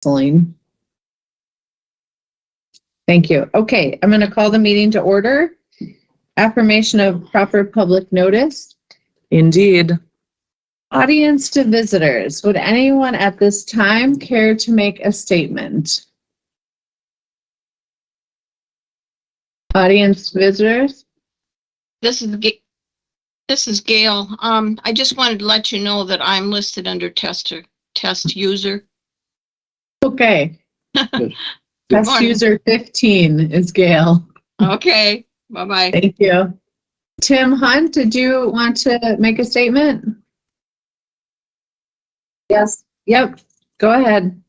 Celine. Thank you. Okay, I'm going to call the meeting to order. Affirmation of proper public notice. Indeed. Audience to visitors. Would anyone at this time care to make a statement? Audience visitors? This is Gail. I just wanted to let you know that I'm listed under test user. Okay. Good Test morning. user 15 is Gail. Okay, bye-bye. Thank you. Tim Hunt, did you want to make a statement? Yes. Yep. Go ahead.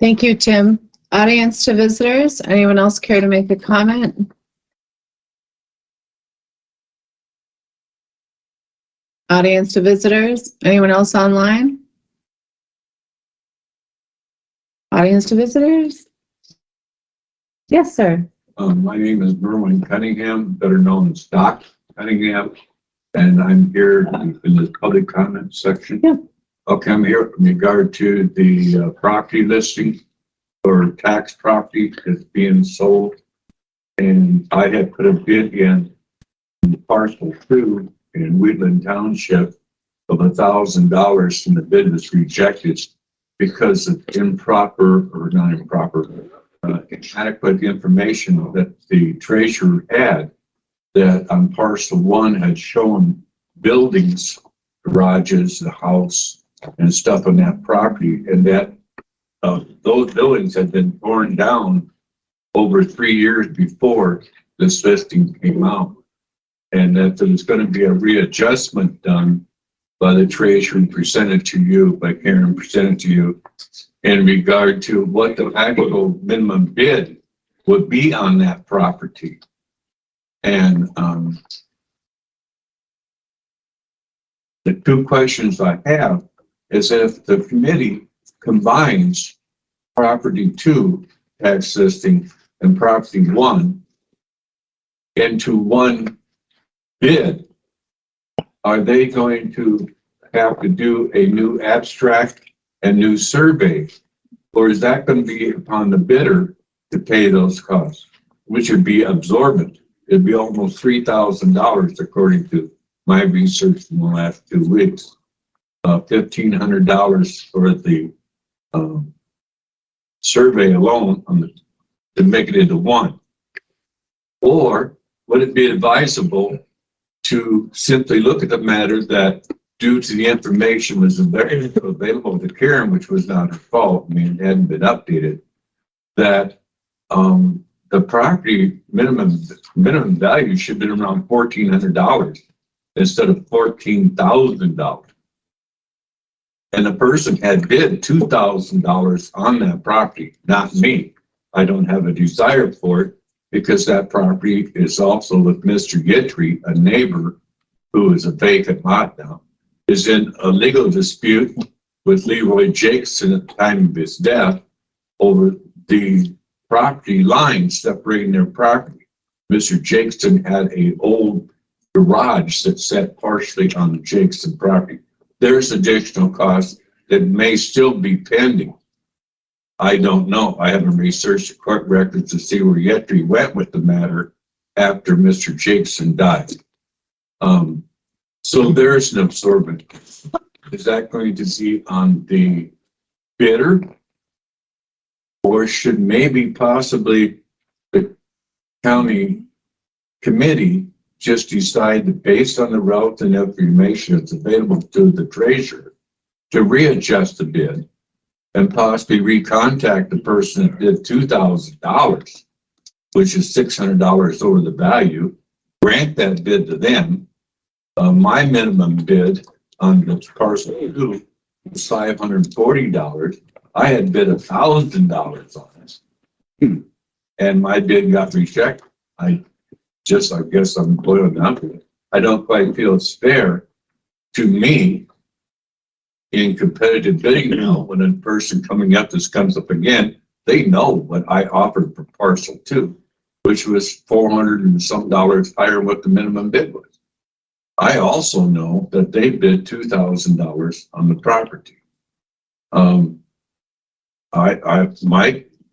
Thank you, Tim. Audience to visitors, anyone else care to make a comment? Audience to visitors, anyone else online? Audience to visitors? Yes, sir. My name is Merwin Cunningham, better known as Doc Cunningham, and I'm here in the public comment section. Yeah. Okay, I'm here in regard to the property listing for tax property that's being sold. And I had put a bid in parcel 2 in Wheatland Township of $1,000, and the bid was rejected because of improper, or not improper, inadequate information that the treasurer had, that on parcel 1 had shown buildings, garages, the house, and stuff on that property, and that those buildings had been torn down over 3 years before this listing came out, and that there was going to be a readjustment done by the treasurer and presented to you, by Karen, presented to you, in regard to what the actual minimum bid would be on that property. And the two questions I have is, if the committee combines property 2 tax listing and property 1 into one bid, are they going to have to do a new abstract and new survey Or is that going to be upon the bidder to pay those costs, which would be absorbent? It'd be almost $3,000 according to my research in the last 2 weeks. $1,500 for the survey alone to make it into one. Or would it be advisable to simply look at the matter that due to the information was available to Karen, which was not her fault, I mean, it hadn't been updated, that the property minimum value should have been around $1,400 instead of $14,000. And the person had bid $2,000 on that property, not me. I don't have a desire for it because that property is also with Mr. Gitry, a neighbor who is a vacant lot now, is in a legal dispute with Leroy Jakeson at the time of his death over the property line separating their property. Mr. Jakeson had an old garage that sat partially on the Jakeson property. There's additional costs that may still be pending. I don't know. I haven't researched the court records to see where Yetri went with the matter after Mr. Jakeson died. So there's an absorbent. Is that going to be on the bidder? Or should maybe possibly the county committee just decide that based on the route and information that's available to the treasurer to readjust the bid and possibly recontact the person that did $2,000, which is $600 over the value, grant that bid to them. My minimum bid on the parcel 2 was $540. I had bid $1,000 on this, and my bid got rejected. I guess I'm boiling down to it. I don't quite feel it's fair to me in competitive bidding now when a person coming up, this comes up again, they know what I offered for parcel 2, which was $400 and some higher than what the minimum bid was. I also know that they bid $2,000 on the property.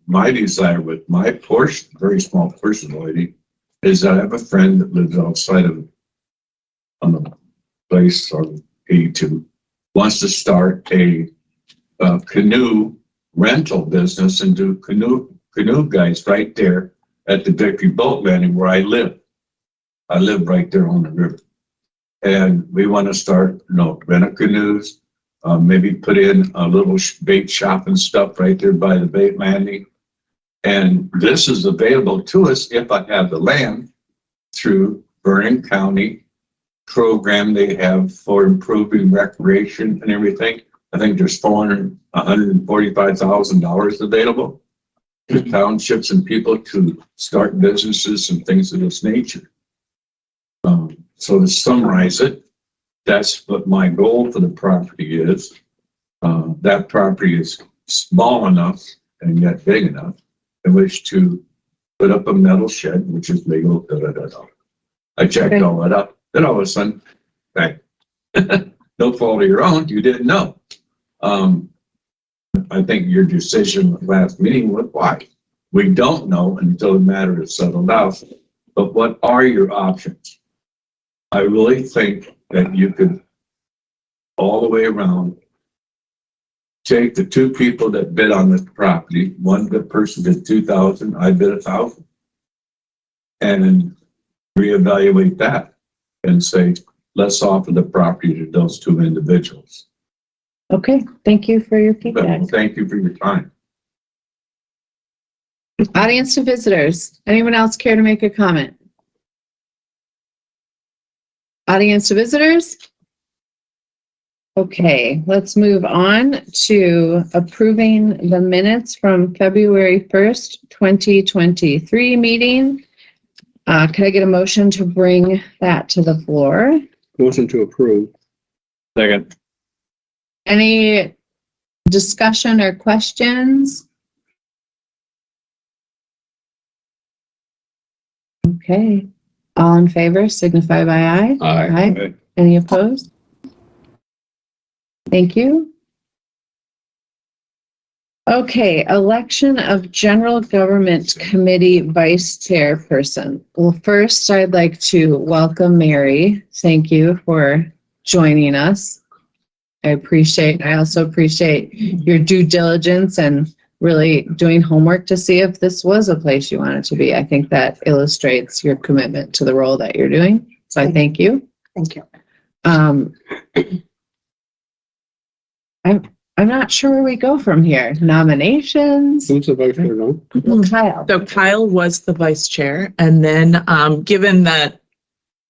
My desire with my portion, very small portion, lady, is that I have a friend that lives outside of on the place on 82, wants to start a canoe rental business and do canoe guides right there at the Victory Boat Landing where I live. I live right there on the river. And we want to start, rent canoes, maybe put in a little bait shop and stuff right there by the bait landing. And this is available to us if I have the land through Vernon County program they have for improving recreation and everything. I think there's $145,000 available to townships and people to start businesses and things of this nature. So to summarize it, that's what my goal for the property is. That property is small enough and yet big enough in which to put up a metal shed, which is legal. I checked all that up. Then all of a sudden, bang. No fault of your own, you didn't know. I think your decision last meeting was why. We don't know until the matter is settled out. But what are your options? I really think that you could, all the way around, take the 2 people that bid on this property. One good person did $2,000, I bid $1,000, and reevaluate that and say, let's offer the property to those 2 individuals. Okay, thank you for your feedback. Thank you for your time. Audience to visitors, anyone else care to make a comment? Audience to visitors? Okay, let's move on to approving the minutes from February 1st, 2023 meeting. Could I get a motion to bring that to the floor? Motion to approve. Second. Any discussion or questions? Okay, all in favor signify by aye. Aye. Any opposed? Thank you. Okay, election of General Government Committee Vice Chairperson. Well, first, I'd like to welcome Mary. Thank you for joining us. I also appreciate your due diligence and really doing homework to see if this was a place you wanted to be. I think that illustrates your commitment to the role that you're doing. So I thank you. Thank you. I'm not sure where we go from here. Nominations? Who's the vice chair now? Kyle. So Kyle was the vice chair, and then given that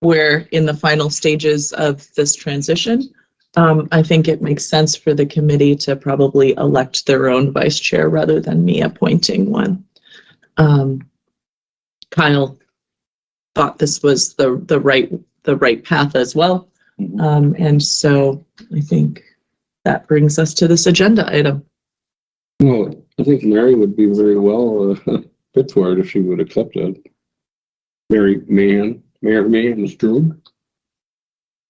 we're in the final stages of this transition, I think it makes sense for the committee to probably elect their own vice chair rather than me appointing one. Kyle thought this was the right path as well, and so I think that brings us to this agenda item. Well, I think Mary would be very well fit for it if she would accept it. Mayor Mahan's Drew?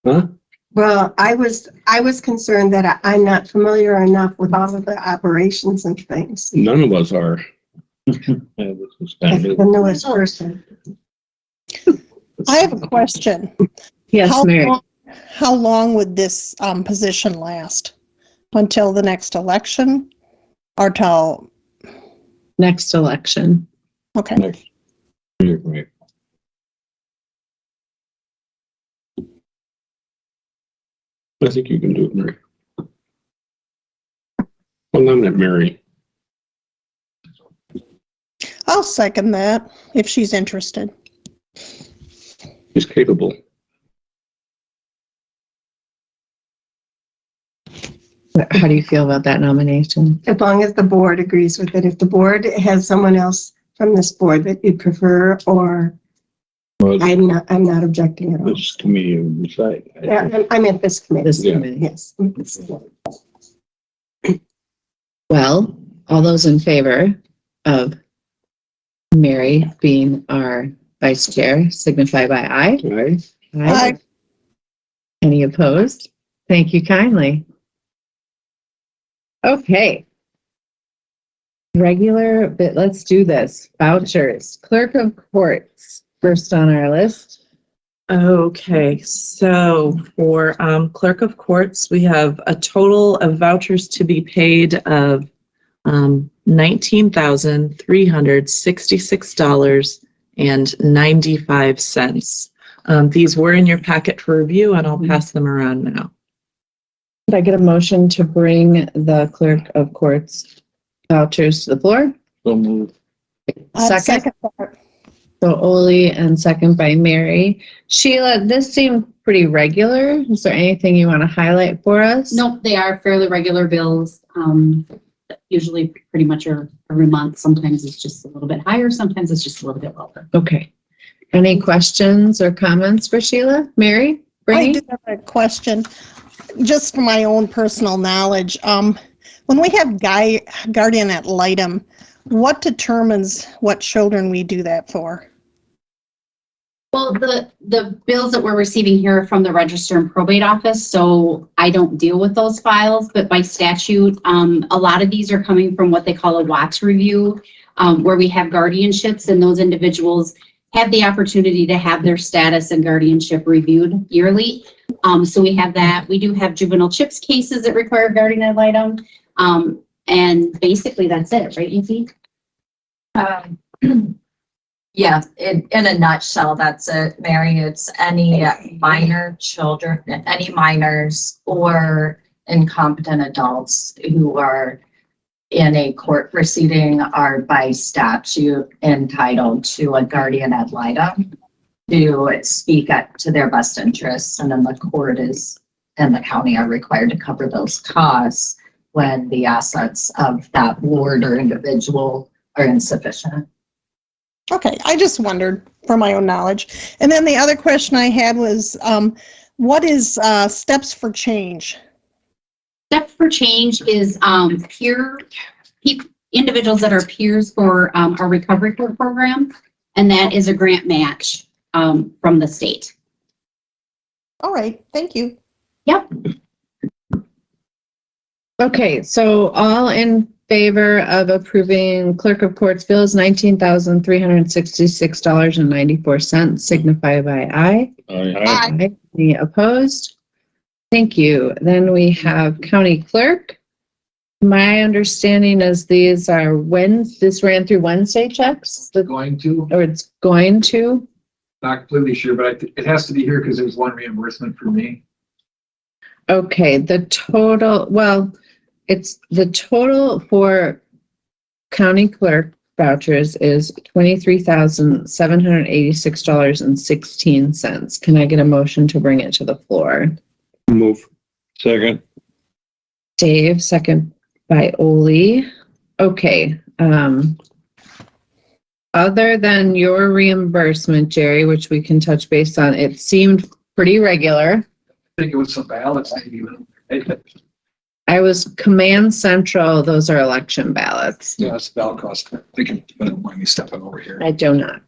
Huh? Well, I was concerned that I'm not familiar enough with all of the operations and things. None of us are. Yeah, this is kind As of the newest person. I have a question. Yes, Mary. How long would this position last? Until the next election or till? Next election. Okay. next. Right. I think you can do it, Mary. Well, nominate Mary. I'll second that if she's interested. She's capable. How do you feel about that nomination? As long as the board agrees with it. If the board has someone else from this board that you prefer, or Well, I'm not objecting at all. this committee will decide. Yeah, I'm at this committee. This Yeah. committee. Yes. Well, all those in favor of Mary being our vice chair signify by aye. Right? Aye. Any opposed? Thank you kindly. Okay. But let's do this. Vouchers. Clerk of Courts, first on our list. Okay, so for clerk of courts, we have a total of vouchers to be paid of $19,366.95. These were in your packet for review, and I'll pass them around now. Could I get a motion to bring the clerk of courts vouchers to the floor? So moved. I'd Second. that. So Oli and second by Mary. Sheila, this seemed pretty regular. Is there anything you want to highlight for us? Nope, they are fairly regular bills. Usually pretty much every month. Sometimes it's just a little bit higher. Sometimes it's just a little bit lower. Okay. Any questions or comments for Sheila? Mary? I Brittany? do have a question, just for my own personal knowledge. When we have guardian ad litem, what determines what children we do that for? Well, the bills that we're receiving here are from the Register and Probate Office, so I don't deal with those files, but by statute, a lot of these are coming from what they call a Watts review, where we have guardianships, and those individuals have the opportunity to have their status and guardianship reviewed yearly. So we have that. We do have juvenile CHIPS cases that require guardian ad litem. And basically that's it, right, Evie? Yeah, in a nutshell, that's it, Mary. It's any minor children, any minors or incompetent adults who are in a court proceeding are by statute entitled to a guardian ad litem to speak up to their best interests, and then the court and the county are required to cover those costs when the assets of that ward or individual are insufficient. Okay, I just wondered for my own knowledge. And then the other question I had was, what is Steps for Change? Step for Change is individuals that are peers for our recovery court program, and that is a grant match from the state. All right, thank you. Yep. Okay, so all in favor of approving clerk of courts bills $19,366.94 signify by aye. Aye. Any opposed? Thank you. Then we have county clerk. My understanding is this ran through Wednesday checks, Going to, or it's going to? not completely sure, but it has to be here because there's one reimbursement for me. Okay, the total for county clerk vouchers is $23,786.16. Can I get a motion to bring it to the floor? Move. Second. Dave, second by Ole. Okay, other than your reimbursement, Jerry, which we can touch base on, it seemed pretty regular. I think it was some ballots maybe. I was Command Central, those are election ballots. Yeah, it's ballot cost. They can, don't mind me stepping over here. I do not.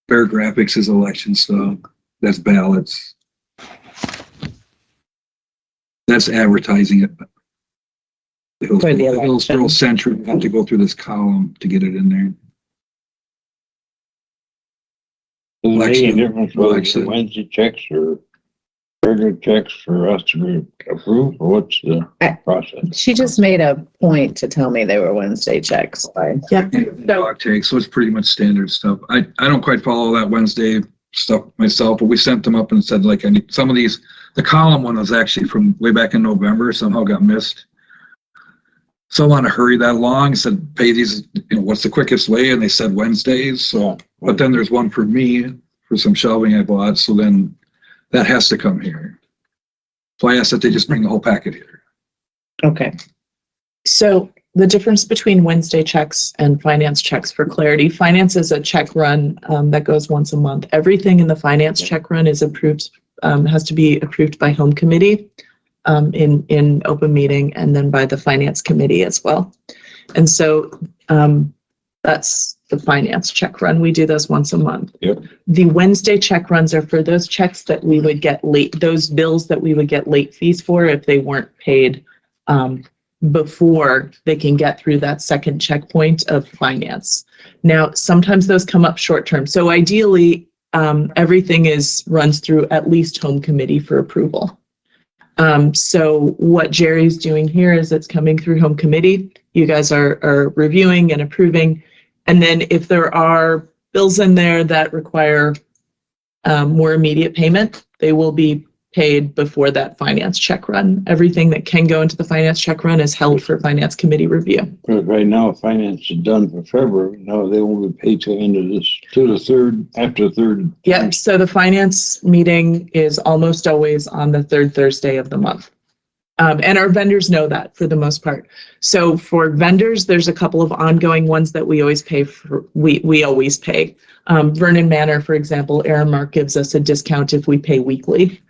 Bear Graphics is election stuff. That's ballots. That's advertising it. The For the Hillsborough election. Central, you have to go through this column to get it in there. Does it make Election. any difference whether it's Election. Wednesday checks or regular checks for us to approve, or what's the process? She just made a point to tell me they were Wednesday checks. Dog tags, so it's pretty much standard stuff. I don't quite follow that Wednesday stuff myself, but we sent them up and said, like, I need some of these. The column one was actually from way back in November, somehow got missed. So I want to hurry that along, said, pay these, what's the quickest way? And they said Wednesdays. So, but then there's one for me for some shelving I bought. So then that has to come here. So I asked that they just bring the whole packet here. Okay. So the difference between Wednesday checks and finance checks, for clarity, finance is a check run that goes once a month. Everything in the finance check run is approved, has to be approved by home committee in open meeting, and then by the finance committee as well. And so that's the finance check run. We do those once a month. Yep. The Wednesday check runs are for those checks that we would get late, those bills that we would get late fees for if they weren't paid before they can get through that second checkpoint of finance. Now, sometimes those come up short term. So ideally, everything runs through at least home committee for approval. So what Jerry's doing here is it's coming through home committee. You guys are reviewing and approving. And then if there are bills in there that require more immediate payment, they will be paid before that finance check run. Everything that can go into the finance check run is held for finance committee review. Because right now, finance is done for February. No, they won't be paid till end of this, to the third, after the third. Yep, so the finance meeting is almost always on the third Thursday of the month. And our vendors know that for the most part. So for vendors, there's a couple of ongoing ones that we always pay for. We always pay. Vernon Manor, for example, Aramark gives us a discount if we pay weekly.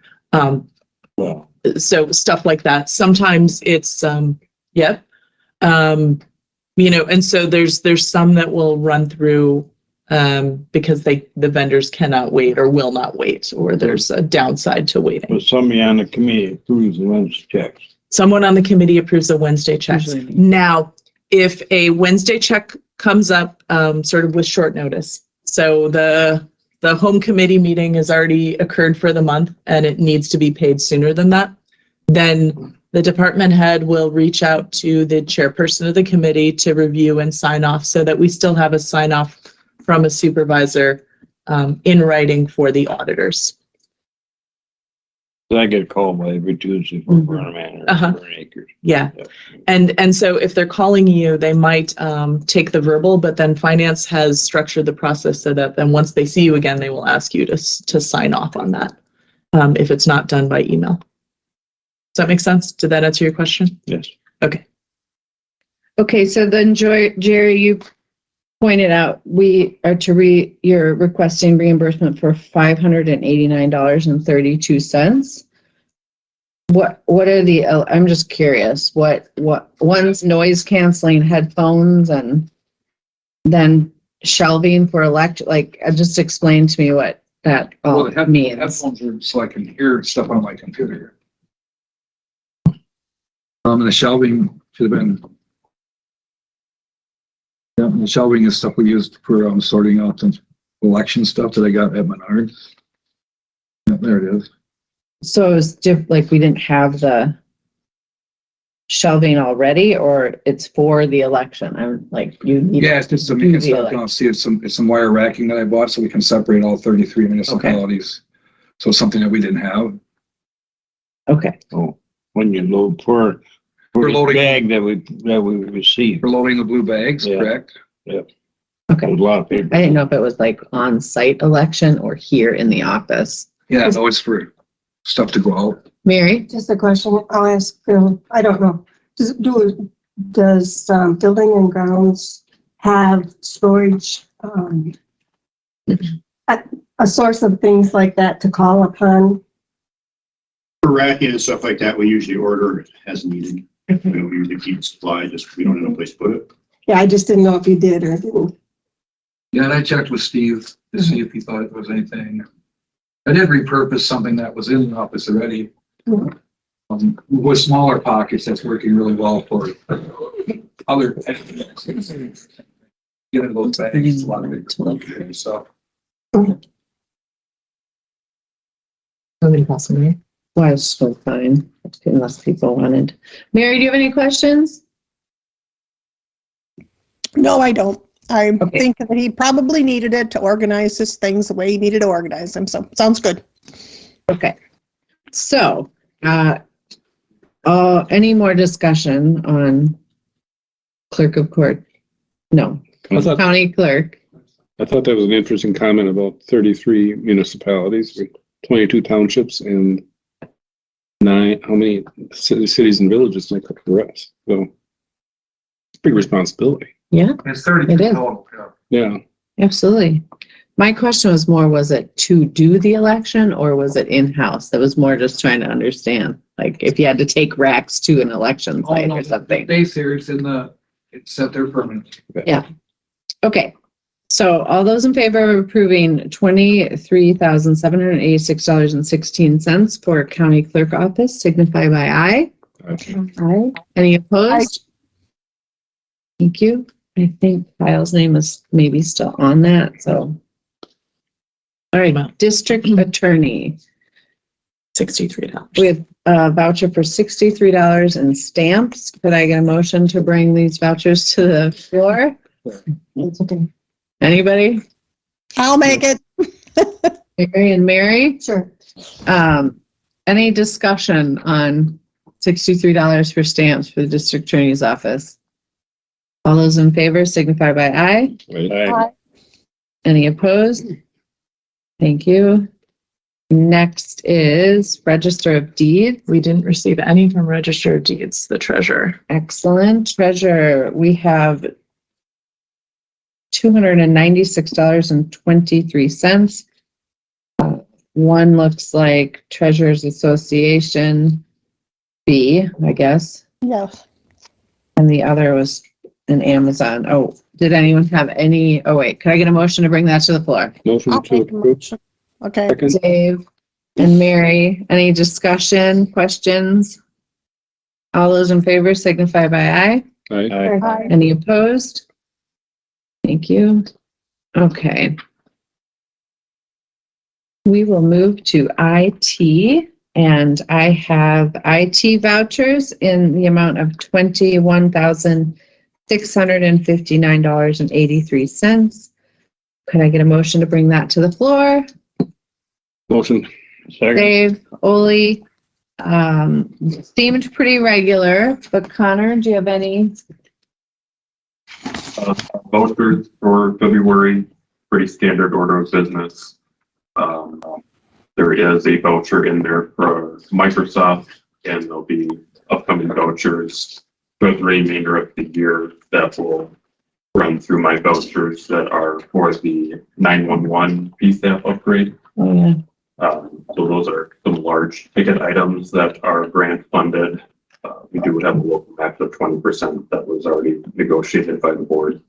Well, So stuff like that. Sometimes it's, and so there's some that will run through because the vendors cannot wait or will not wait, or there's a downside to waiting. but somebody on the committee approves the Wednesday checks. Someone on the committee approves a Wednesday check. Now, if a Wednesday check comes up sort of with short notice, so the home committee meeting has already occurred for the month and it needs to be paid sooner than that, then the department head will reach out to the chairperson of the committee to review and sign off, so that we still have a sign off from a supervisor in writing for the auditors. So I get a call by every Tuesday from Mhm. Vernon Manor, Uh-huh. Vernon Acres. Yeah. Yep. And so if they're calling you, they might take the verbal, but then finance has structured the process so that then once they see you again, they will ask you to sign off on that if it's not done by email. Does that make sense? Did that answer your question? Yes. Okay. Okay, so then Jerry, you pointed out you're requesting reimbursement for $589.32. What are the, I'm just curious, what one's noise canceling headphones and then shelving for just explain to me what that all means. Headphones are so I can hear stuff on my computer. And the shelving should have been. Yeah, and the shelving is stuff we used for, sorting out the election stuff that I got at Menards. Yeah, there it is. So it was like we didn't have the shelving already, or it's for the election? I'm like, you need. Yeah, it's just some, do you can the start, see, it's some wire racking that I bought so we can separate all 33 municipalities. So something that we didn't have. Okay, Oh, when you load for We're the loading- bag that we received. For loading the blue bags, Yeah. correct? There okay. was a lot of paper. I didn't know if it was like on-site election or here in the office. Yeah, no, it's for stuff to go out. Mary? Just a question I'll ask Phil. I don't know. Does Building and Grounds have storage, a source of things like that to call upon? For racking and stuff like that, we usually order as needed. We don't usually keep supply, just we don't have a place to put it. Yeah, I just didn't know if you did or didn't. Yeah, and I checked with Steve to see if he thought there was anything. I did repurpose something that was in the office already. Mhm. With smaller pockets, that's working really well for other. Get into those bags, a lot of it. So. Somebody pass me. Well, it's still fine, unless people wanted. Mary, do you have any questions? No, I don't. I Okay. think that he probably needed it to organize his things the way he needed to organize them. So sounds good. Okay. So, any more discussion on clerk of court? No, I thought county clerk. that was an interesting comment about 33 municipalities, with 22 townships and how many cities and villages make up the rest. So it's a big responsibility. Yeah, It's 30 It is. total. Yeah. Yeah. absolutely. My question was more, was it to do the election or was it in-house? That was more just trying to understand, like if you had to take racks to an election Oh, site no, or something. Base here, it's set there permanent. Okay, so all those in favor of approving $23,786.16 for county clerk office signify by aye. Aye. Any opposed? Thank you. I think Kyle's name is maybe still on that, so. All right, district attorney. $63. We have a voucher for $63 in stamps. Could I get a motion to bring these vouchers to the floor? It's okay. Anybody? I'll make it. Mary and Mary? Sure. Any discussion on $63 for stamps for the district attorney's office? All those in favor signify by aye. Right. Any opposed? Thank you. Next is Register of Deeds. We didn't receive any from Register of Deeds, the treasurer. Excellent. Treasurer, we have $296.23. One looks like Treasurers Association fee, I guess, Yes. and the other was an Amazon. Oh, did anyone have any? Oh, wait, could I get a motion to bring that to the floor? Motion I'll to make a approve. motion. Okay. Second. Dave and Mary, any discussion, questions? All those in favor signify by aye. Aye. Any opposed? Thank you. Okay. We will move to IT, and I have IT vouchers in the amount of $21,659.83. Could I get a motion to bring that to the floor? Motion. Second. Dave, Ole, seemed pretty regular, but Connor, do you have any? Vouchers for February, pretty standard order of business. There is a voucher in there for Microsoft, and there'll be upcoming vouchers for the remainder of the year that will run through my vouchers that are for the 911 PSAP upgrade. Oh, yeah. So those are some large ticket items that are grant funded. We do have a local match of 20% that was already negotiated by the board.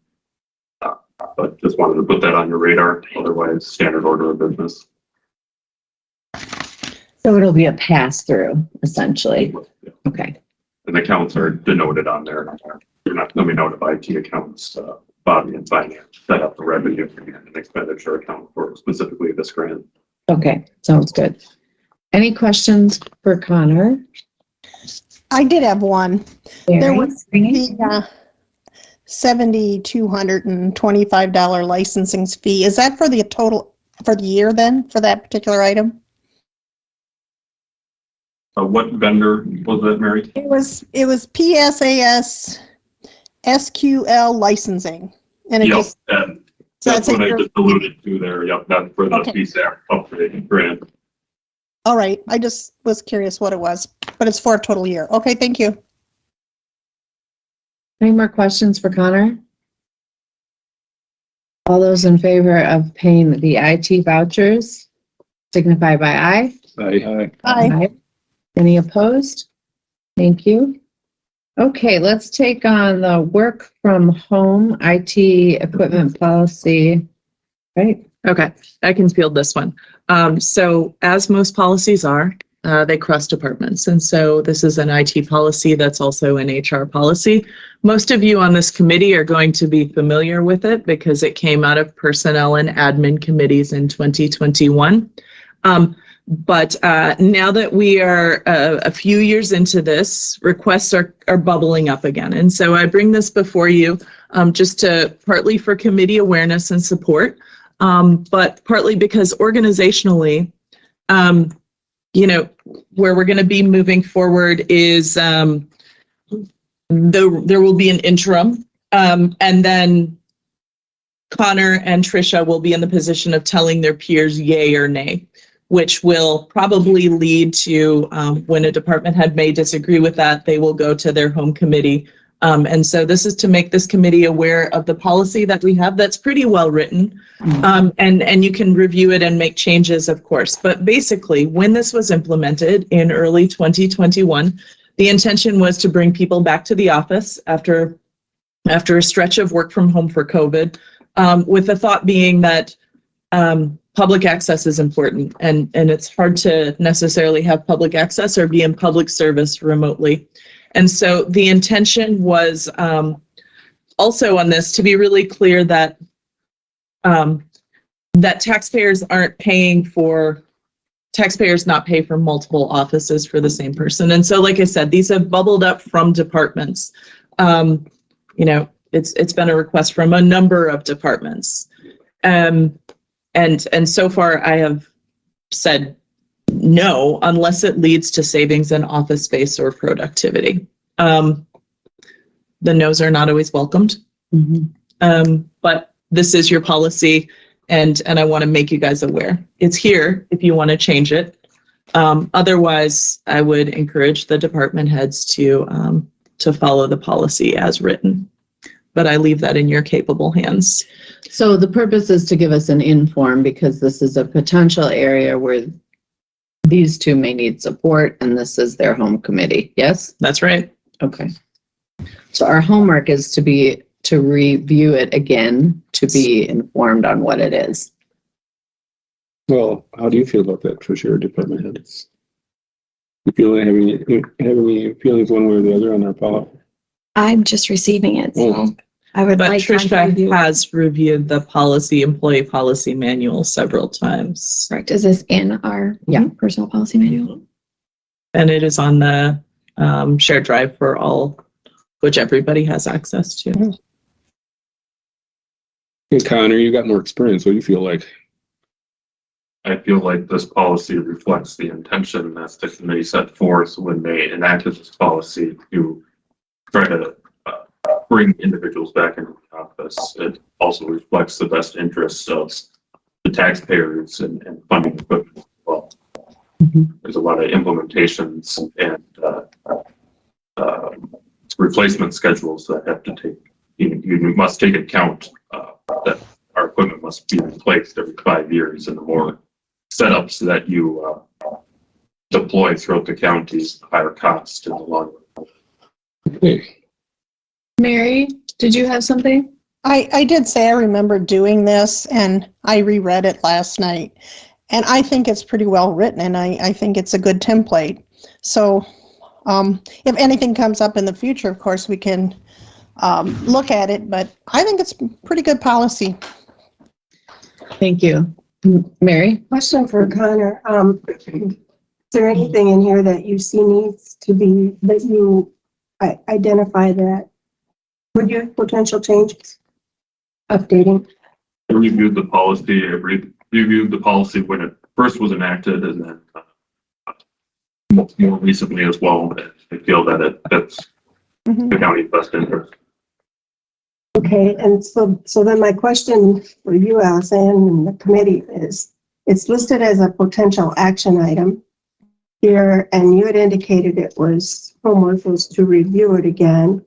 But just wanted to put that on your radar, otherwise standard order of business. So it'll be a pass-through, essentially. Okay. And the accounts are denoted on there. You're not, let me know if IT accounts, Bobby and finance set up the revenue and expenditure account for specifically this grant. Okay, sounds good. Any questions for Connor? I did have one. There Mary? was the $7,225 licensing fee. Is that for the total, for the year then, for that particular item? What vendor was that, Mary? It was PSAS SQL licensing. And it Yep, just, and so that's what I just alluded to there. Yep, that's for the Okay. PSAC upgrade grant. all right, I just was curious what it was, but it's for a total year. Okay, thank you. Any more questions for Connor? All those in favor of paying the IT vouchers signify by aye. Aye. Bye. Any opposed? Thank you. Okay, let's take on the work from home IT equipment policy. Right? Okay, I can field this one. So as most policies are, they cross departments. And so this is an IT policy that's also an HR policy. Most of you on this committee are going to be familiar with it because it came out of personnel and admin committees in 2021. But now that we are a few years into this, requests are bubbling up again. And so I bring this before you just to partly for committee awareness and support, but partly because organizationally, where we're going to be moving forward is there will be an interim, and then Connor and Tricia will be in the position of telling their peers yay or nay, which will probably lead to when a department head may disagree with that, they will go to their home committee. And so this is to make this committee aware of the policy that we have that's pretty well written. And you can review it and make changes, of course. But basically, when this was implemented in early 2021, the intention was to bring people back to the office after a stretch of work from home for COVID, with the thought being that public access is important, and it's hard to necessarily have public access or be in public service remotely. And so the intention was also on this to be really clear that that taxpayers not pay for multiple offices for the same person. And so, like I said, these have bubbled up from departments. It's been a request from a number of departments. And so far I have said no, unless it leads to savings in office space or productivity. The no's are not always welcomed. But this is your policy, and I want to make you guys aware. It's here if you want to change it. Otherwise, I would encourage the department heads to follow the policy as written. But I leave that in your capable hands. So the purpose is to give us an inform, because this is a potential area where these two may need support, and this is their home committee. Yes? That's right. Okay. So our homework is to review it again, to be informed on what it is. Well, how do you feel about that, Tricia, your department heads? You feel like have any feelings one way or the other on our policy? I'm just receiving it, so I would But like time to Tricia review. has reviewed the employee policy manual several times. Correct. Is this in our personal policy manual? And it is on the shared drive for all, which everybody has access to. Hey, Connor, you got more experience. What do you feel like? I feel like this policy reflects the intention that the committee set forth when they enacted this policy to try to bring individuals back into the office. It also reflects the best interests of the taxpayers and funding equipment as well. There's a lot of implementations and replacement schedules that have to take, you must take account that our equipment must be replaced every 5 years, and the more setups that you deploy throughout the counties, the higher cost in the long run. Okay. Mary, did you have something? I did say I remember doing this, and I reread it last night, and I think it's pretty well written, and I think it's a good template. So If anything comes up in the future, of course, we can look at it, but I think it's pretty good policy. Thank you. Mary? Question for Connor. Is there anything in here that you see needs to be, that you identify that would you potential changes? Updating? I reviewed the policy. I reviewed the policy when it first was enacted, and then more recently as well. I feel that it fits the county's best interest. Okay, and so then my question for you, Allison, and the committee is, it's listed as a potential action item here, and you had indicated it was, homework was to review it again.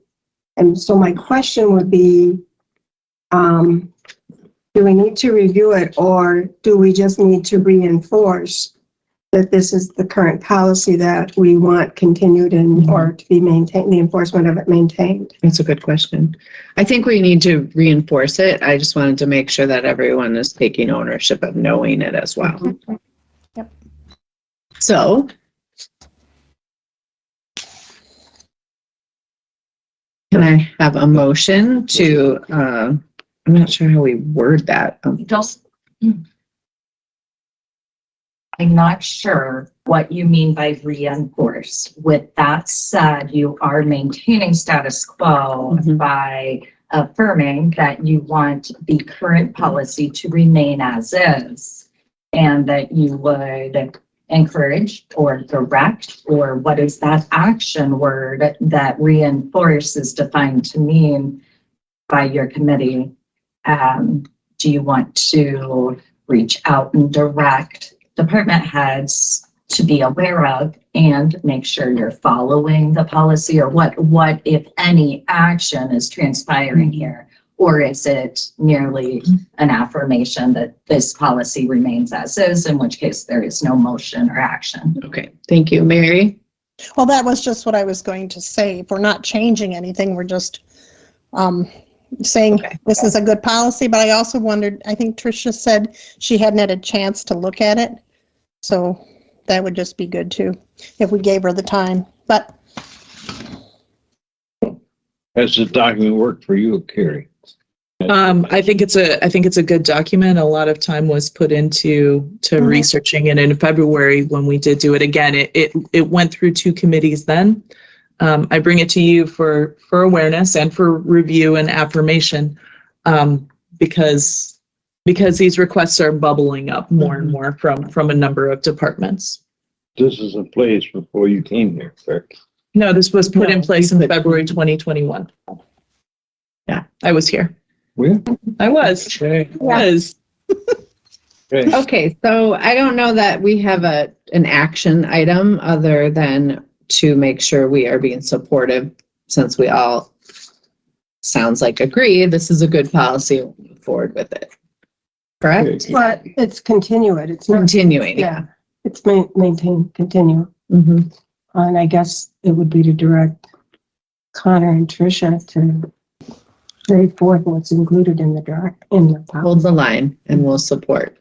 And so my question would be, do we need to review it, or do we just need to reinforce that this is the current policy that we want continued and or to be maintained, the enforcement of it maintained? That's a good question. I think we need to reinforce it. I just wanted to make sure that everyone is taking ownership of knowing it as well. Yep. So, can I have a motion to, I'm not sure how we word that. Just, I'm not sure what you mean by reinforce. With that said, you are maintaining status quo by affirming that you want the current policy to remain as is, and that you would encourage or direct, or what is that action word that reinforce is defined to mean by your committee? Do you want to reach out and direct department heads to be aware of and make sure you're following the policy, or what if any action is transpiring here? Or is it merely an affirmation that this policy remains as is, in which case there is no motion or action? Okay, thank you. Mary? Well, that was just what I was going to say. If we're not changing anything, we're just saying this is a good policy, but I also wondered, I think Tricia said she hadn't had a chance to look at it. So that would just be good too, if we gave her the time, but. Has the document worked for you, Carrie? I think it's a good document. A lot of time was put into researching it. In February, when we did do it again, it went through 2 committees then. I bring it to you for awareness and for review and affirmation, because these requests are bubbling up more and more from a number of departments. This is in place before you came here, correct? No, this was put in place in February 2021. Yeah, I was here. Where? I was. Okay. Was. Okay. Okay, so I don't know that we have an action item other than to make sure we are being supportive, since we all, sounds like, agree this is a good policy, move forward with it. Correct? But it's continued, it's not, Continuing. yeah, it's maintained, continue. Mhm. And I guess it would be to direct Connor and Tricia to bring forth what's included in the Hold policy. the line and we'll support.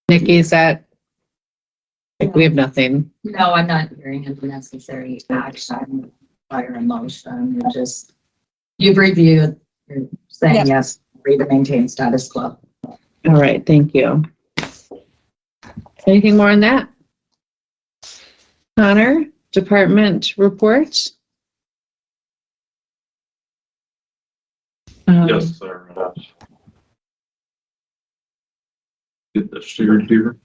Nikki, is that, like, we have nothing. No, I'm not hearing any necessary action or emotion. You've reviewed, you're saying yes, agree to maintain status quo. All right, thank you. Anything more on that? Connor, department reports? Yes, sir. Get this shared here.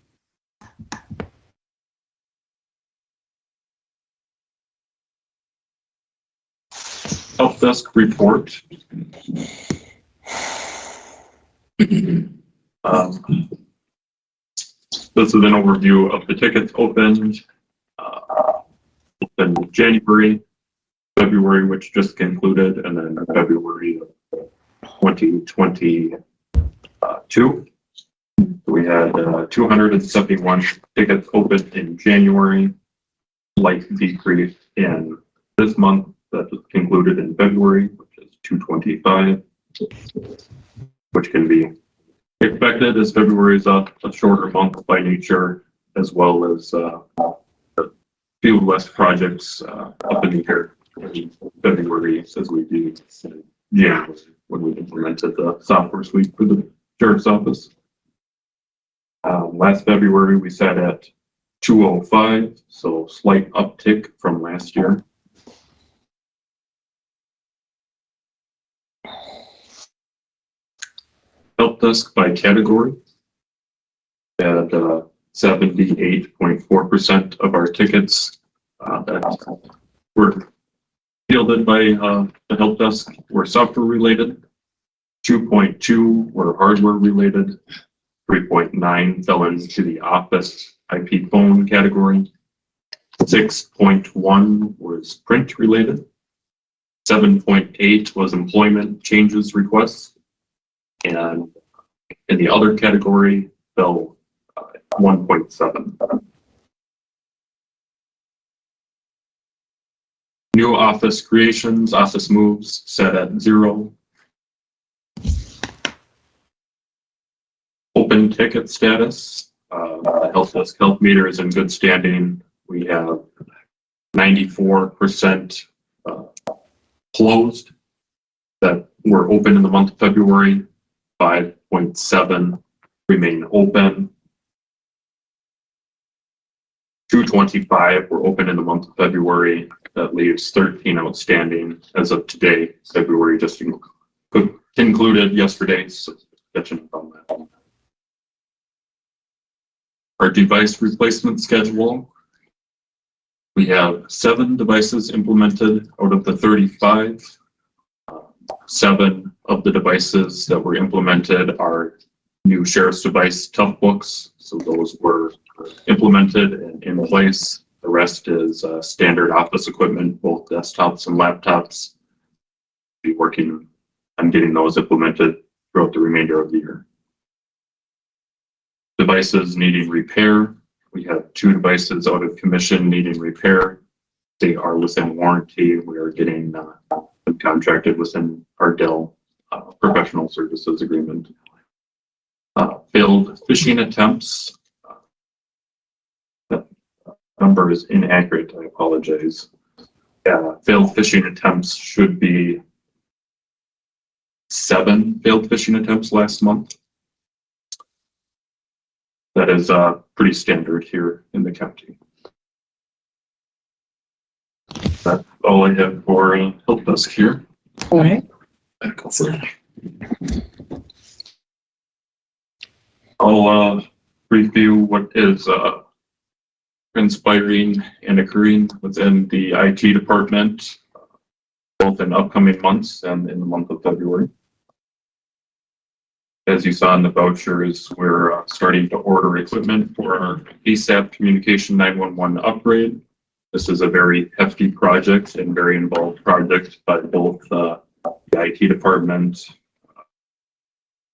Help desk report. This is an overview of the tickets opened in January, February, which just concluded, and then February of 2022. We had 271 tickets opened in January, slight decrease in this month that was concluded in February, which is 225, which can be expected as February is a shorter month by nature, as well as the few less projects up in the air in February as we do in January when we implemented the software suite for the sheriff's office. Last February, we sat at 205, so slight uptick from last year. Help desk by category at 78.4% of our tickets that were fielded by the help desk were software related. 2.2 were hardware related. 3.9 fell into the office IP phone category. 6.1 was print related. 7.8 was employment changes requests. And in the other category fell 1.7. New office creations, office moves set at 0. Open ticket status, the help desk help meter is in good standing. We have 94% closed that were open in the month of February. 5.7 remain open. 225 were open in the month of February. That leaves 13 outstanding as of today. February just concluded yesterday. So catching up on that. Our device replacement schedule. We have 7 devices implemented out of the 35. 7 of the devices that were implemented are new sheriff's device tough books. So those were implemented and in place. The rest is standard office equipment, both desktops and laptops. We'll be working on getting those implemented throughout the remainder of the year. Devices needing repair. We have 2 devices out of commission needing repair. They are within warranty. We are getting contracted within our Dell professional services agreement. Failed phishing attempts. That number is inaccurate. I apologize. Failed phishing attempts should be 7 failed phishing attempts last month. That is pretty standard here in the county. That's all I have for help desk here. All right. I'll review what is transpiring and occurring within the IT department, both in upcoming months and in the month of February. As you saw in the vouchers, we're starting to order equipment for our ASAP Communication 911 upgrade. This is a very hefty project and very involved project by both the IT department,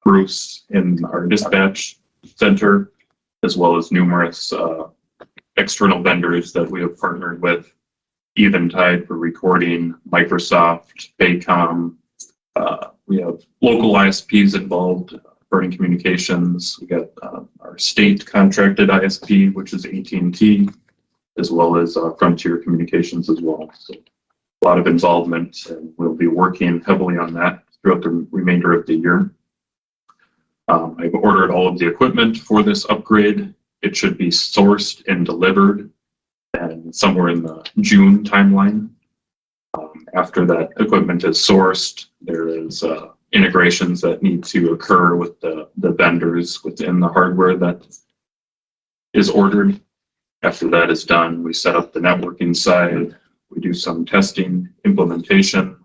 Bruce in our dispatch center, as well as numerous external vendors that we have partnered with, Eventide for recording, Microsoft, Baycom. We have local ISPs involved, Burning Communications. We got our state contracted ISP, which is AT&T, as well as Frontier Communications as well. So a lot of involvement, and we'll be working heavily on that throughout the remainder of the year. I've ordered all of the equipment for this upgrade. It should be sourced and delivered and somewhere in the June timeline. After that equipment is sourced, there is integrations that need to occur with the vendors within the hardware that is ordered. After that is done, we set up the networking side. We do some testing, implementation.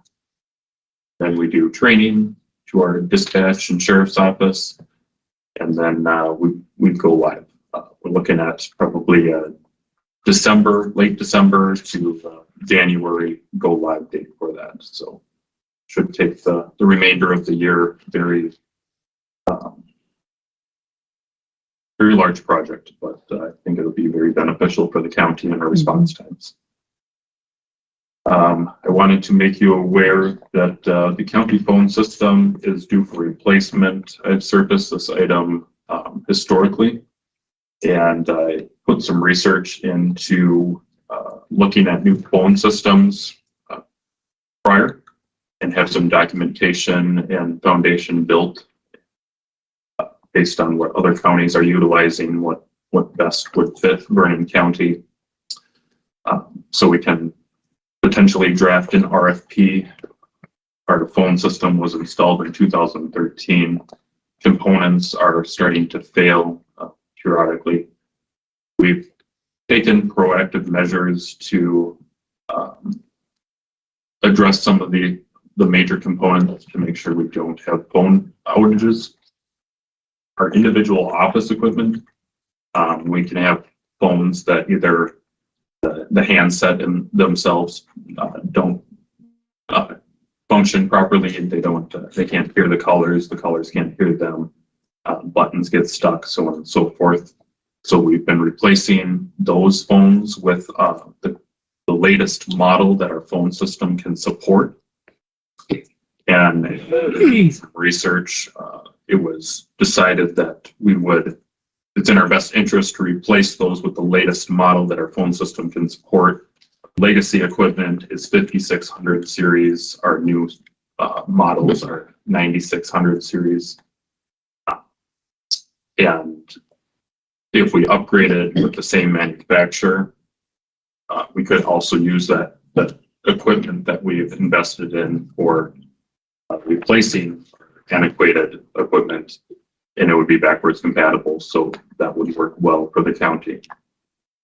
Then we do training to our dispatch and sheriff's office. And then we go live. We're looking at probably December, late December to January go live date for that. So should take the remainder of the year. Very large project, but I think it'll be very beneficial for the county and our response times. I wanted to make you aware that the county phone system is due for replacement. I've surfaced this item historically, and I put some research into looking at new phone systems prior and have some documentation and foundation built based on what other counties are utilizing, what best would fit Vernon County. So we can potentially draft an RFP. Our phone system was installed in 2013. Components are starting to fail periodically. We've taken proactive measures to address some of the major components to make sure we don't have phone outages. Our individual office equipment, we can have phones that either the handset in themselves don't function properly, and they can't hear the colors can't hear them, buttons get stuck, so on and so forth. So we've been replacing those phones with the latest model that our phone system can support. And some research, it was decided that it's in our best interest to replace those with the latest model that our phone system can support. Legacy equipment is 5600 series. Our new models are 9600 series. And if we upgraded with the same manufacturer, we could also use that equipment that we've invested in for replacing antiquated equipment, and it would be backwards compatible, so that would work well for the county.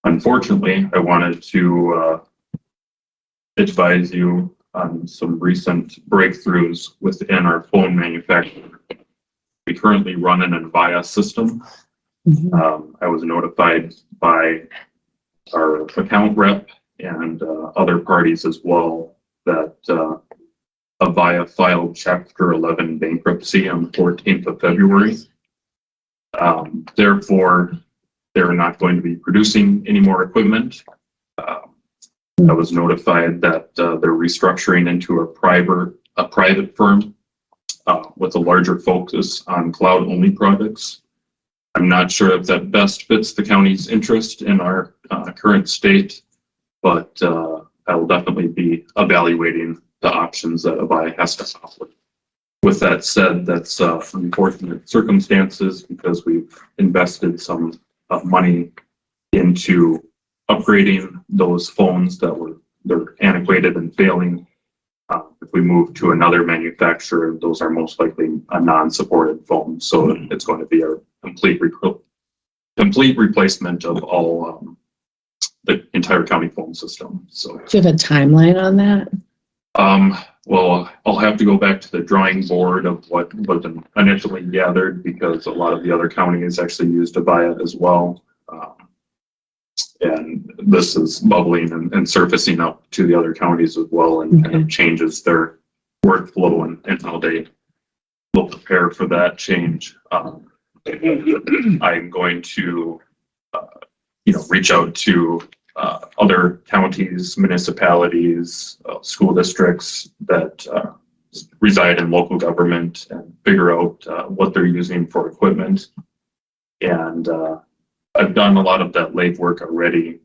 Unfortunately, I wanted to advise you on some recent breakthroughs within our phone manufacturer. We currently run an Avaya system. I was notified by our account rep and other parties as well that Avaya filed Chapter 11 bankruptcy on the 14th of February. Therefore, they're not going to be producing any more equipment. I was notified that they're restructuring into a private firm with a larger focus on cloud-only products. I'm not sure if that best fits the county's interest in our current state, but I will definitely be evaluating the options that Avaya has to offer. With that said, that's unfortunate circumstances because we've invested some money into upgrading those phones they're antiquated and failing. If we move to another manufacturer, those are most likely a non-supported phone, so it's going to be a complete replacement of all the entire county phone system. So, Do you have a timeline on that? Well, I'll have to go back to the drawing board of what was initially gathered because a lot of the other counties actually used Avaya as well. And this is bubbling and surfacing up to the other counties as well, and kind of changes their workflow and how they will prepare for that change. I'm going to, reach out to other counties, municipalities, school districts that reside in local government and figure out what they're using for equipment. And I've done a lot of that legwork already.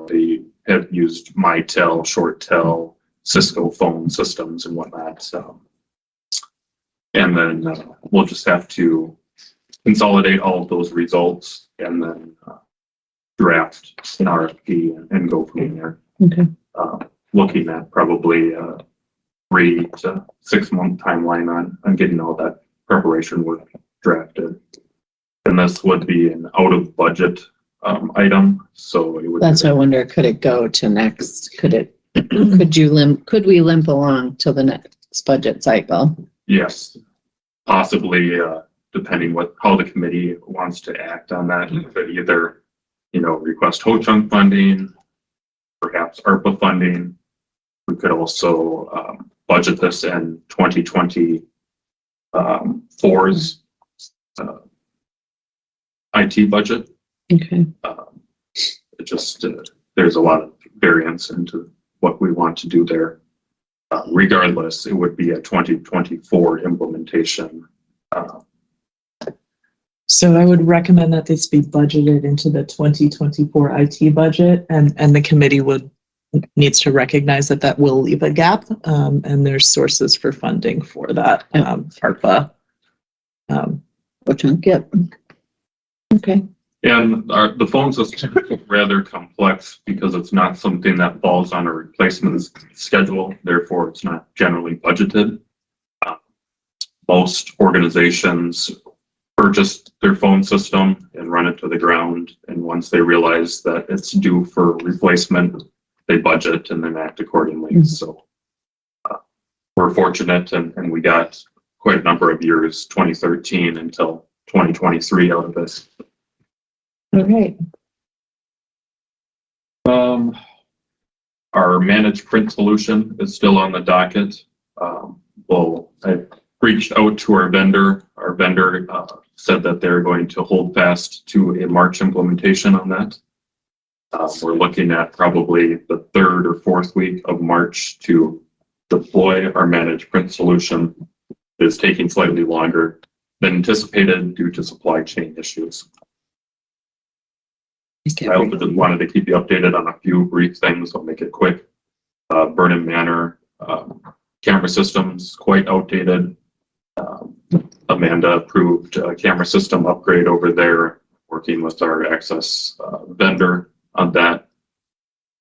They have used Mitel, ShortTel, Cisco phone systems and whatnot. And then we'll just have to consolidate all of those results and then draft an RFP and go from there. Okay. Looking at probably a 3 to 6 month timeline on getting all that preparation work drafted. And this would be an out of budget item, so it would. That's why I wonder, could it go to next? Could we limp along till the next budget cycle? Yes, possibly, depending how the committee wants to act on that. It could either, request ho-chunk funding, perhaps ARPA funding. We could also budget this in 2024's IT budget. Okay. It just, there's a lot of variance into what we want to do there. Regardless, it would be a 2024 implementation. So I would recommend that this be budgeted into the 2024 IT budget, and the committee would needs to recognize that that will leave a gap, and there's sources for funding for that, ARPA. Yep. Okay. And the phone system is rather complex because it's not something that falls on a replacement schedule. Therefore, it's not generally budgeted. Most organizations purchase their phone system and run it to the ground. And once they realize that it's due for replacement, they budget and then act accordingly. Mm-hmm. So we're fortunate and we got quite a number of years, 2013 until 2023 out of this. All right. Our managed print solution is still on the docket. I reached out to our vendor. Our vendor said that they're going to hold fast to a March implementation on that. We're looking at probably the 3rd or 4th week of March to deploy our managed print solution. It is taking slightly longer than anticipated due to supply chain issues. I also just wanted to keep you updated on a few brief things. I'll make it quick. Burnham Manor camera systems quite outdated. Amanda approved a camera system upgrade over there, working with our access vendor on that.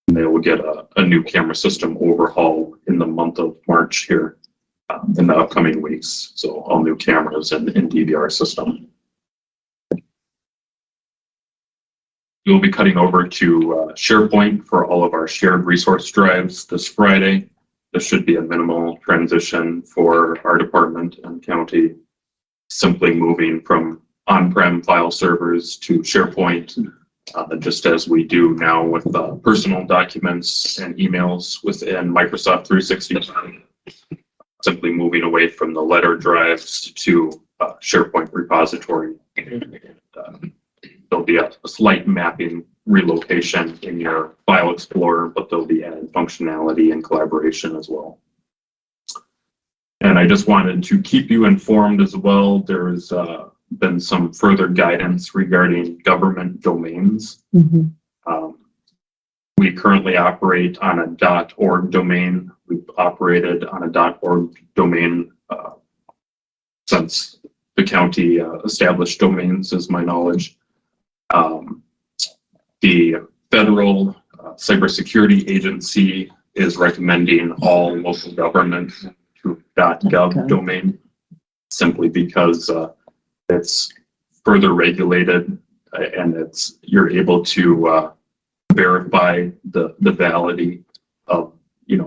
And they will get a new camera system overhaul in the month of March here in the upcoming weeks. So all new cameras and DVR system. We'll be cutting over to SharePoint for all of our shared resource drives this Friday. This should be a minimal transition for our department and county, simply moving from on-prem file servers to SharePoint, just as we do now with personal documents and emails within Microsoft 365. Simply moving away from the letter drives to SharePoint repository. There'll be a slight mapping relocation in your file explorer, but there'll be added functionality and collaboration as well. And I just wanted to keep you informed as well. There's been some further guidance regarding government domains. Mm-hmm. We currently operate on a .org domain. We've operated on a .org domain since the county established domains, is my knowledge. The federal cybersecurity agency is recommending all local government to .gov domain, simply because it's further regulated and you're able to verify the validity of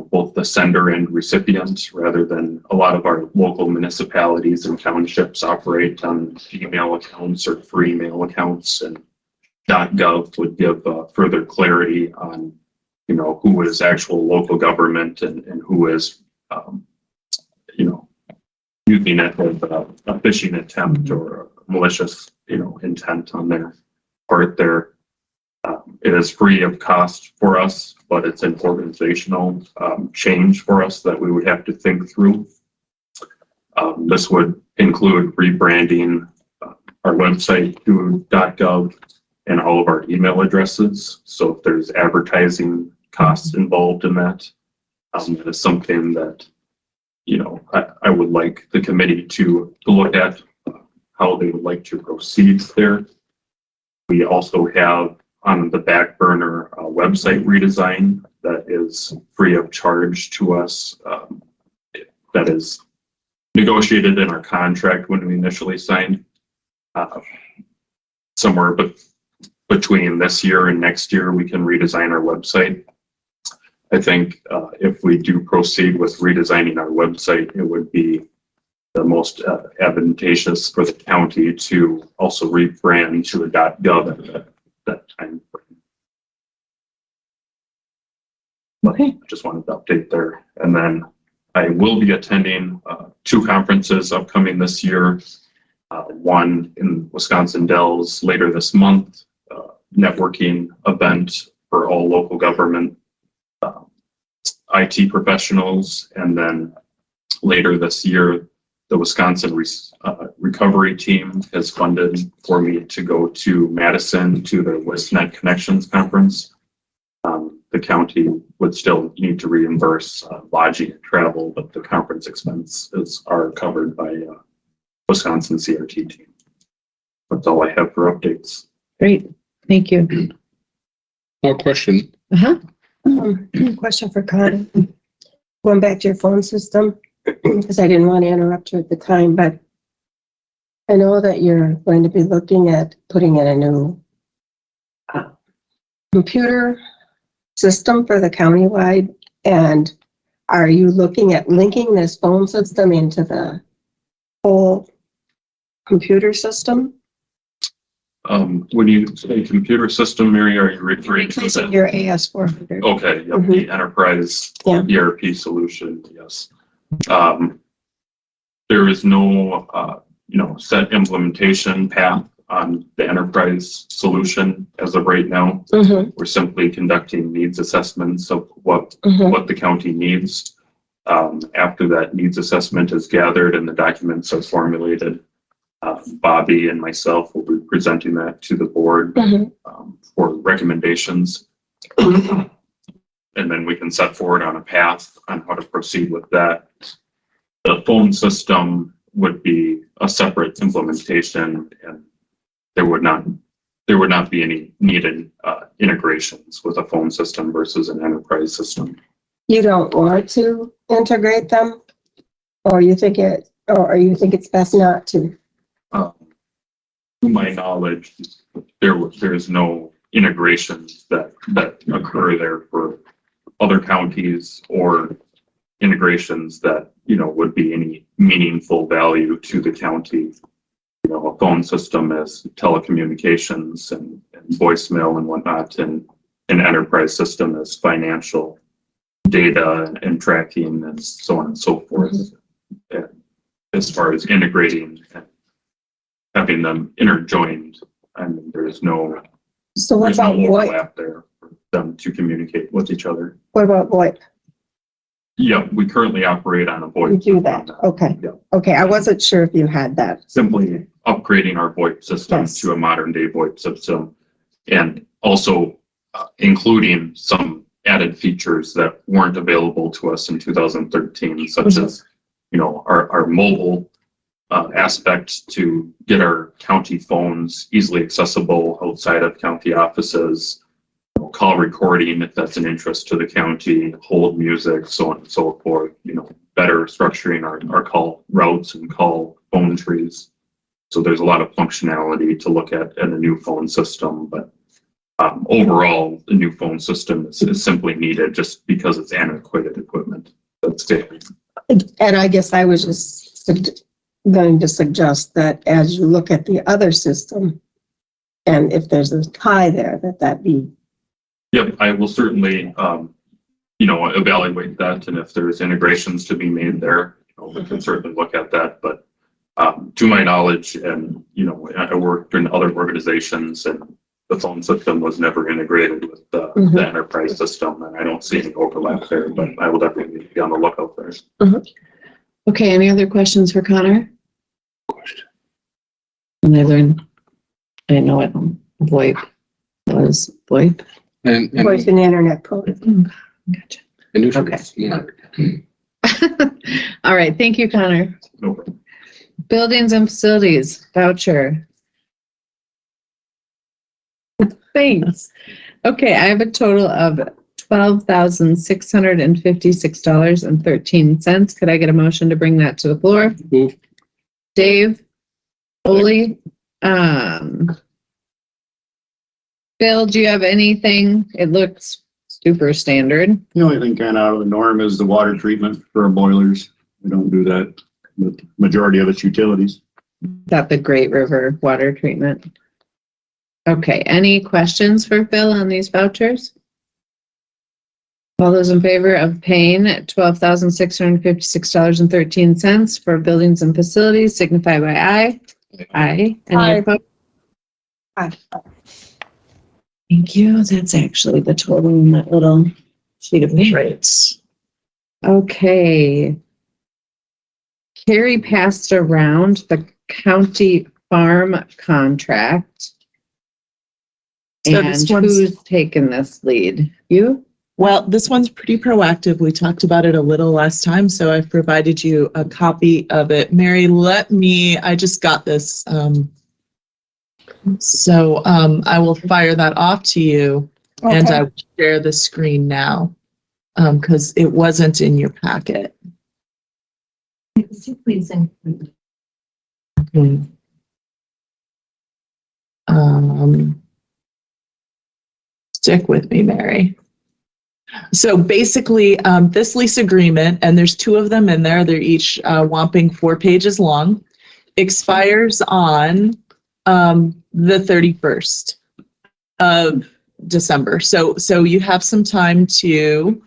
both the sender and recipient, rather than a lot of our local municipalities and townships operate on Gmail accounts or free email accounts, and .gov would give further clarity on who is actual local government and who is using it with a phishing attempt or a malicious intent on their part there. It is free of cost for us, but it's an organizational change for us that we would have to think through. This would include rebranding our website to .gov and all of our email addresses. So if there's advertising costs involved in that, that is something that I would like the committee to look at how they would like to proceed there. We also have on the back burner website redesign that is free of charge to us. That is negotiated in our contract when we initially signed. Somewhere between this year and next year, we can redesign our website. I think if we do proceed with redesigning our website, it would be the most advantageous for the county to also rebrand to a .gov at that time. Okay. Just wanted to update there. And then I will be attending 2 conferences upcoming this year. One in Wisconsin Dells later this month, networking event for all local government IT professionals. And then later this year, the Wisconsin recovery team has funded for me to go to Madison to the WisNet Connections Conference. the county would still need to reimburse lodging and travel, but the conference expenses are covered by Wisconsin CRT team. That's all I have for updates. Great, thank you. No question. Uh-huh. Question for Connie. Going back to your phone system, because I didn't want to interrupt you at the time, but I know that you're going to be looking at putting in a new computer system for the countywide. And are you looking at linking this phone system into the whole computer system? When you say computer system, Mary, are you referring to Replacing that? your AS400. Okay, yep, the enterprise ERP solution, yes. There is no, set implementation path on the enterprise solution as of right now. We're simply conducting needs assessments of what the county needs. After that needs assessment is gathered and the documents are formulated, Bobby and myself will be presenting that to the board for recommendations. And then we can set forward on a path on how to proceed with that. The phone system would be a separate implementation, and there would not be any needed integrations with a phone system versus an enterprise system. You don't want to integrate them, or you think it's best not to? To my knowledge, there is no integrations that occur there for other counties or integrations that would be any meaningful value to the county. A phone system is telecommunications and voicemail and whatnot, and an enterprise system is financial data and tracking and so on and so forth. And as far as integrating and having them interjoined, I mean, there's no overlap there for them to communicate with each other. What about VoIP? Yeah, we currently operate on a VoIP. You do that, okay. Yeah. Okay, I wasn't sure if you had that. Simply upgrading our VoIP system to a modern day VoIP system, and also including some added features that weren't available to us in 2013, such as, our mobile aspect to get our county phones easily accessible outside of county offices, call recording if that's an interest to the county, hold music, so on and so forth, better structuring our call routes and call phone trees. So there's a lot of functionality to look at in a new phone system, but overall, the new phone system is simply needed just because it's antiquated equipment. That's it. And I guess I was just going to suggest that as you look at the other system, and if there's a tie there, that be. Yep, I will certainly, evaluate that, and if there's integrations to be made there, we can certainly look at that. But to my knowledge, and I worked in other organizations, and the phone system was never integrated with the enterprise system, and I don't see any overlap there. But I will definitely be on the lookout there. Okay, any other questions for Connor? And I didn't know what VoIP was. VoIP? And Voice and internet protocol. Gotcha. Okay. All right, thank you, Connor. No problem. Buildings and facilities voucher. Thanks. Okay, I have a total of $12,656.13. Could I get a motion to bring that to the floor? Move. Dave, Ole, Bill, do you have anything? It looks super standard. The only thing kind of out of the norm is the water treatment for our boilers. We don't do that, but the majority of it's utilities. That the Great River water treatment. Okay, any questions for Bill on these vouchers? All those in favor of paying $12,656.13 for buildings and facilities signify by aye. Aye. Any opposed? Aye. Thank you. That's actually the total in that little sheet of rates. Okay. Carrie passed around the county farm contract. So And this one's- who's taken this lead? You? Well, this one's pretty proactive. We talked about it a little last time, so I've provided you a copy of it. Mary, I just got this. I will fire that off to you and I will share the screen now because it wasn't in your packet. Please include. Okay. Stick with me, Mary. So basically, this lease agreement, and there's 2 of them in there, they're each whopping 4 pages long, expires on the 31st of December. So you have some time to,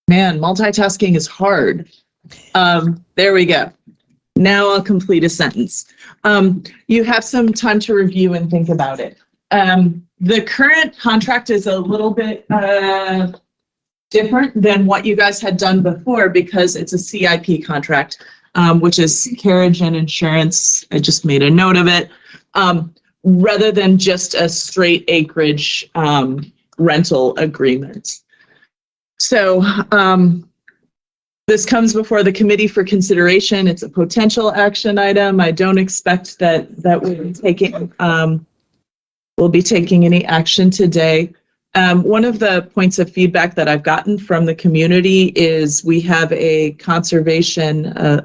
man, multitasking is hard. There we go. Now I'll complete a sentence. You have some time to review and think about it. The current contract is a little bit different than what you guys had done before because it's a CIP contract, which is carriage and insurance. I just made a note of it, rather than just a straight acreage rental agreement. So this comes before the committee for consideration. It's a potential action item. I don't expect that we'll be taking any action today. One of the points of feedback that I've gotten from the community is we have a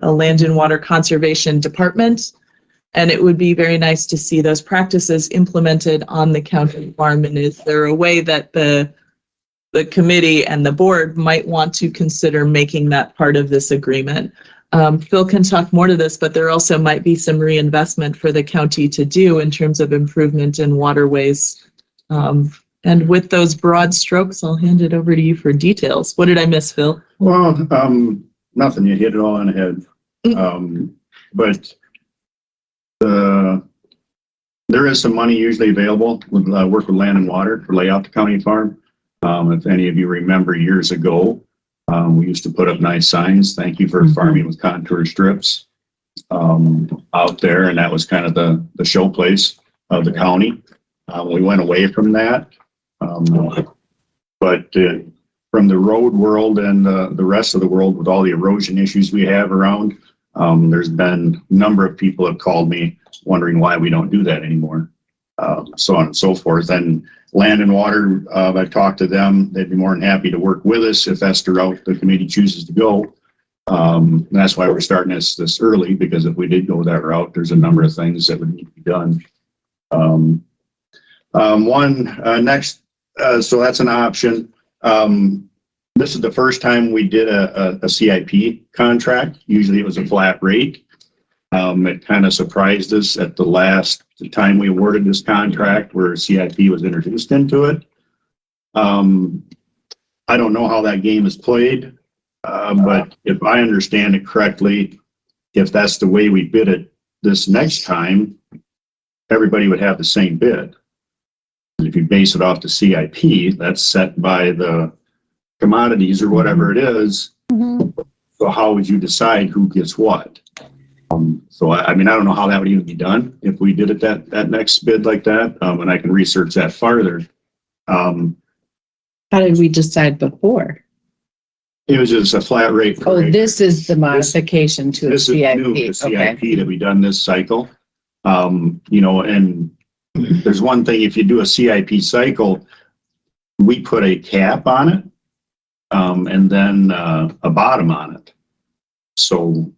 land and water conservation department, and it would be very nice to see those practices implemented on the county farm. And is there a way that the committee and the board might want to consider making that part of this agreement? Phil can talk more to this, but there also might be some reinvestment for the county to do in terms of improvement in waterways. And with those broad strokes, I'll hand it over to you for details. What did I miss, Phil? Well, nothing. You hit it all on the head. But there is some money usually available with work with land and water for layout the county farm. If any of you remember years ago, we used to put up nice signs. Thank you for farming with contour strips out there. And that was kind of the showplace of the county. We went away from that. But from the road world and the rest of the world with all the erosion issues we have around, there's been a number of people have called me wondering why we don't do that anymore. So on and so forth. And land and water, I've talked to them. They'd be more than happy to work with us if that's the route the committee chooses to go. And that's why we're starting this early, because if we did go that route, there's a number of things that would need to be done. So that's an option. This is the first time we did a CIP contract. Usually it was a flat rate. It kind of surprised us at the time we awarded this contract where CIP was introduced into it. I don't know how that game is played, but if I understand it correctly, if that's the way we bid it this next time, everybody would have the same bid. If you base it off the CIP, that's set by the commodities or whatever it is. So how would you decide who gets what? So I mean, I don't know how that would even be done if we did it that next bid like that. And I can research that farther. How did we decide before? It was just a flat rate. This is the modification to a CIP. The CIP that we done this cycle. And there's one thing, if you do a CIP cycle, we put a cap on it, and then a bottom on it. So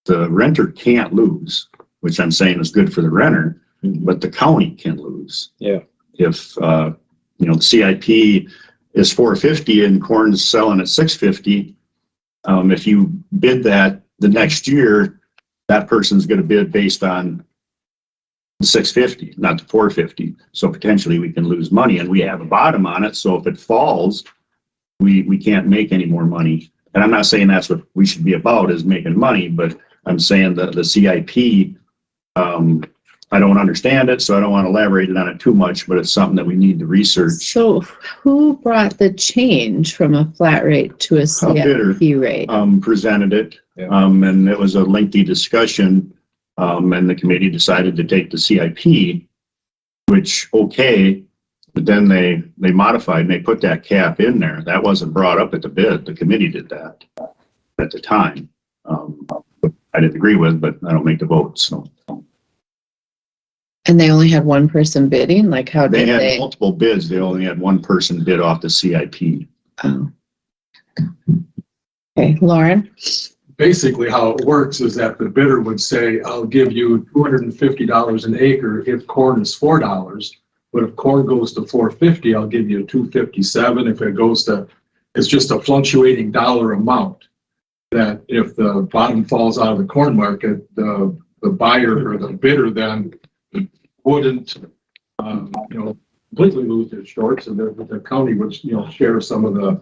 the renter can't lose, which I'm saying is good for the renter, but the county can lose. Yeah. If, the CIP is $450 and corn's selling at $650, if you bid that the next year, that person's going to bid based on the $650, not the $450. So potentially we can lose money, and we have a bottom on it. So if it falls, we can't make any more money. And I'm not saying that's what we should be about, is making money, but I'm saying that the CIP, I don't understand it, so I don't want to elaborate on it too much, but it's something that we need to research. So who brought the change from a flat rate to a CIP rate? Presented it, and it was a lengthy discussion, and the committee decided to take the CIP, which, But then they modified and they put that cap in there. That wasn't brought up at the bid. The committee did that at the time. I didn't agree with, but I don't make the vote, so. And they only had one person bidding? Like how They did had they? multiple bids. They only had one person bid off the CIP. Oh. Okay, Lauren? Basically, how it works is that the bidder would say, I'll give you $250 an acre if corn is $4. But if corn goes to $4.50, I'll give you $2.57. If it goes to, it's just a fluctuating dollar amount. That if the bottom falls out of the corn market, the buyer or the bidder then wouldn't, completely lose their short. So the county would, share some of the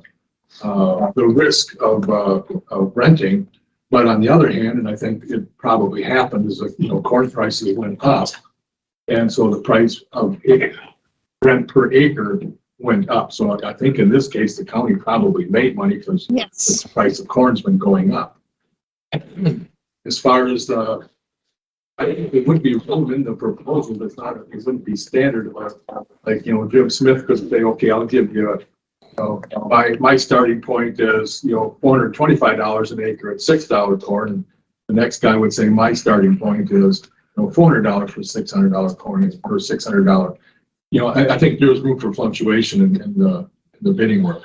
risk of renting. But on the other hand, and I think it probably happened, is that, corn prices went up. And so the price of rent per acre went up. So I think in this case, the county probably made money because Yes. the price of corn's been going up. As far as it would be rolled in the proposal, it wouldn't be standard. Like, Jim Smith could say, okay, I'll give you my starting point is, $425 an acre at $6 corn. And the next guy would say, my starting point is, $400 for $600 corn or $600. I think there's room for fluctuation in the bidding work.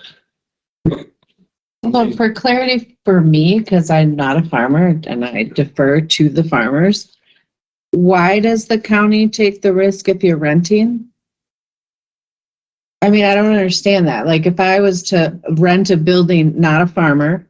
Well, for clarity for me, because I'm not a farmer and I defer to the farmers, why does the county take the risk if you're renting? I mean, I don't understand that. Like, if I was to rent a building, not a farmer,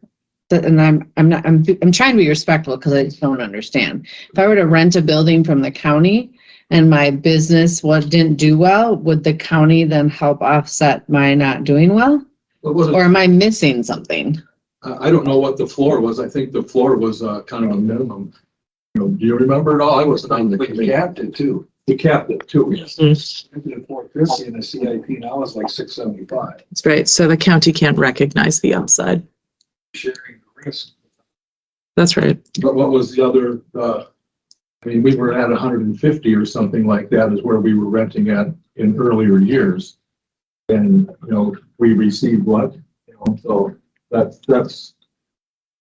and I'm trying to be respectful because I just don't understand. If I were to rent a building from the county and my business didn't do well, would the county then help offset my not doing well? Or am I missing something? I don't know what the floor was. I think the floor was kind of a minimum. Do you remember it all? I wasn't on the committee. Capped it too. We capped it too. Yes. At 450 and the CIP now is like 675. That's right. So the county can't recognize the upside. Sharing the risk. That's right. But what was the other? We were at 150 or something like that is where we were renting at in earlier years, and we received what? So that's.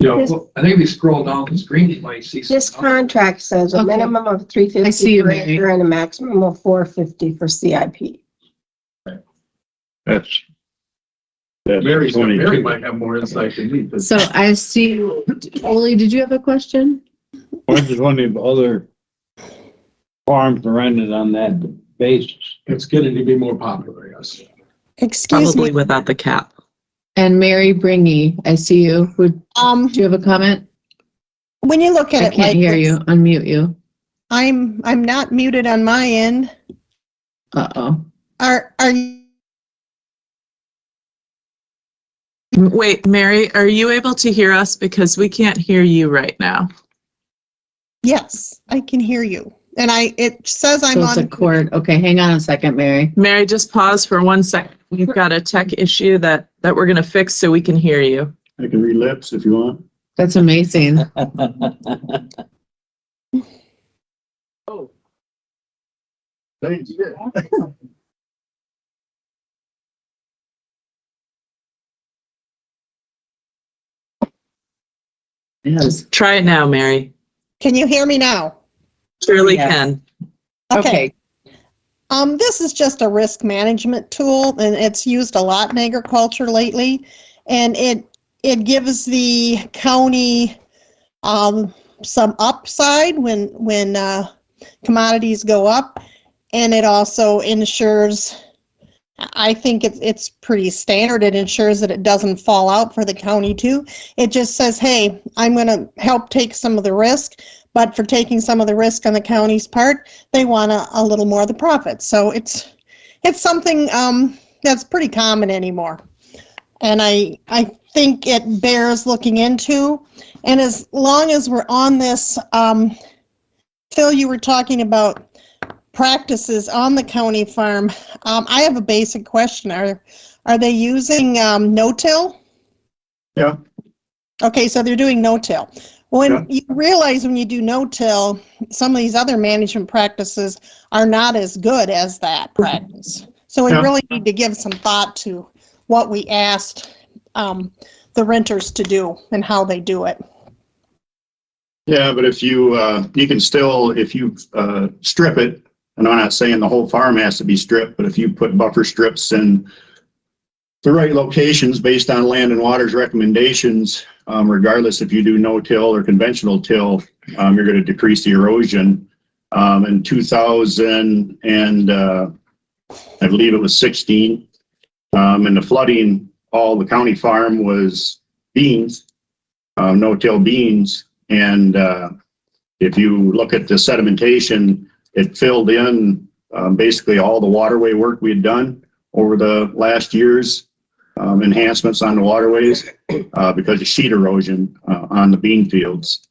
I think if you scroll down the screen, you might see. This contract says a Okay. minimum of I see $350 you, per Mary. acre and a maximum of $450 for CIP. That's Mary 22. might have more insight than me. But So I see, Oli, did you have a question? I just wondering if other farms are rented on that basis. it's getting to be more popular, yes. Excuse Probably me. without the cap. And Mary Bringy, I see you. Do you have a comment? When you look at I it can't like hear this, you. Unmute you. I'm not muted on my end. Uh-oh. Are you? Wait, Mary, are you able to hear us? Because we can't hear you right now. Yes, I can hear you. And it says I'm So it's a on. cord. Okay, hang on a second, Mary. Mary, just pause for 1 second. We've got a tech issue that we're going to fix so we can hear you. I can read lips if you want. That's amazing. Oh. Thank you. Yes. Try it now, Mary. Can you hear me now? Surely Yes. can. Okay. This is just a risk management tool, and it's used a lot in agriculture lately. And it gives the county some upside when commodities go up, and it also ensures. I think it's pretty standard. It ensures that it doesn't fall out for the county too. It just says, hey, I'm going to help take some of the risk, but for taking some of the risk on the county's part, they want a little more of the profit. So it's something that's pretty common anymore. And I think it bears looking into. And as long as we're on this, Phil, you were talking about practices on the county farm. I have a basic question. Are they using no-till? Yeah. Okay, so they're doing no-till. When you realize when you do no-till, some of these other management practices are not as good as that practice. So we Yeah. really need to give some thought to what we asked the renters to do and how they do it. Yeah, but if you, you can still, if you strip it, and I'm not saying the whole farm has to be stripped, but if you put buffer strips in the right locations based on Land and Water's recommendations, regardless if you do no-till or conventional till, you're going to decrease the erosion. In 2000 and I believe it was 16, and the flooding, all the county farm was beans, no-till beans. And if you look at the sedimentation, it filled in basically all the waterway work we had done over the last years, enhancements on the waterways because of sheet erosion on the bean fields.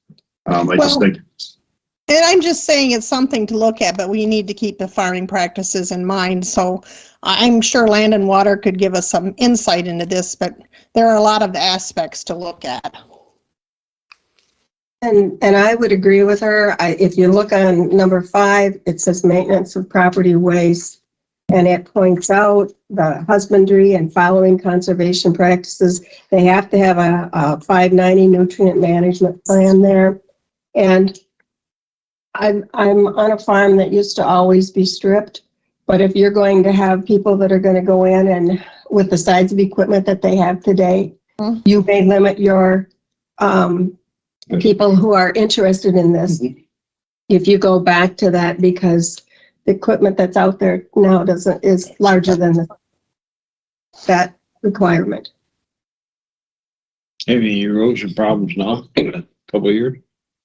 I just think. And I'm just saying it's something to look at, but we need to keep the farming practices in mind. So I'm sure Land and Water could give us some insight into this, but there are a lot of aspects to look at. And I would agree with her. If you look on number 5, it says maintenance of property waste, and it points out the husbandry and following conservation practices. They have to have a 590 nutrient management plan there. And I'm on a farm that used to always be stripped, but if you're going to have people that are going to go in and with the size of equipment that they have today, you may limit your people who are interested in this. If you go back to that, because the equipment that's out there now is larger than that requirement. Any erosion problems now in a couple of years?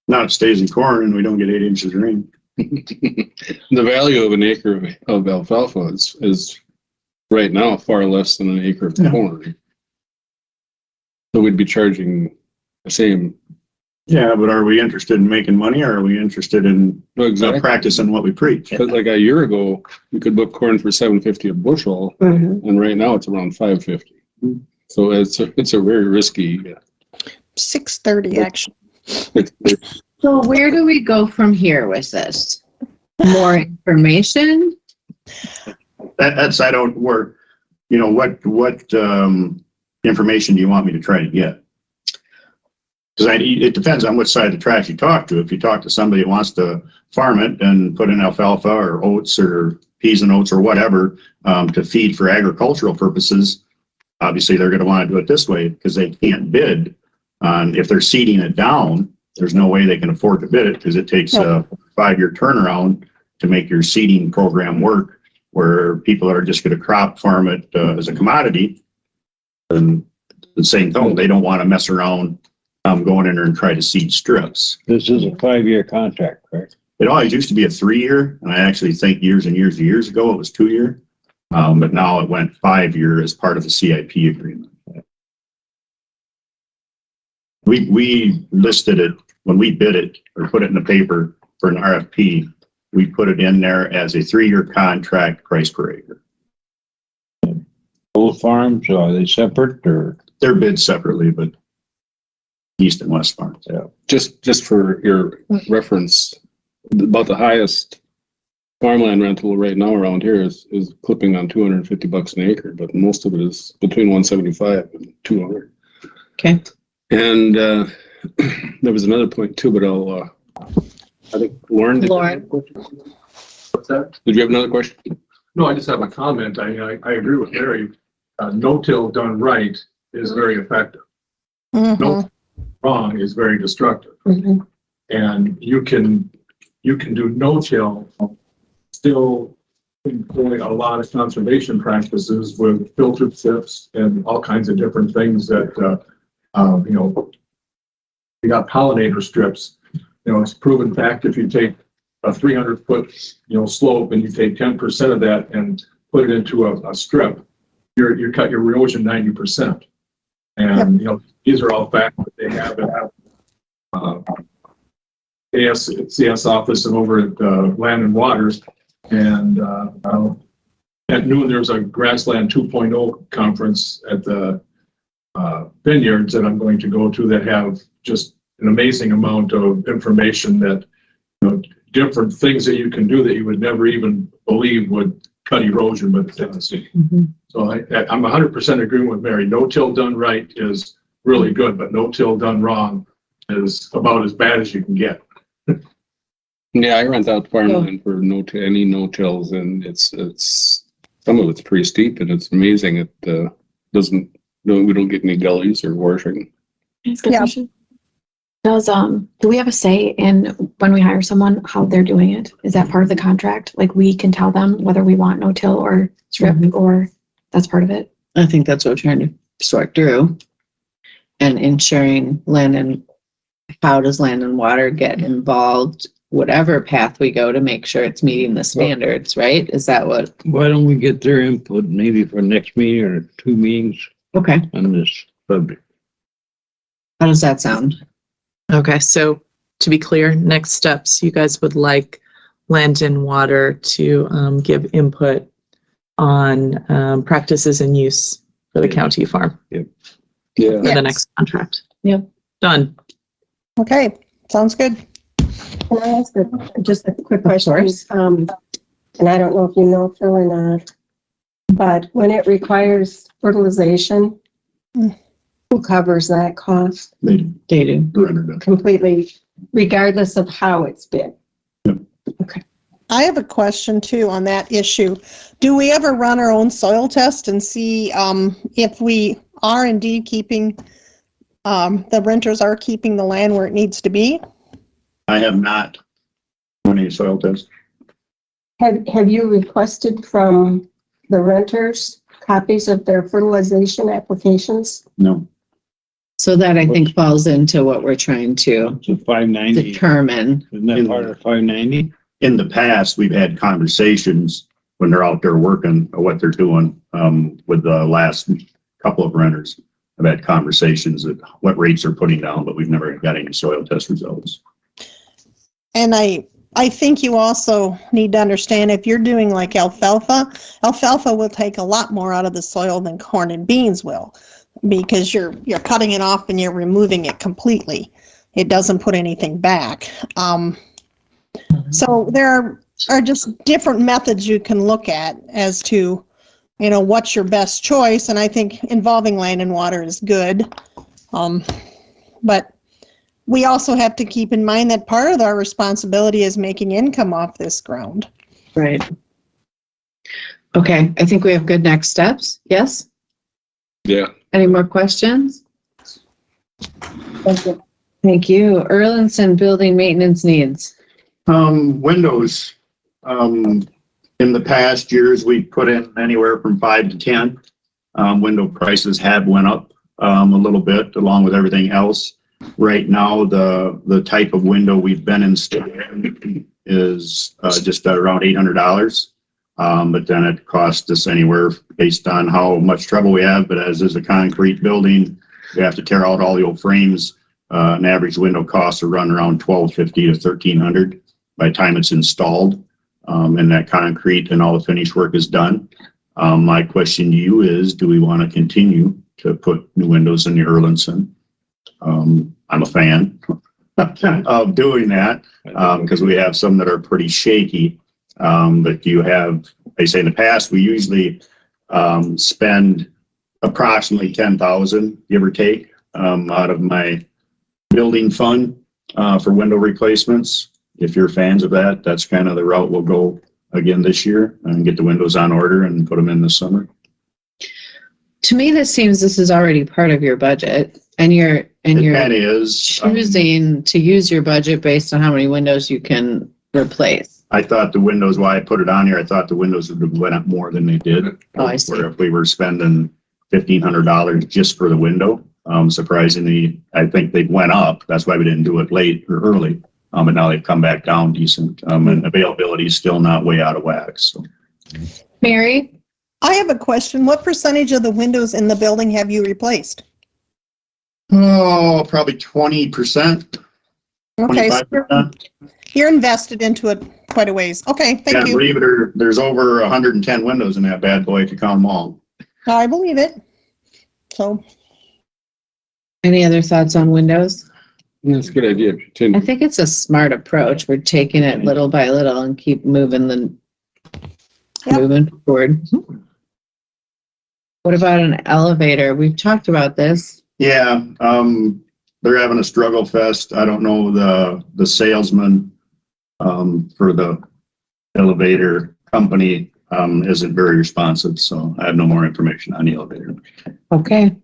Now it stays in corn and we don't get 8 inches of rain. The value of an acre of alfalfa is right now far less than an acre of corn. So we'd be charging the same. Yeah, but are we interested in making money, or are we interested in practicing what we preach? Because like a year ago, you could book corn for $7.50 a bushel, and right now it's around $5.50. So it's a very risky. $6.30 actually. So where do we go from here with this? More information? That's I don't work. You know what information do you want me to try to get? Because it depends on which side of the tracks you talk to. If you talk to somebody who wants to farm it and put in alfalfa or oats or peas and oats or whatever to feed for agricultural purposes, obviously they're going to want to do it this way because they can't bid on if they're seeding it down. There's no way they can afford to bid it because it takes a 5-year turnaround to make your seeding program work, where people are just going to crop farm it as a commodity. And the same thing, they don't want to mess around going in there and try to seed strips. This is a 5-year contract, correct? It always used to be a 3-year, and I actually think years and years ago it was 2-year, but now it went 5-year as part of the CIP agreement. We listed it when we bid it or put it in the paper for an RFP. We put it in there as a 3-year contract, price per acre. Both farms, are they separate or? They're bid separately, but east and west farms. Yeah. Just for your reference, about the highest farmland rental right now around here is clipping on $250 an acre, but most of it is between $175 and $200. Okay. And there was another point too, but I think Lauren. What's that? Did you have another question? No, I just have a comment. I agree with Larry. No-till done right is very effective. No wrong is very destructive. And you can do no-till, still employ a lot of conservation practices with filtered tips and all kinds of different things that you got pollinator strips. It's a proven fact if you take a 300-foot slope and you take 10% of that and put it into a strip, you cut your erosion 90%. And these are all facts that they have at CS office and over at Land and Waters. And at noon there was a Grassland 2.0 conference at the vineyards that I'm going to go to that have just an amazing amount of information that different things that you can do that you would never even believe would cut erosion, but it's tendency. Mhm. So I'm 100% agreeing with Mary. No-till done right is really good, but no-till done wrong is about as bad as you can get. Yeah, I rent out farmland for any no-tills, and it's some of it's pretty steep, and it's amazing. It we don't get any gullies or washing. That's a good Yeah. question. Do we have a say in when we hire someone, how they're doing it? Is that part of the contract? Like we can tell them whether we want no-till or strip, or that's part of it? I think that's what we're trying to sort through. And ensuring how does land and water get involved, whatever path we go to make sure it's meeting the standards, right? Is that what? Why don't we get their input maybe for next meeting or 2 meetings Okay. on this subject? How does that sound? Okay, so to be clear, next steps, you guys would like Land and Water to give input on practices and use for the county farm Yeah. for the next contract. Yep. Done. Okay, sounds good. Can I ask just a quick question? And I don't know if you know, Phil, or not, but when it requires fertilization, who covers that cost They do. rendered it. completely, regardless of how it's been? I have a question too on that issue. Do we ever run our own soil test and see if we are indeed keeping, the renters are keeping the land where it needs to be? I have not done any soil tests. Have you requested from the renters copies of their fertilization applications? No. So that I think falls into what we're trying to So 590, determine. isn't that part of 590? In the past, we've had conversations when they're out there working, or what they're doing, with the last couple of renters. I've had conversations at what rates they're putting down, but we've never got any soil test results. And I think you also need to understand if you're doing like alfalfa will take a lot more out of the soil than corn and beans will, because you're cutting it off and you're removing it completely. It doesn't put anything back. So there are just different methods you can look at as to, what's your best choice. And I think involving land and water is good. But we also have to keep in mind that part of our responsibility is making income off this ground. Right. Okay, I think we have good next steps. Yes? Yeah. Any more questions? Thank you. Thank you. Erlinson Building Maintenance Needs. Windows, in the past years, we put in anywhere from 5 to 10. Window prices have went up, a little bit along with everything else. Right now, the type of window we've been installing is, just around $800. But then it costs us anywhere based on how much trouble we have. But as is a concrete building, we have to tear out all the old frames. An average window costs to run around $1,250 to $1,300 by the time it's installed, and that concrete and all the finish work is done. My question to you is, do we want to continue to put new windows in the Erlinson? I'm a fan of doing that, because we have some that are pretty shaky. But do you have, I say in the past, we usually spend approximately 10,000, give or take, out of my building fund for window replacements. If you're fans of that, that's kind of the route we'll go again this year and get the windows on order and put them in this summer. To me, this is already part of your budget, and you're It kind of is. choosing to use your budget based on how many windows you can replace. I thought the windows, why I put it on here, I thought the windows would have went up more than they did. Oh, I see. Where if we were spending $1,500 just for the window, surprisingly, I think they went up. That's why we didn't do it late or early. But now they've come back down decent. And availability is still not way out of whack. So. Mary? I have a question. What percentage of the windows in the building have you replaced? Oh, probably 20%. Okay, so 25%. you're invested into it quite a ways. Okay, Yeah, thank you. believe it or there's over 110 windows in that bad boy if you count them all. I believe it. So, Any other thoughts on windows? That's a good idea. I think it's a smart approach. We're taking it little by little and keep moving Yep. moving forward. What about an elevator? We've talked about this. Yeah, they're having a struggle fest. I don't know, the salesman, for the elevator company, isn't very responsive, so I have no more information on the elevator. Okay.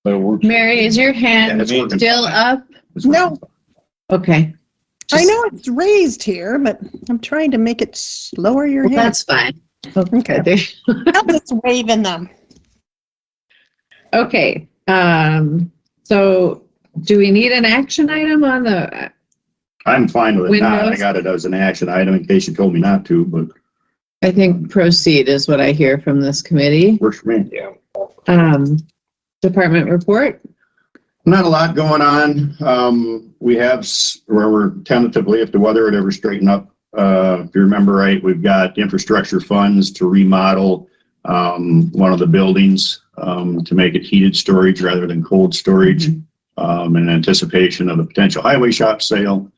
But it works. Mary, is your hand it's working still fine. up? No, Okay. I know it's raised here, but I'm trying to make it lower your Well, head. that's fine. Okay. I'm just waving them. Okay, so do we need an action item on the, I'm fine with it not. I Windows? got it as an action item in case you told me not to, but I think proceed is what I hear from this committee. works for me. Department report? Not a lot going on. We have, where we're tentatively, if the weather would ever straighten up, if you remember right, we've got infrastructure funds to remodel one of the buildings to make it heated storage rather than cold storage, in anticipation of a potential highway shop sale.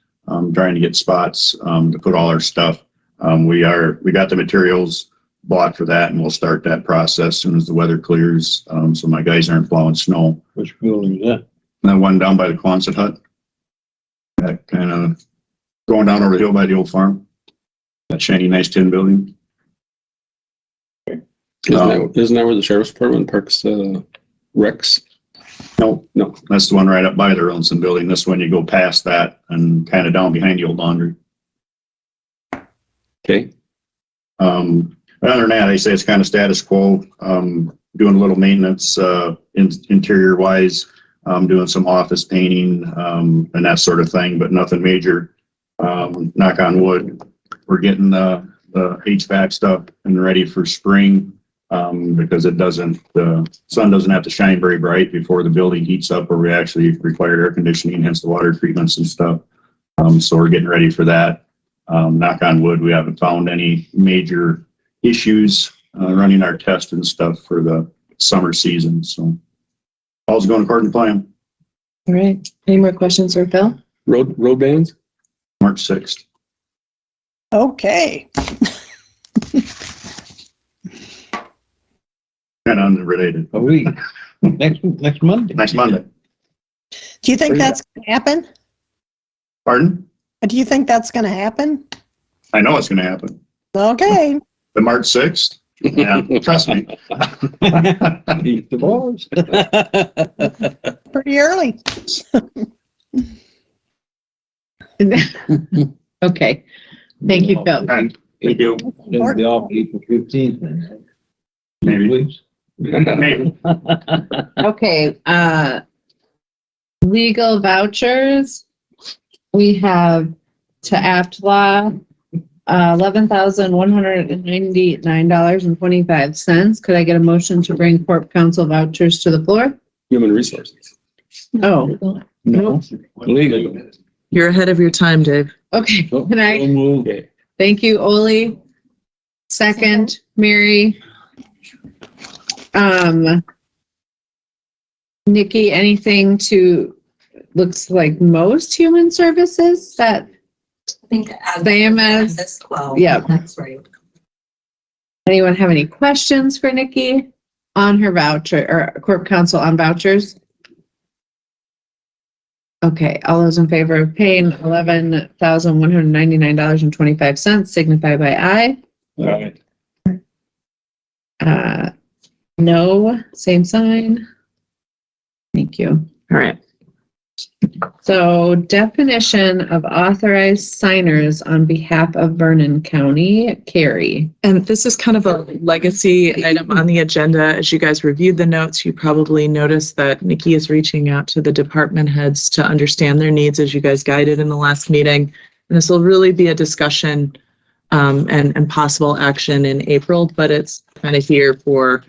Trying to get spots to put all our stuff. We got the materials bought for that, and we'll start that process as soon as the weather clears, so my guys aren't plowing snow. Which building is that? And that one down by the Quonset hut, that kind of going down over the hill by the old farm, that shiny, nice tin building. Isn't that where the sheriff's department parks, Rex? No, that's the one right up by the Ronson building. This one, you go past that and kind of down behind the old laundry. Okay. Other than that, I say it's kind of status quo. Doing a little maintenance, interior wise, doing some office painting, and that sort of thing, but nothing major. Knock on wood, we're getting the HVAC stuff and ready for spring. Because the sun doesn't have to shine very bright before the building heats up, or we actually require air conditioning, hence the water treatments and stuff. So we're getting ready for that. Knock on wood, we haven't found any major issues running our test and stuff for the summer season. So all's going according to plan. All right. Any more questions for Phil? Road bands? March 6th. Okay. Kind of unrelated. A week. Next Monday. Next Monday. Do you think that's going to happen? Pardon? Do you think that's going to happen? I know it's going to happen. Okay. The March 6th? Yeah, trust me. Eat the balls. Pretty early. Okay. Thank you, Phil. Thank you. It'll be off April 15th. Maybe. Please. Maybe. Okay, legal vouchers. We have to AFTLA, $11,199.25. Could I get a motion to bring Corp Council vouchers to the floor? Human resources. Oh, No, legal. You're ahead of your time, Dave. okay. Can I, So move. Okay. thank you, Oli. Second, Mary. Nikki, anything looks like most human services that, I think Same as- this quo. yeah. That's right. anyone have any questions for Nikki on her voucher or Corp Council on vouchers? Okay, all those in favor of paying $11,199.25 signify by aye. All right. No, same sign. Thank you. All right. So definition of authorized signers on behalf of Vernon County, Carrie. And this is kind of a legacy item on the agenda. As you guys reviewed the notes, you probably noticed that Nikki is reaching out to the department heads to understand their needs as you guys guided in the last meeting. And this will really be a discussion and possible action in April, but it's kind of here for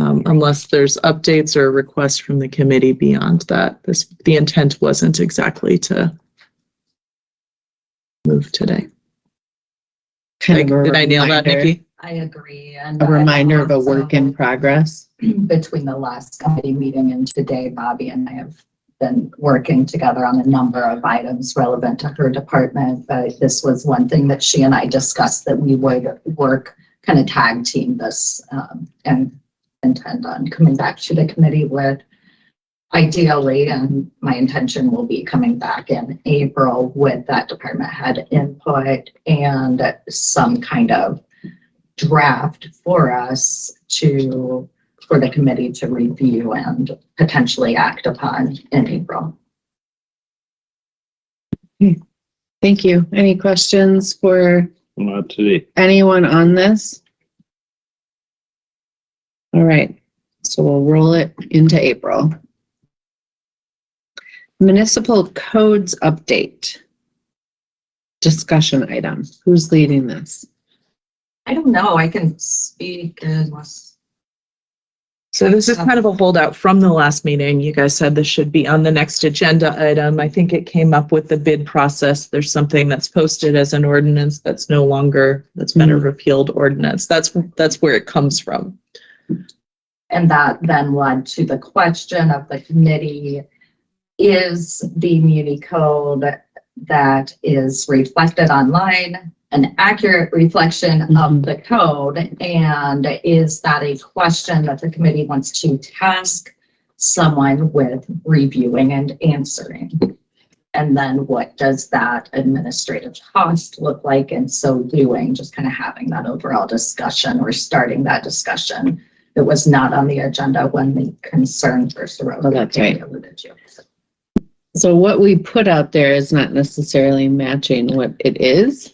unless there's updates or requests from the committee beyond that. The intent wasn't exactly to move today. Kind of a Did I nail that, reminder- Nikki? I agree. And A reminder of a work in progress. Between the last committee meeting and today, Bobby and I have been working together on a number of items relevant to her department, but this was one thing that she and I discussed, that we would work, kind of tag team this, and intend on coming back to the committee with, ideally, and my intention will be coming back in April with that department head input and some kind of draft for us for the committee to review and potentially act upon in April. Thank you. Any questions for Not today. anyone on this? All right, so we'll roll it into April. Municipal codes update. Discussion item. Who's leading this? I don't know, I can speak unless. So this is kind of a holdout from the last meeting. You guys said this should be on the next agenda item. I think it came up with the bid process. There's something that's posted as an ordinance that's no longer, that's been a repealed ordinance. That's where it comes from. And that then led to the question of the committee, is the Muni code that is reflected online an accurate reflection of the code? And is that a question that the committee wants to task someone with reviewing and answering? And then what does that administrative cost look like in so doing? Just kind of having that overall discussion or starting that discussion. It was not on the agenda when the concern first arose. Oh, that's right. Alluded to. So what we put out there is not necessarily matching what it is.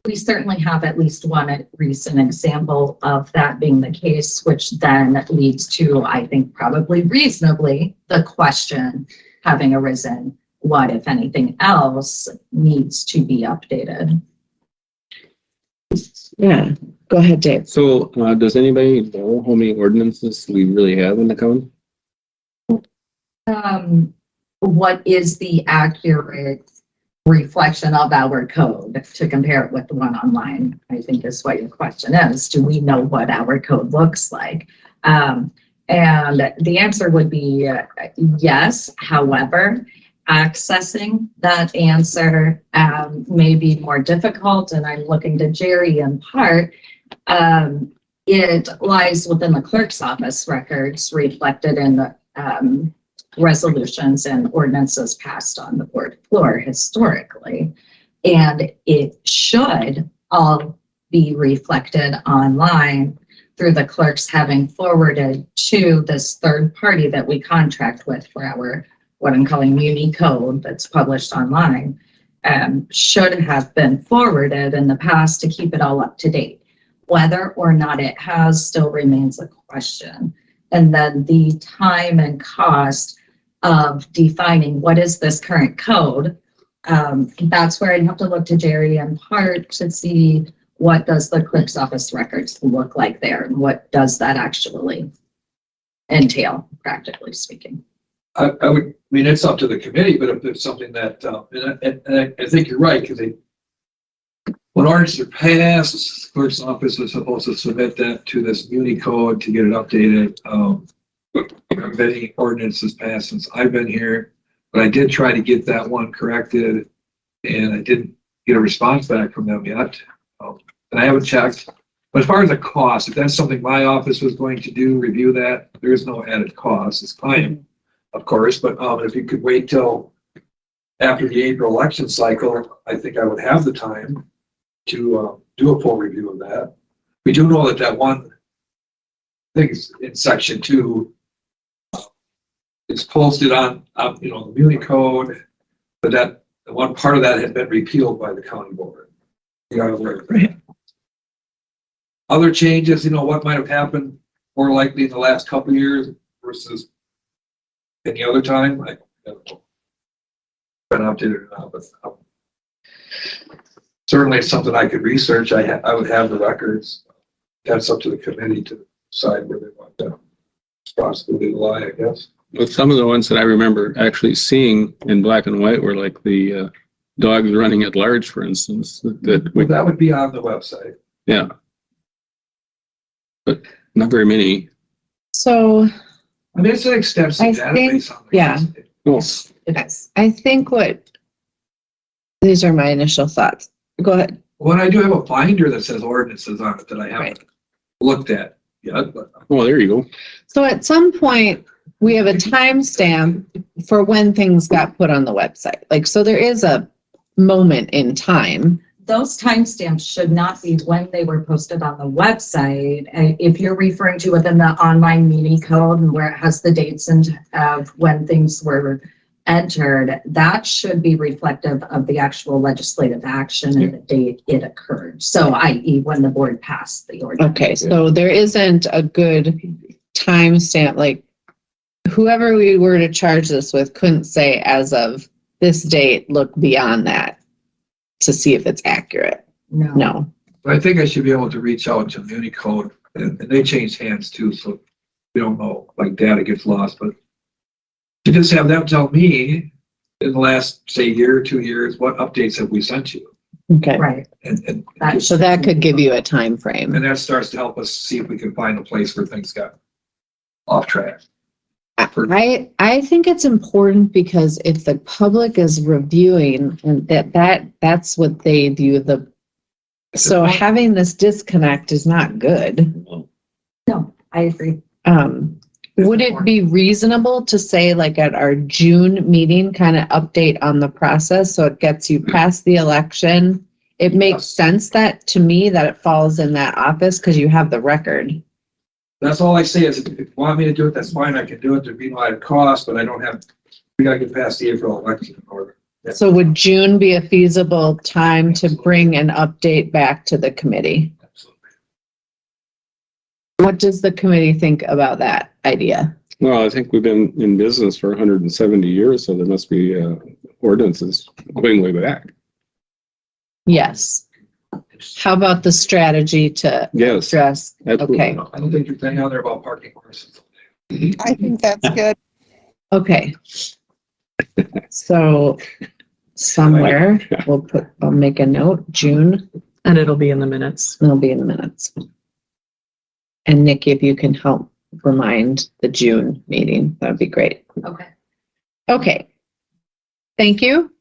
We certainly have at least one recent example of that being the case, which then leads to, I think, probably reasonably, the question having arisen, what, if anything else, needs to be updated? Yeah, go ahead, Dave. So, does anybody know how many ordinances we really have in the county? What is the accurate reflection of our code to compare it with the one online? I think is what your question is. Do we know what our code looks like? And the answer would be yes. However, accessing that answer may be more difficult, and I'm looking to Jerry in part. It lies within the clerk's office records reflected in the resolutions and ordinances passed on the board floor historically. And it should all be reflected online through the clerks having forwarded to this third party that we contract with for our, what I'm calling Muni code that's published online, should have been forwarded in the past to keep it all up to date. Whether or not it has still remains a question. And then the time and cost of defining what is this current code, that's where I'd have to look to Jerry in part to see what does the clerk's office records look like there, and what does that actually entail, practically speaking. I mean, it's up to the committee, but if there's something that, and I think you're right, because when ordinances are passed, the clerk's office is supposed to submit that to this Muni code to get it updated. Many ordinances passed since I've been here, but I did try to get that one corrected, and I didn't get a response back from them yet. And I haven't checked. But as far as the cost, if that's something my office was going to do, review that, there is no added cost. It's time, of course, but if you could wait till after the April election cycle, I think I would have the time to do a full review of that. We do know that one thing is in section 2. It's posted on the Muni code, but that the one part of that had been repealed by the county board. You are aware of that. Other changes, what might have happened more likely in the last couple of years versus any other time. I don't know. Been updated or not, but certainly it's something I could research. I would have the records. That's up to the committee to decide where they want the responsibility to lie, I guess. But some of the ones that I remember actually seeing in black and white were like the dogs running at large, for instance. That would be on the website. Yeah. But not very many. So I mean, it's an extensive database on the website. Yes. It is. I think these are my initial thoughts. Go ahead. Well, I do have a binder that says ordinances on it that I haven't looked at yet, but Oh, there you go. So at some point, we have a timestamp for when things got put on the website. Like, so there is a moment in time. Those timestamps should not be when they were posted on the website. If you're referring to within the online meeting code and where it has the dates and of when things were entered, that should be reflective of the actual legislative action and the date it occurred. So i.e. when the board passed the ordinance. Okay, so there isn't a good timestamp, like whoever we were to charge this with couldn't say as of this date, look beyond that to see if it's accurate. No. But I think I should be able to reach out to Unicode, and they change hands too, so we don't know, like data gets lost, but to just have them tell me in the last, say, year, 2 years, what updates have we sent you? Okay. Right. And So that could give you a time frame. and that starts to help us see if we can find a place where things got off track. I think it's important because if the public is reviewing and that's what they view so having this disconnect is not good. No, I agree. Would it be reasonable to say like at our June meeting, kind of update on the process so it gets you past the election? It makes sense that to me that it falls in that office because you have the record. That's all I say is if you want me to do it, that's fine, I can do it, there'd be no added cost, but I don't have, we gotta get past the April election in order. So would June be a feasible time to bring an update back to the committee? What does the committee think about that idea? Well, I think we've been in business for 170 years, so there must be ordinances going way back. Yes. How about the strategy to Yes. address? Absolutely. Okay. I don't think there's anything out there about parking horses. I think that's good. Okay. So somewhere I'll make a note, June, And it'll be in the minutes. it'll be in the minutes. And Nikki, if you can help remind the June meeting, that'd be great. Okay. Okay. Thank you.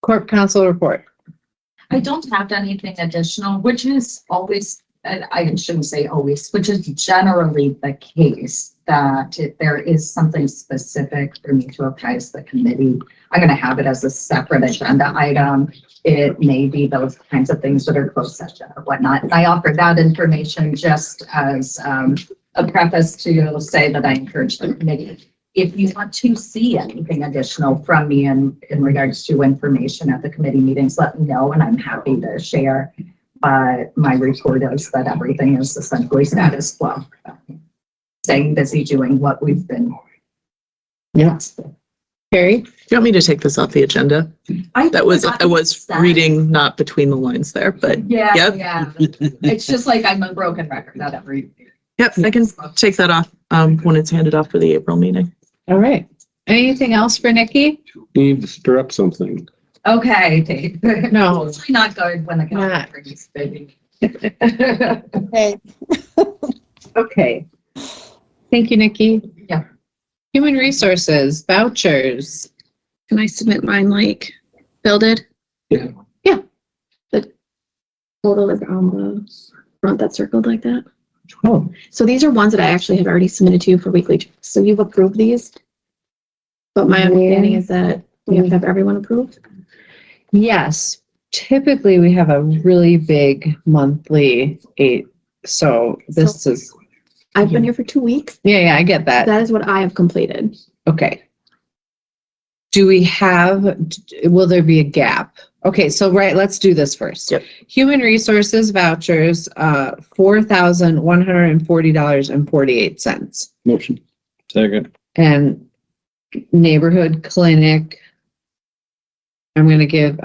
Court counsel report. I don't have anything additional, which is always, and I shouldn't say always, which is generally the case that if there is something specific for me to apprise the committee, I'm going to have it as a separate agenda item. It may be those kinds of things that are closed session or whatnot. And I offer that information just as a preface to say that I encourage the committee. If you want to see anything additional from me in regards to information at the committee meetings, let me know and I'm happy to share. But my report is that everything is essentially status quo. Staying busy doing what we've been. Yes. Carrie? Do you want me to take this off the agenda? I was reading not between the lines there, but Yeah, yep. yeah. It's just like I'm a broken record, not every. Yep, I can take that off when it's handed off for the April meeting. All right. Anything else for Nikki? You need to stir up something. Okay, Dave. No. It's not good when the calendar is busy. Okay. Okay. Thank you, Nikki. Yeah. Human resources, vouchers. Can I submit mine like Bill did? Yeah. Yeah. The total is on the front that's circled like that. Oh, So these are ones that I actually have already submitted to you for weekly checks. So you've approved these. But my understanding is that we have to have everyone approved. yes. Typically, we have a really big monthly So this is, I've been here for 2 weeks. yeah, I get that. That is what I have completed. Okay. Will there be a gap? Okay, so let's do this first. Yep. Human resources vouchers, $4,140.48. Motion. Second. And neighborhood clinic, I'm gonna give,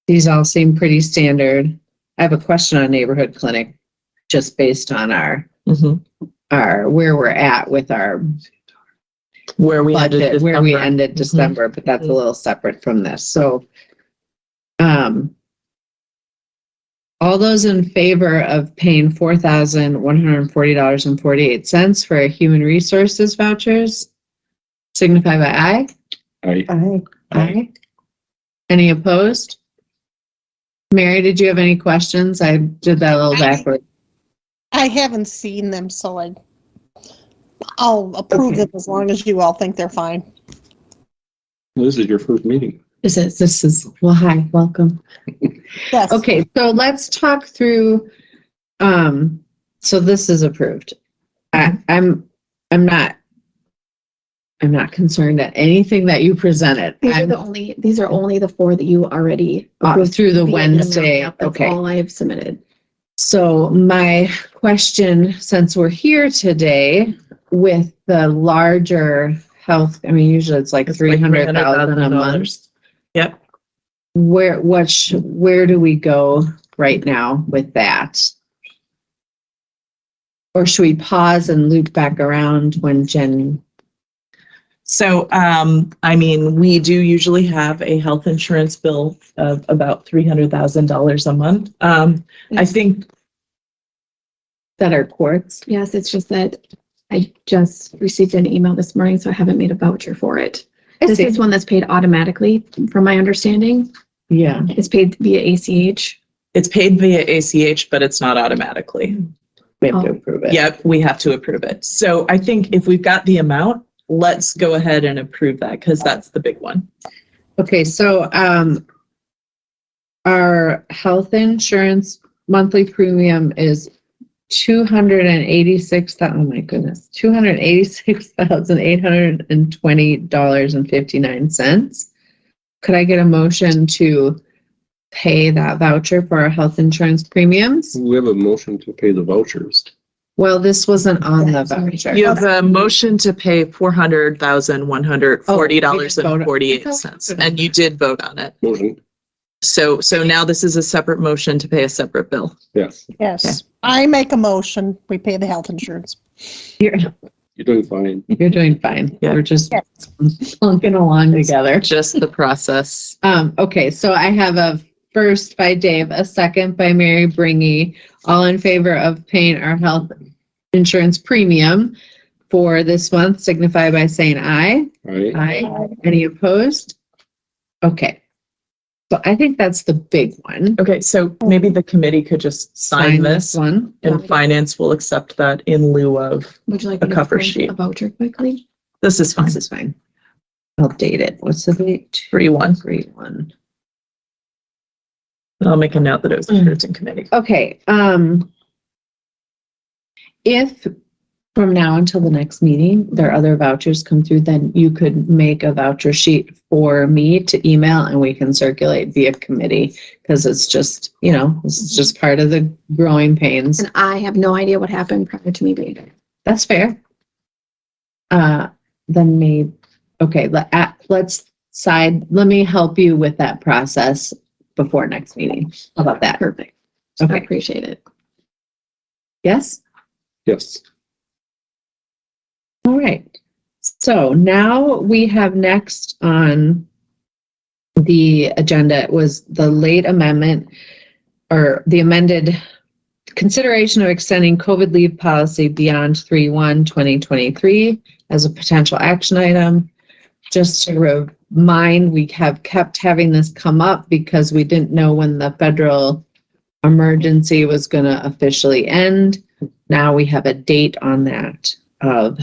these all seem pretty standard. I have a question on neighborhood clinic, just based on our where we're at with our Where we budget, ended where we December. ended December, but that's a little separate from this. So, all those in favor of paying $4,140.48 for human resources vouchers, signify by aye. Aye. Aye. Any opposed? Mary, did you have any questions? I did that a little backward. I haven't seen them, so I'll approve Okay. them as long as you all think they're fine. Well, this is your first meeting. This is, well, hi, welcome. Yes. Okay, so let's talk through, so this is approved. I'm not concerned at anything that you presented. These are only the 4 that you already approved Through the via Wednesday, email. That's okay. all I have submitted. So my question, since we're here today with the larger health, I mean, usually it's like It's like 300,000 a month. Yep. Where do we go right now with that? Or should we pause and loop back around when Jen? So, I mean, we do usually have a health insurance bill of about $300,000 a month. I think that are courts. Yes, it's just that I just received an email this morning, so I haven't made a voucher for it. This is one that's paid automatically, from my understanding. Yeah. It's paid via ACH. it's paid via ACH, but it's not automatically. We have to approve it. Yep, we have to approve it. So I think if we've got the amount, let's go ahead and approve that because that's the big one. Okay, so our health insurance monthly premium is $286,820.59. Could I get a motion to pay that voucher for our health insurance premiums? We have a motion to pay the vouchers. Well, this wasn't on the voucher. You have a motion to pay $400,140.48, and you did vote on it. Motion, So now this is a separate motion to pay a separate bill. yes. Yes, I make a motion, we pay the health insurance. You're You're doing fine. doing fine. Yeah. We're just plunking along together. Just the process. Okay, so I have a first by Dave, a second by Mary Bringy, all in favor of paying our health insurance premium for this month, signify by saying aye. Aye. Aye. Any opposed? Okay. So I think that's the big one. Okay, so maybe the committee could just sign this one. and finance will accept that in lieu of, Would you like A me to cover print sheet. a voucher quickly? this is fine. This is fine. I'll date it. What's the date? 3-1. 3/1. I'll make a note that it was approved in committee. Okay, if from now until the next meeting, there are other vouchers come through, then you could make a voucher sheet for me to email and we can circulate via committee. Because it's just, this is just part of the growing pains. And I have no idea what happened prior to me being there. That's fair. Then maybe, okay, let me help you with that process before next meeting. How about that? Perfect. I Okay, appreciate it. yes? Yes. All right. So now we have next on the agenda was the late amendment or the amended consideration of extending COVID leave policy beyond 3/1/2023 as a potential action item. Just to remind, we have kept having this come up because we didn't know when the federal emergency was going to officially end. Now we have a date on that of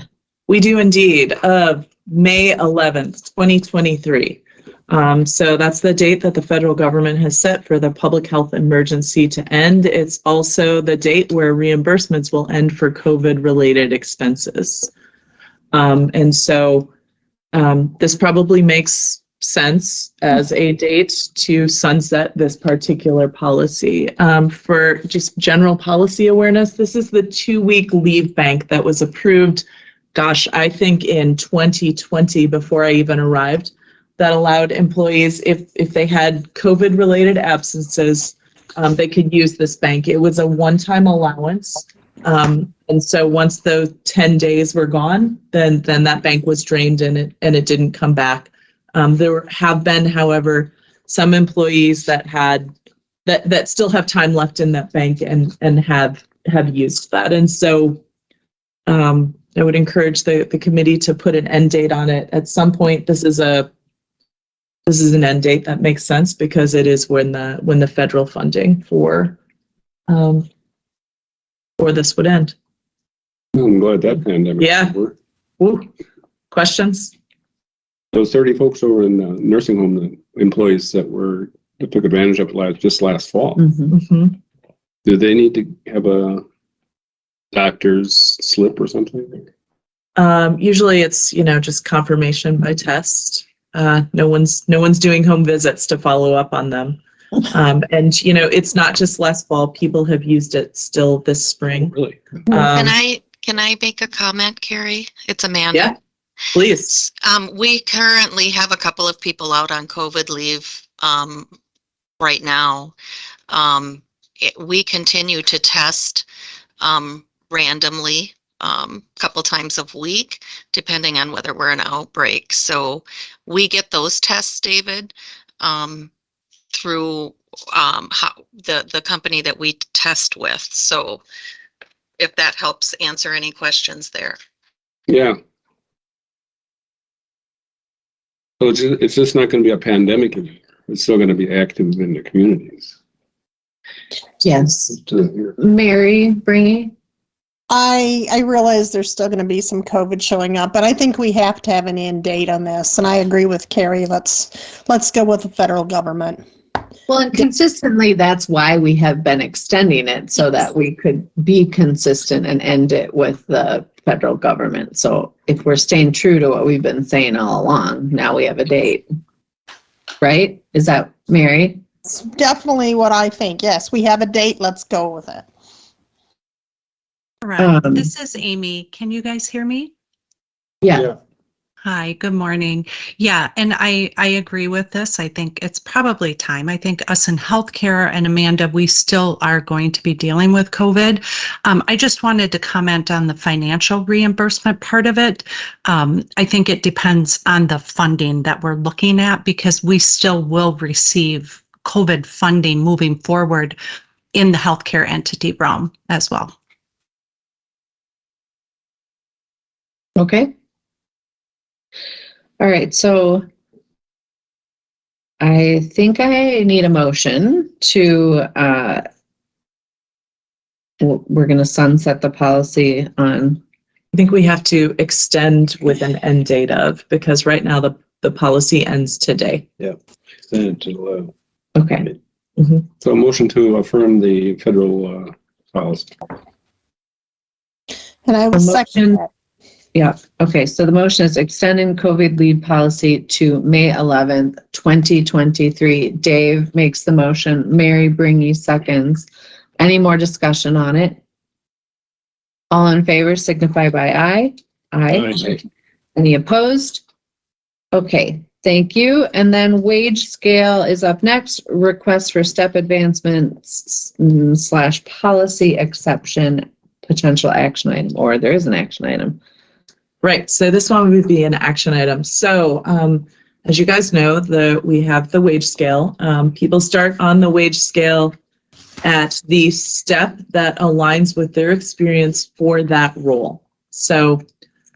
We do indeed, of May 11th, 2023. So that's the date that the federal government has set for the public health emergency to end. It's also the date where reimbursements will end for COVID-related expenses. And so this probably makes sense as a date to sunset this particular policy. For just general policy awareness, this is the 2-week leave bank that was approved, gosh, I think in 2020 before I even arrived, that allowed employees, if they had COVID-related absences, they could use this bank. It was a one-time allowance. And so once those 10 days were gone, then that bank was drained and it didn't come back. There have been, however, some employees that still have time left in that bank and have used that. And so I would encourage the committee to put an end date on it. At some point, this is an end date that makes sense because it is when the federal funding for this would end. I'm glad that pandemic. Yeah. worked. Ooh, questions? Those 30 folks over in the nursing home, the employees that took advantage of it just last fall. Mm-hmm. Do they need to have a doctor's slip or something? Usually it's, just confirmation by test. No one's doing home visits to follow up on them. And it's not just last fall. People have used it still this spring. Really? Can I make a comment, Carrie? It's Amanda. Yeah, please. We currently have a couple of people out on COVID leave right now. We continue to test randomly a couple times a week, depending on whether we're an outbreak. So we get those tests, David, through the company that we test with. So if that helps answer any questions there. Yeah. So it's just not going to be a pandemic anymore. It's still going to be active in the communities. Yes. Mary Bringy? I realize there's still going to be some COVID showing up, but I think we have to have an end date on this. And I agree with Carrie. Let's go with the federal government. Well, and consistently, that's why we have been extending it so that we could be consistent and end it with the federal government. So if we're staying true to what we've been saying all along, now we have a date. Right? Is that Mary? It's definitely what I think. Yes, we have a date. Let's go with it. All right. This is Amy. Can you guys hear me? Yeah. Hi, good morning. Yeah, and I agree with this. I think it's probably time. I think us in healthcare and Amanda, we still are going to be dealing with COVID. I just wanted to comment on the financial reimbursement part of it. I think it depends on the funding that we're looking at because we still will receive COVID funding moving forward in the healthcare entity realm as well. Okay. All right, so I think I need a motion to, we're going to sunset the policy on. I think we have to extend with an end date of, because right now the policy ends today. Yeah. Extend it to Okay. Mm-hmm. So a motion to affirm the federal policy. And I will second that. Yeah. Okay. So the motion is extending COVID leave policy to May 11th, 2023. Dave makes the motion. Mary Bringy seconds. Any more discussion on it? All in favor signify by aye. Aye. Any opposed? Okay. Thank you. And then wage scale is up next. Request for step advancements / policy exception, potential action item, or there is an action item. Right. So this one would be an action item. So as you guys know, we have the wage scale. People start on the wage scale at the step that aligns with their experience for that role. So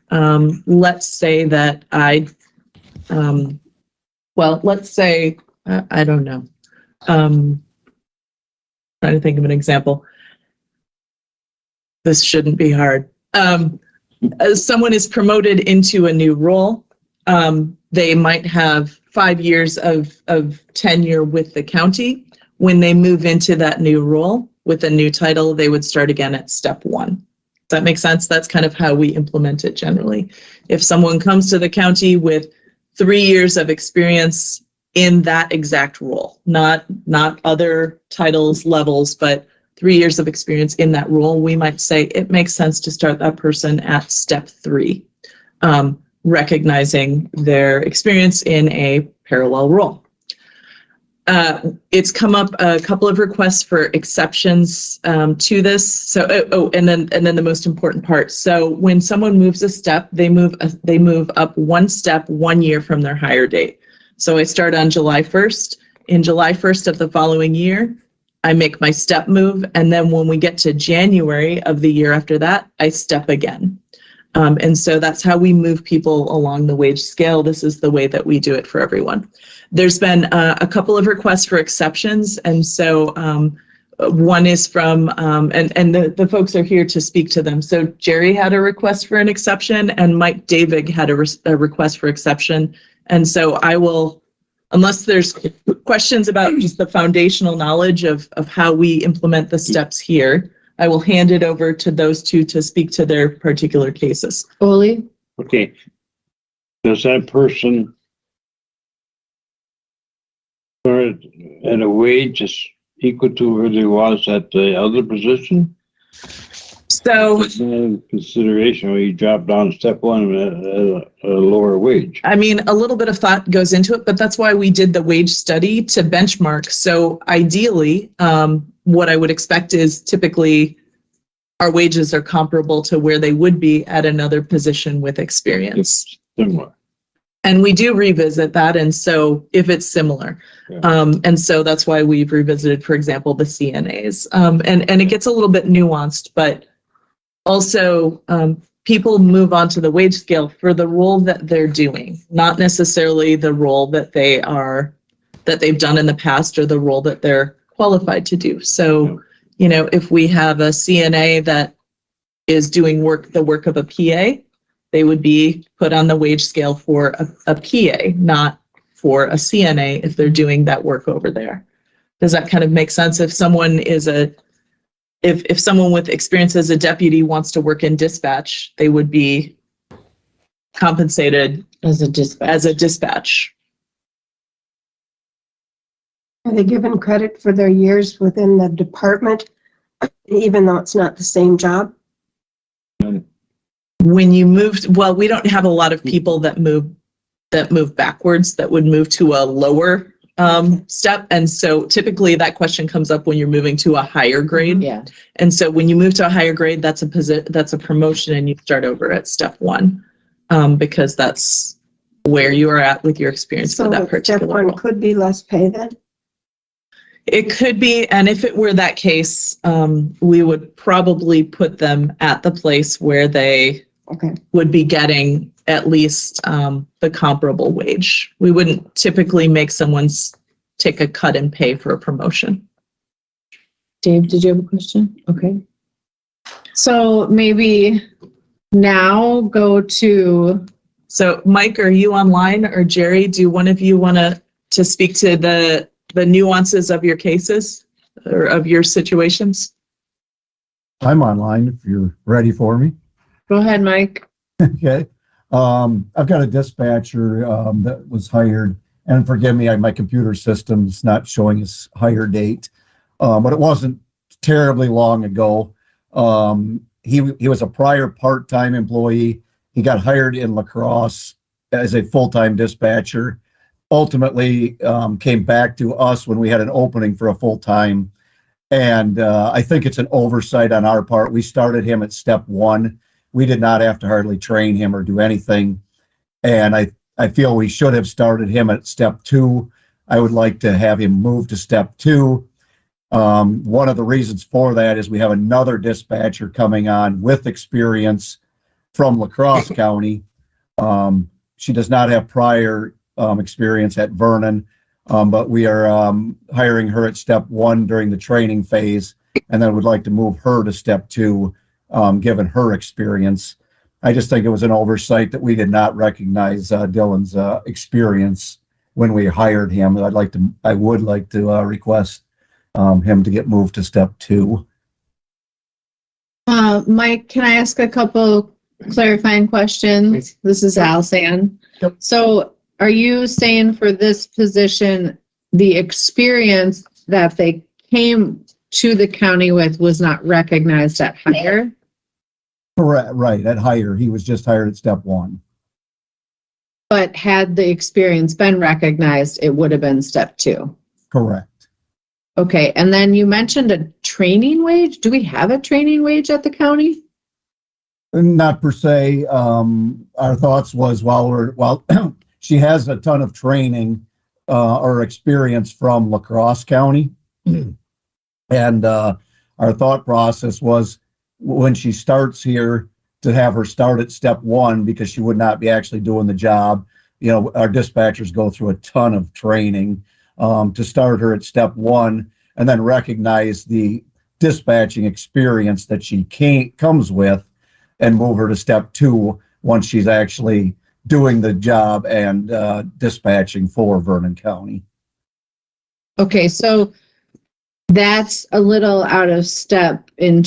let's say that let's say, I don't know. Trying to think of an example. This shouldn't be hard. As someone is promoted into a new role, they might have 5 years of tenure with the county. When they move into that new role with a new title, they would start again at step 1. Does that make sense? That's kind of how we implement it generally. If someone comes to the county with 3 years of experience in that exact role, not other titles, levels, but 3 years of experience in that role, we might say it makes sense to start that person at step 3, recognizing their experience in a parallel role. It's come up a couple of requests for exceptions to this. So, and then the most important part. So when someone moves a step, they move up 1 step 1 year from their hire date. So I start on July 1st. In July 1st of the following year, I make my step move, and then when we get to January of the year after that, I step again. And so that's how we move people along the wage scale. This is the way that we do it for everyone. There's been a couple of requests for exceptions. And so one is from, and the folks are here to speak to them. So Jerry had a request for an exception and Mike David had a request for exception. And so I will, unless there's questions about just the foundational knowledge of how we implement the steps here, I will hand it over to those two to speak to their particular cases. Ole? Okay. Does that person start at a wage is equal to where he was at the other position? So, consideration where you drop down step one at a lower wage. I mean, a little bit of thought goes into it, but that's why we did the wage study to benchmark. So ideally, what I would expect is typically our wages are comparable to where they would be at another position with experience. It's similar. And we do revisit that. And so if it's similar, and so that's why we've revisited, for example, the CNAs. And it gets a little bit nuanced, but also people move on to the wage scale for the role that they're doing, not necessarily the role that they've done in the past or the role that they're qualified to do. So, you know, if we have a CNA that is doing the work of a PA, they would be put on the wage scale for a PA, not for a CNA if they're doing that work over there. Does that kind of make sense? If someone is if someone with experience as a deputy wants to work in dispatch, they would be compensated As a dispatch. Are they given credit for their years within the department, even though it's not the same job? When you moved, well, we don't have a lot of people that move backwards, that would move to a lower step. And so typically that question comes up when you're moving to a higher grade. Yeah. And so when you move to a higher grade, that's a promotion and you start over at step one, because that's where you are at with your experience for that particular step one role. could be less pay then? It could be, and if it were that case, we would probably put them at the place where they would be getting at least the comparable wage. We wouldn't typically make someone take a cut in pay for a promotion. Dave, did you have a question? Okay. So maybe now go to. So Mike, are you online, or Jerry, do one of you want to speak to the nuances of your cases or of your situations? I'm online if you're ready for me. Go ahead, Mike. Okay. I've got a dispatcher that was hired, and forgive me, my computer system's not showing his hire date, but it wasn't terribly long ago. He was a prior part-time employee. He got hired in La Crosse as a full-time dispatcher. Ultimately, came back to us when we had an opening for a full-time, and I think it's an oversight on our part. We started him at step one. We did not have to hardly train him or do anything. And I feel we should have started him at step two. I would like to have him move to step two. One of the reasons for that is we have another dispatcher coming on with experience from La Crosse County. She does not have prior experience at Vernon, but we are hiring her at step one during the training phase, and then would like to move her to step two. Given her experience. I just think it was an oversight that we did not recognize Dylan's experience when we hired him. I would like to request him to get moved to step two. Mike, can I ask a couple clarifying questions? This is Alsan. Yep. So are you saying for this position, the experience that they came to the county with was not recognized at hire? Correct, right, at hire. He was just hired at step one. But had the experience been recognized, it would have been step two. Correct. Okay, and then you mentioned a training wage. Do we have a training wage at the county? Not per se. Our thoughts was while she has a ton of training or experience from La Crosse County, and our thought process was when she starts here, to have her start at step one because she would not be actually doing the job. You know, our dispatchers go through a ton of training to start her at step one and then recognize the dispatching experience that she comes with and move her to step two once she's actually doing the job and dispatching for Vernon County. Okay, so that's a little out of step in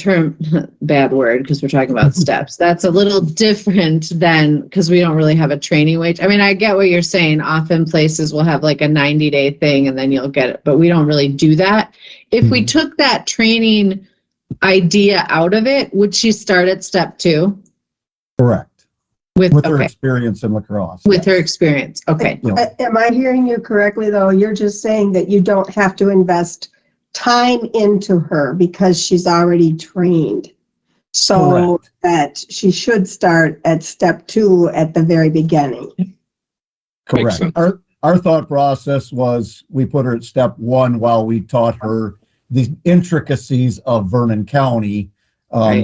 bad word, because we're talking about steps. That's a little different than, because we don't really have a training wage. I mean, I get what you're saying. Often places will have like a 90-day thing and then you'll get it, but we don't really do that. If we took that training idea out of it, would she start at step two? Correct. With her experience in lacrosse. With her experience. Okay. Am I hearing you correctly, though? You're just saying that you don't have to invest time into her because she's already trained. So Correct. that she should start at step two at the very beginning. Correct. Our thought process was we put her at step one while we taught her the intricacies of Vernon County.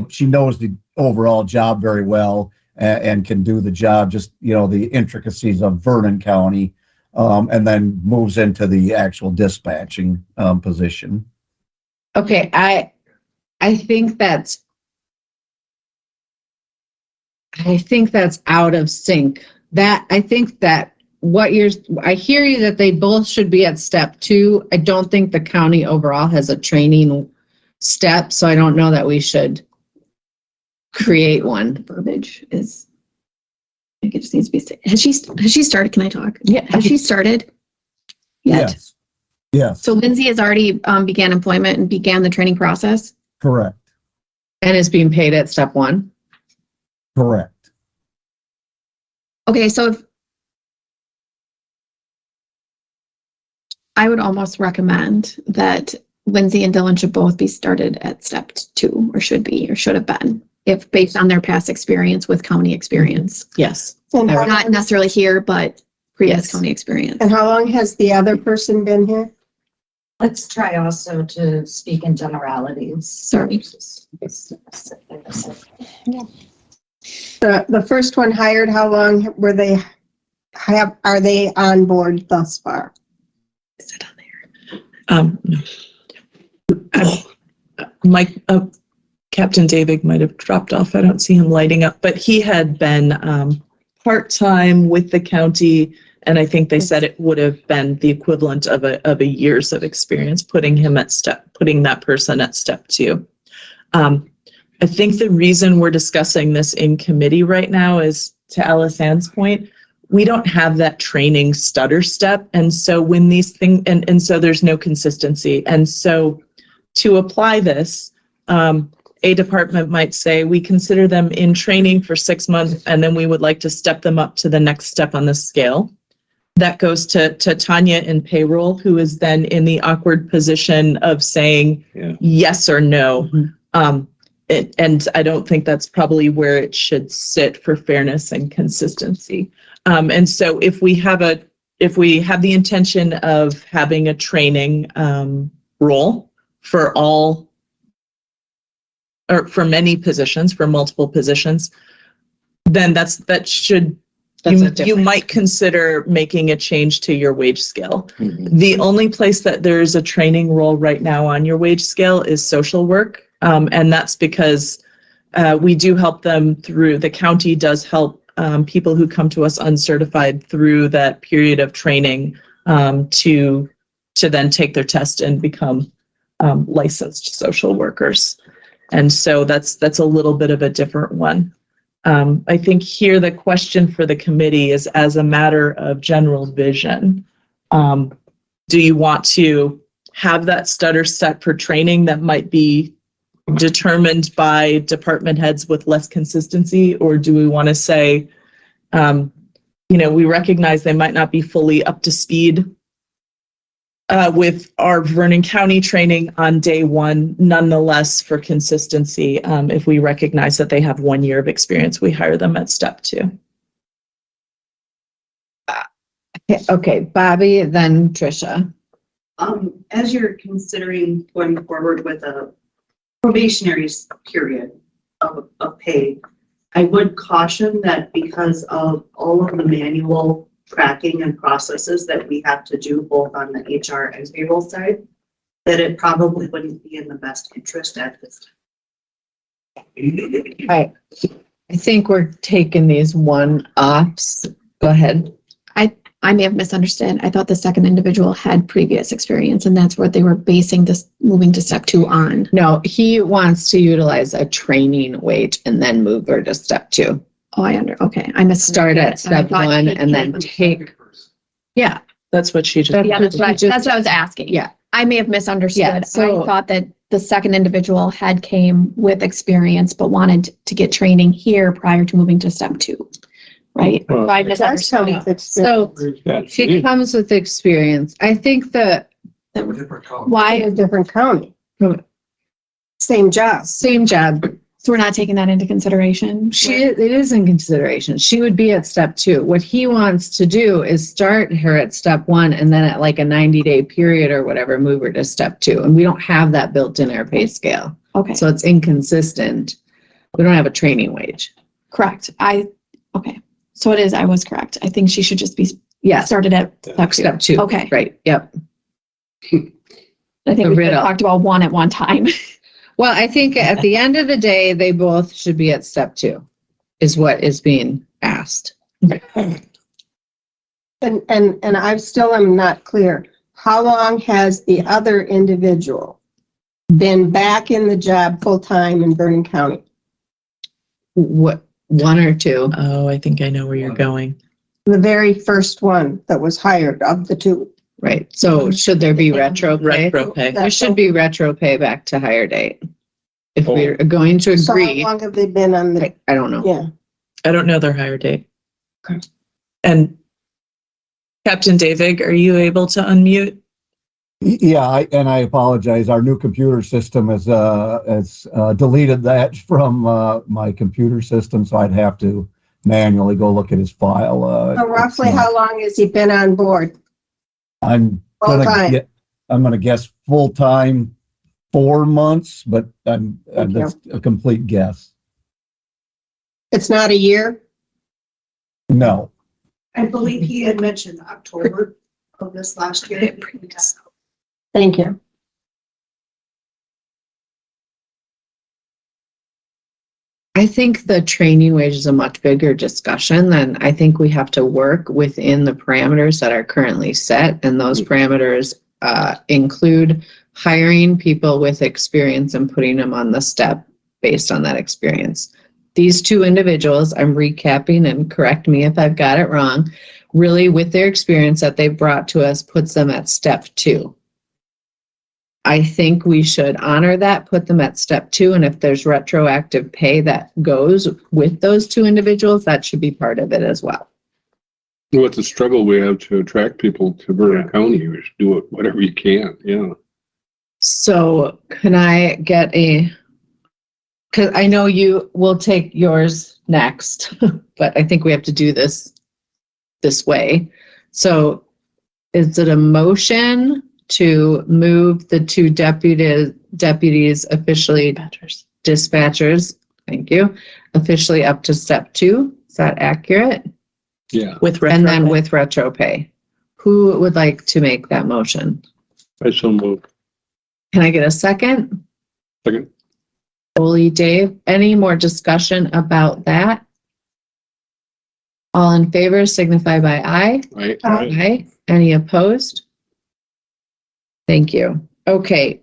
She knows the overall job very well and can do the job, just, you know, the intricacies of Vernon County, and then moves into the actual dispatching position. Okay, I think that's out of sync. I think that I hear you that they both should be at step two. I don't think the county overall has a training step, so I don't know that we should create one. The verbiage is, I think it just needs to be, has she started? Can I talk? Yeah. Has she started yet? Yes. Yes. So Lindsay has already began employment and began the training process? Correct. And is being paid at step one? Correct. Okay, so if I would almost recommend that Lindsay and Dylan should both be started at step two, or should have been, if based on their past experience with county experience. Yes. And how Not long- necessarily here, but previous county experience. And how long has the other person been here? Let's try also to speak in generalities. Sorry. The first one hired, how long were they, are they on board thus far? Is it on there? No. Mike, Captain David might have dropped off. I don't see him lighting up, but he had been part-time with the county, and I think they said it would have been the equivalent of a years of experience, putting that person at step two. I think the reason we're discussing this in committee right now is, to Alice Ann's point, we don't have that training stutter step. And so when these things, and so there's no consistency. And so to apply this, a department might say, we consider them in training for 6 months, and then we would like to step them up to the next step on the scale. That goes to Tanya in payroll, who is then in the awkward position of saying yes or no. And I don't think that's probably where it should sit for fairness and consistency. And so if we have the intention of having a training role for all, or for many positions, for multiple positions, then you might consider making a change to your wage scale. The only place that there is a training role right now on your wage scale is social work. And that's because we do help them through, the county does help people who come to us uncertified through that period of training to then take their test and become licensed social workers. And so that's a little bit of a different one. I think here the question for the committee is, as a matter of general vision, do you want to have that stutter set for training that might be determined by department heads with less consistency? Or do we want to say, we recognize they might not be fully up to speed with our Vernon County training on day one. Nonetheless, for consistency, if we recognize that they have 1 year of experience, we hire them at step two. Okay, Bobby, then Tricia. As you're considering going forward with a probationary period of pay, I would caution that because of all of the manual tracking and processes that we have to do both on the HR and payroll side, that it probably wouldn't be in the best interest at this time. I think we're taking these one-offs. Go ahead. I may have misunderstood. I thought the second individual had previous experience and that's what they were basing this moving to step 2 on. No, he wants to utilize a training wage and then move her to step 2. Oh, okay. I missed. Start at step 1 and then take. Yeah, That's what she just. Yeah, that's what I was asking. Yeah. I may have misunderstood. Yeah, so- I thought that the second individual had came with experience, but wanted to get training here prior to moving to step 2. Right? Well, I It does come misunderstood. with experience. So she comes with experience. I think that Different color. Why? In a different county. Same job. same job. So we're not taking that into consideration? It is in consideration. She would be at step 2. What he wants to do is start her at step 1 and then at like a 90-day period or whatever, move her to step 2. And we don't have that built in our pay scale. Okay, So it's inconsistent. We don't have a training wage. correct. Okay. So it is, I was correct. I think she should just be Yes, started at step 2. step 2. Okay. Right, yep. I think The we could have riddle. talked about one at one time. Well, I think at the end of the day, they both should be at step 2 is what is being asked. And I still am not clear. How long has the other individual been back in the job full-time in Vernon County? What, 1 or 2? Oh, I think I know where you're going. The very first one that was hired of the 2. Right. So should there be retro pay? Retro pay. There should be retro pay back to hire date. If we're going to So how agree, long have they been on the, I don't know. yeah. I don't know their hire date. Okay. And Captain David, are you able to unmute? Yeah, I apologize. Our new computer system has deleted that from my computer system, so I'd have to manually go look at his file. So roughly how long has he been on board? I'm Full-time. gonna guess full-time 4 months, but Thank that's a complete guess. It's not a year? No. I believe he had mentioned October of this last year. Thank you. I think the training wage is a much bigger discussion than I think we have to work within the parameters that are currently set. And those parameters include hiring people with experience and putting them on the step based on that experience. These 2 individuals, I'm recapping and correct me if I've got it wrong, really with their experience that they've brought to us puts them at step 2. I think we should honor that, put them at step 2, and if there's retroactive pay that goes with those 2 individuals, that should be part of it as well. With the struggle we have to attract people to Vernon County, we should do it whatever you can, yeah. So can I get because I know you will take yours next, but I think we have to do this way. So is it a motion to move the 2 deputies officially dispatchers, thank you, officially up to step 2? Is that accurate? Yeah. With retro And then pay? with retro pay. Who would like to make that motion? I shall move. Can I get a second? Second. Holy Dave, any more discussion about that? All in favor signify by aye. Right. Aye. Any opposed? Thank you. Okay,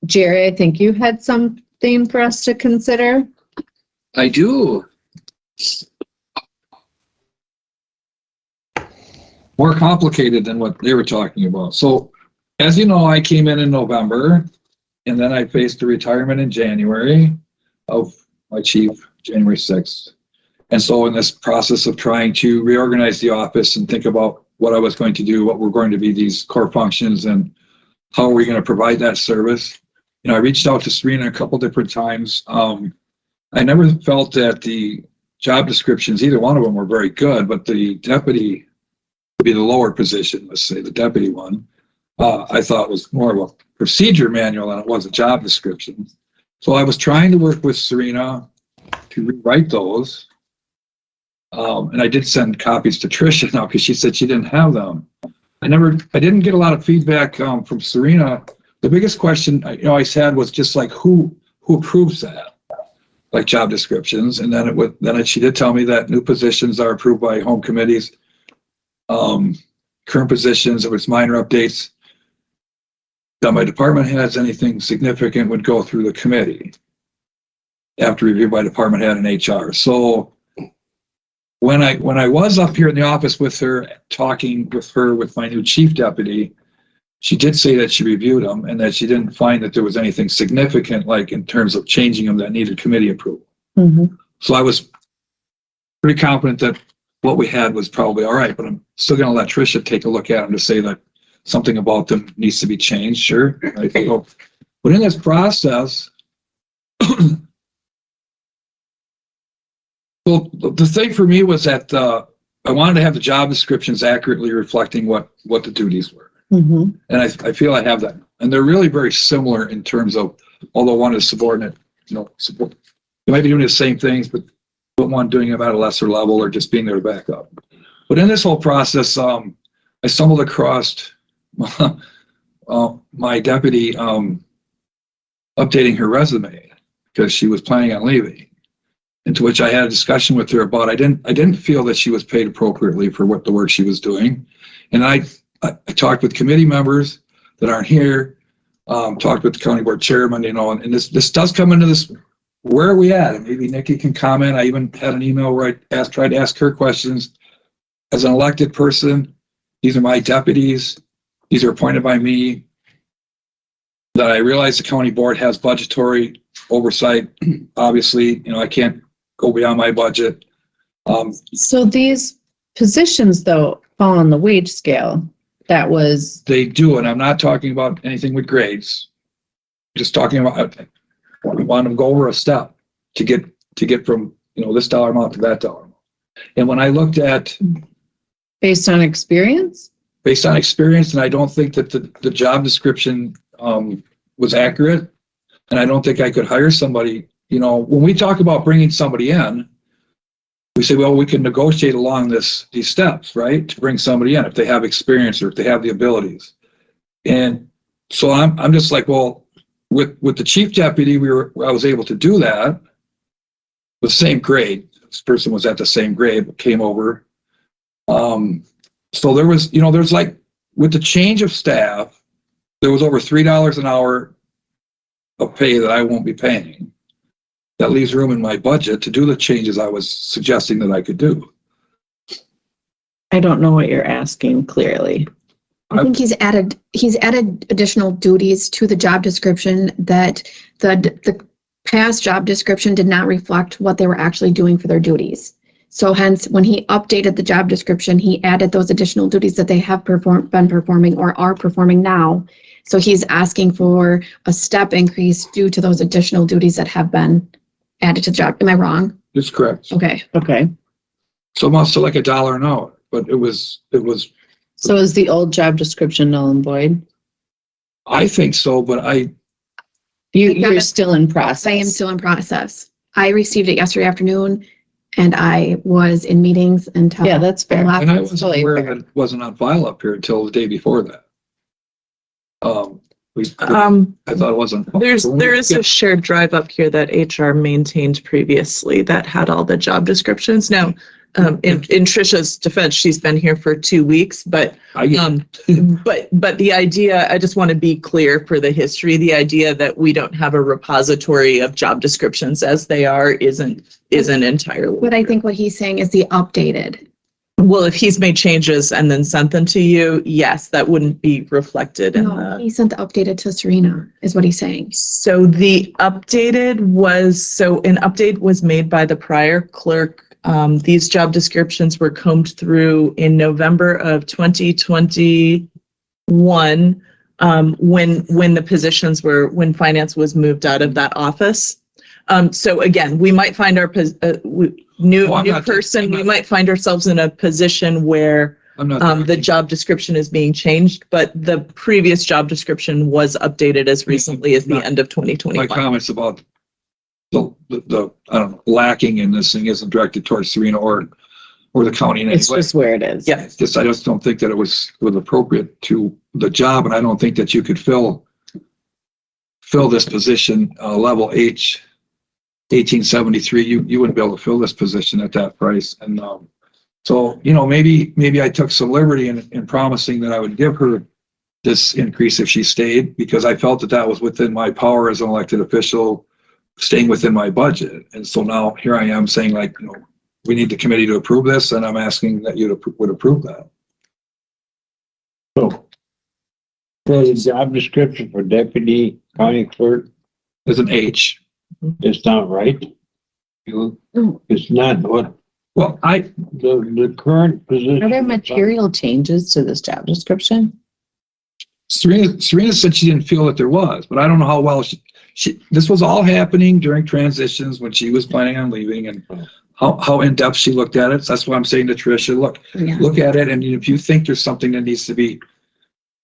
Jerry, I think you had something for us to consider. I do. More complicated than what they were talking about. So, as you know, I came in November, and then I faced the retirement in January of my chief, January 6th. And so in this process of trying to reorganize the office and think about what I was going to do, what were going to be these core functions, and how are we going to provide that service, I reached out to Serena a couple different times. I never felt that the job descriptions, either one of them, were very good, but the deputy would be the lower position, let's say the deputy one, I thought was more of a procedure manual than it was a job description. So I was trying to work with Serena to rewrite those. And I did send copies to Tricia now because she said she didn't have them. I didn't get a lot of feedback from Serena. The biggest question I had was just like who approves that, like job descriptions, and then she did tell me that new positions are approved by home committees. Current positions, if it's minor updates done by department heads, anything significant would go through the committee after review by department head and HR. So when I was up here in the office with her, talking with my new chief deputy, she did say that she reviewed them and that she didn't find that there was anything significant, like in terms of changing them, that needed committee approval. Mm-hmm. So I was pretty confident that what we had was probably all right, but I'm still going to let Tricia take a look at them to say that something about them needs to be changed. Sure. I think, but in this process, well, the thing for me was that I wanted to have the job descriptions accurately reflecting what the duties were. Mm-hmm. And I feel I have that. And they're really very similar in terms of, although one is subordinate, support. You might be doing the same things, but one doing them at a lesser level or just being there to back up. But in this whole process, I stumbled across my deputy updating her resume because she was planning on leaving. Into which I had a discussion with her about I didn't feel that she was paid appropriately for what the work she was doing. And I talked with committee members that aren't here, talked with the county board chairman, and this does come into this, where are we at? And maybe Nikki can comment. I even had an email where I tried to ask her questions. As an elected person, these are my deputies. These are appointed by me. That I realize the county board has budgetary oversight. Obviously, I can't go beyond my budget. So these positions, though, fall on the wage scale. They do, and I'm not talking about anything with grades. Just talking about, I want to go over a step to get from this dollar amount to that dollar amount. And when I looked at based on experience, and I don't think that the job description was accurate, and I don't think I could hire somebody. When we talk about bringing somebody in, we say, well, we can negotiate along these steps, right, to bring somebody in if they have experience or if they have the abilities. And so I'm just like, well, with the chief deputy, I was able to do that with the same grade. This person was at the same grade, but came over. So there was, there's like, with the change of staff, there was over $3 an hour of pay that I won't be paying. That leaves room in my budget to do the changes I was suggesting that I could do. I don't know what you're asking clearly. I think he's added additional duties to the job description that the past job description did not reflect what they were actually doing for their duties. So hence, when he updated the job description, he added those additional duties that they have been performing or are performing now. So he's asking for a step increase due to those additional duties that have been added to the job. Am I wrong? That's correct. Okay. So almost like $1 an hour, but it was. So is the old job description null and void? I think so, but you're still in process. I am still in process. I received it yesterday afternoon, and I was in meetings until. Yeah, that's fair. And I wasn't aware that it wasn't on file up here until the day before that. I thought it wasn't. There is a shared drive up here that HR maintained previously that had all the job descriptions. Now, in Tricia's defense, she's been here for 2 weeks, but the idea, I just want to be clear for the history, the idea that we don't have a repository of job descriptions as they are isn't entirely. But I think what he's saying is the updated. Well, if he's made changes and then sent them to you, yes, that wouldn't be reflected in the. He sent the updated to Serena, is what he's saying. So the updated an update was made by the prior clerk. These job descriptions were combed through in November of 2021, when the positions when finance was moved out of that office. So again, we might find our new person. We might find ourselves in a position where the job description is being changed, but the previous job description was updated as recently as the end of 2021. My comments about I don't know, lacking in this thing isn't directed towards Serena or the county in any It's way. just where it is. Yeah, I just don't think that it was appropriate to the job, and I don't think that you could fill this position, level H, 1873. You wouldn't be able to fill this position at that price. And so, maybe I took some liberty in promising that I would give her this increase if she stayed, because I felt that was within my power as an elected official, staying within my budget. And so now here I am saying, like, we need the committee to approve this, and I'm asking that you would approve that. So the job description for deputy county clerk is an H. It's not right. It's not what. Well, the current position. Are there material changes to this job description? Serena said she didn't feel that there was, but I don't know how well this was all happening during transitions when she was planning on leaving, and how in depth she looked at it. So that's why I'm saying to Tricia, look at it, and if you think there's something that needs to be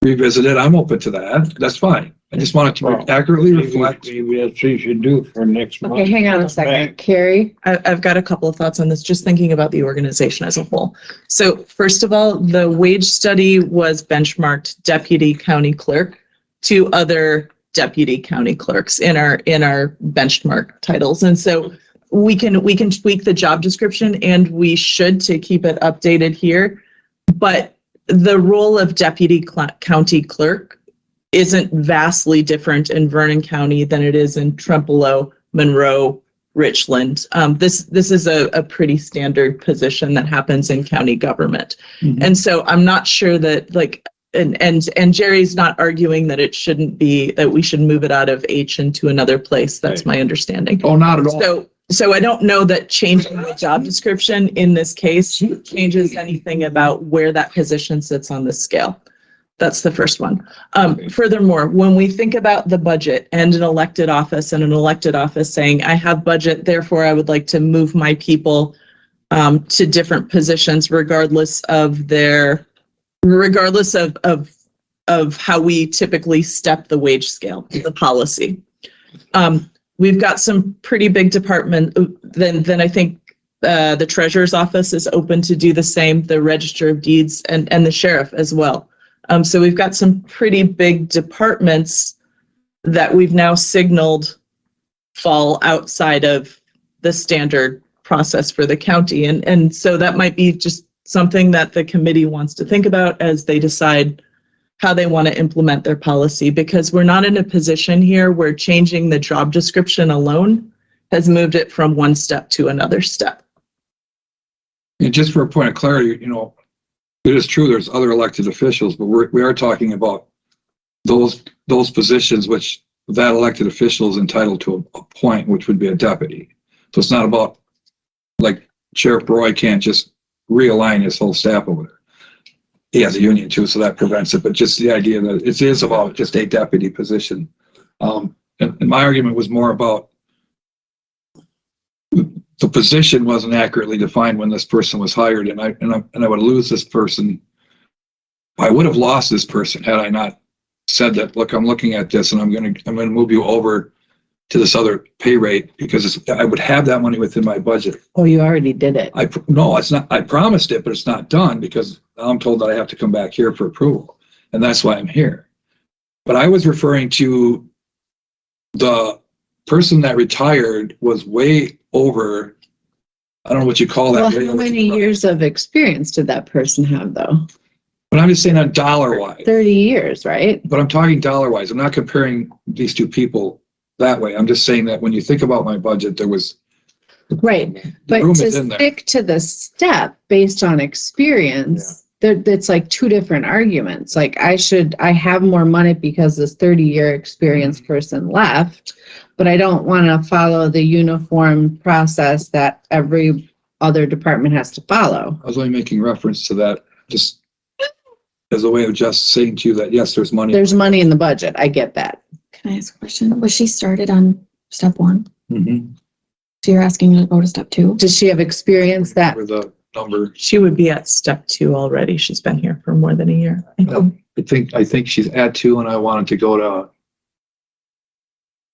revisited, I'm open to that. That's fine. I just wanted to accurately reflect. Maybe that's what you should do for next month. Okay, hang on a second. Carrie? I've got a couple of thoughts on this, just thinking about the organization as a whole. So first of all, the wage study was benchmarked deputy county clerk to other deputy county clerks in our benchmark titles. And so we can tweak the job description, and we should, to keep it updated here. But the role of deputy county clerk isn't vastly different in Vernon County than it is in Trempealeau, Monroe, Richland. This is a pretty standard position that happens in county government. Mm-hmm. And so I'm not sure that and Jerry's not arguing that it shouldn't be, that we should move it out of H into another place. That's my understanding. Oh, not at all. So I don't know that changing the job description in this case changes anything about where that position sits on the scale. That's the first one. Furthermore, when we think about the budget and an elected office saying, I have budget, therefore I would like to move my people to different positions regardless of how we typically step the wage scale, the policy. We've got some pretty big department. Then I think the treasurer's office is open to do the same, the register of deeds, and the sheriff as well. So we've got some pretty big departments that we've now signaled fall outside of the standard process for the county. And so that might be just something that the committee wants to think about as they decide how they want to implement their policy, because we're not in a position here where changing the job description alone has moved it from one step to another step. And just for a point of clarity, it is true there's other elected officials, but we are talking about those positions which that elected official is entitled to a point, which would be a deputy. So it's not about, like, Sheriff Roy can't just realign his whole staff over there. He has a union too, so that prevents it. But just the idea that it is about just a deputy position. And my argument was more about the position wasn't accurately defined when this person was hired, and I would lose this person. I would have lost this person had I not said that, look, I'm looking at this and I'm going to move you over to this other pay rate, because I would have that money within my budget. Oh, you already did it. No, it's not. I promised it, but it's not done, because now I'm told that I have to come back here for approval, and that's why I'm here. But I was referring to the person that retired was way over. I don't know what you call that. Well, how many years of experience did that person have, though? But I'm just saying on dollar-wise. 30 years, right? But I'm talking dollar-wise. I'm not comparing these two people that way. I'm just saying that when you think about my budget, there was. Right. But to stick to the step based on experience, it's like two different arguments. Like, I have more money because this 30-year experienced person left, but I don't want to follow the uniform process that every other department has to follow. I was only making reference to that just as a way of just saying to you that, yes, there's money. There's money in the budget. I get that. Can I ask a question? Was she started on step one? Mm-hmm. So you're asking her to go to step two? Does she have experience that? For the number. She would be at step 2 already. She's been here for more than a year. I think she's at 2, and I wanted to go to,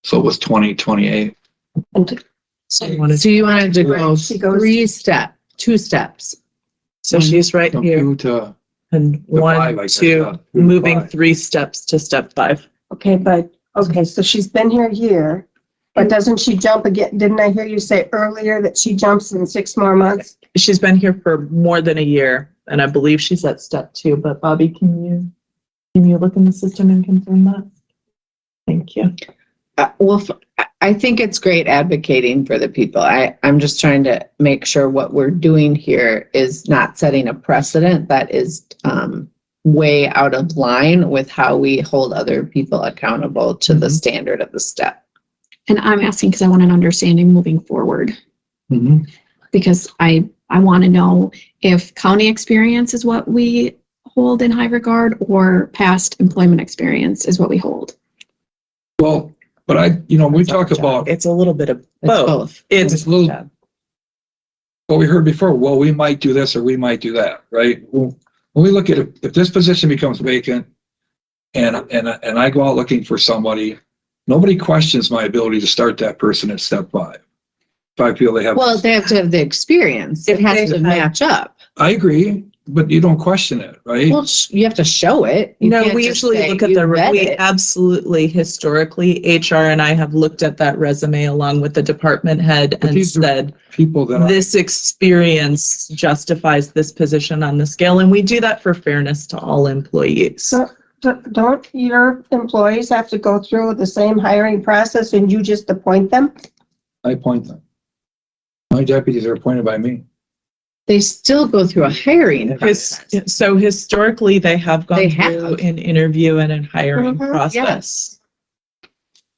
so it was 2028. So you wanted to go She goes- 2 steps. So she's right From here. 2 to, And to 5, one, I guess, two, yeah, 2 to moving 5. 3 steps to step 5. Okay, so she's been here a year, but doesn't she jump again? Didn't I hear you say earlier that she jumps in 6 more months? She's been here for more than a year, and I believe she's at step 2, but Bobby, can you look in the system and confirm that? Thank you. I think it's great advocating for the people. I'm just trying to make sure what we're doing here is not setting a precedent that is way out of line with how we hold other people accountable to the standard of the step. And I'm asking because I want an understanding moving forward. Mhm. Because I want to know if county experience is what we hold in high regard or past employment experience is what we hold. Well, but we talk about, It's a little bit of It's both. both. it's a little, what we heard before, well, we might do this or we might do that, right? Well, when we look at it, if this position becomes vacant and I go out looking for somebody, nobody questions my ability to start that person at step 5. If I feel they have. Well, they have to have the experience. It has to match up. I agree, but you don't question it, right? Well, you have to show it. You No, can't we just usually say look at you the, read we it. absolutely, historically, HR and I have looked at that resume along with the department head But and these are said, people that this experience justifies this position on the scale. And we do that for fairness to all employees. So don't your employees have to go through the same hiring process and you just appoint them? I appoint them. My deputies are appointed by me. They still go through a hiring process. So historically, they have They gone through an interview and a hiring process. Yes.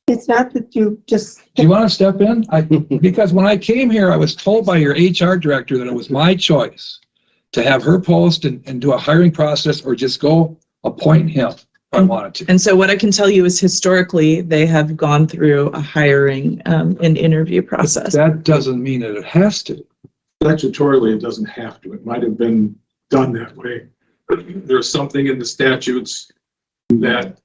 It's not that you just. Do you want to step in? Because when I came here, I was told by your HR director that it was my choice to have her post and do a hiring process or just go appoint him if I wanted to. And so what I can tell you is historically, they have gone through a hiring and interview process. That doesn't mean that it has to. Statutorily, it doesn't have to. It might have been done that way. There's something in the statutes that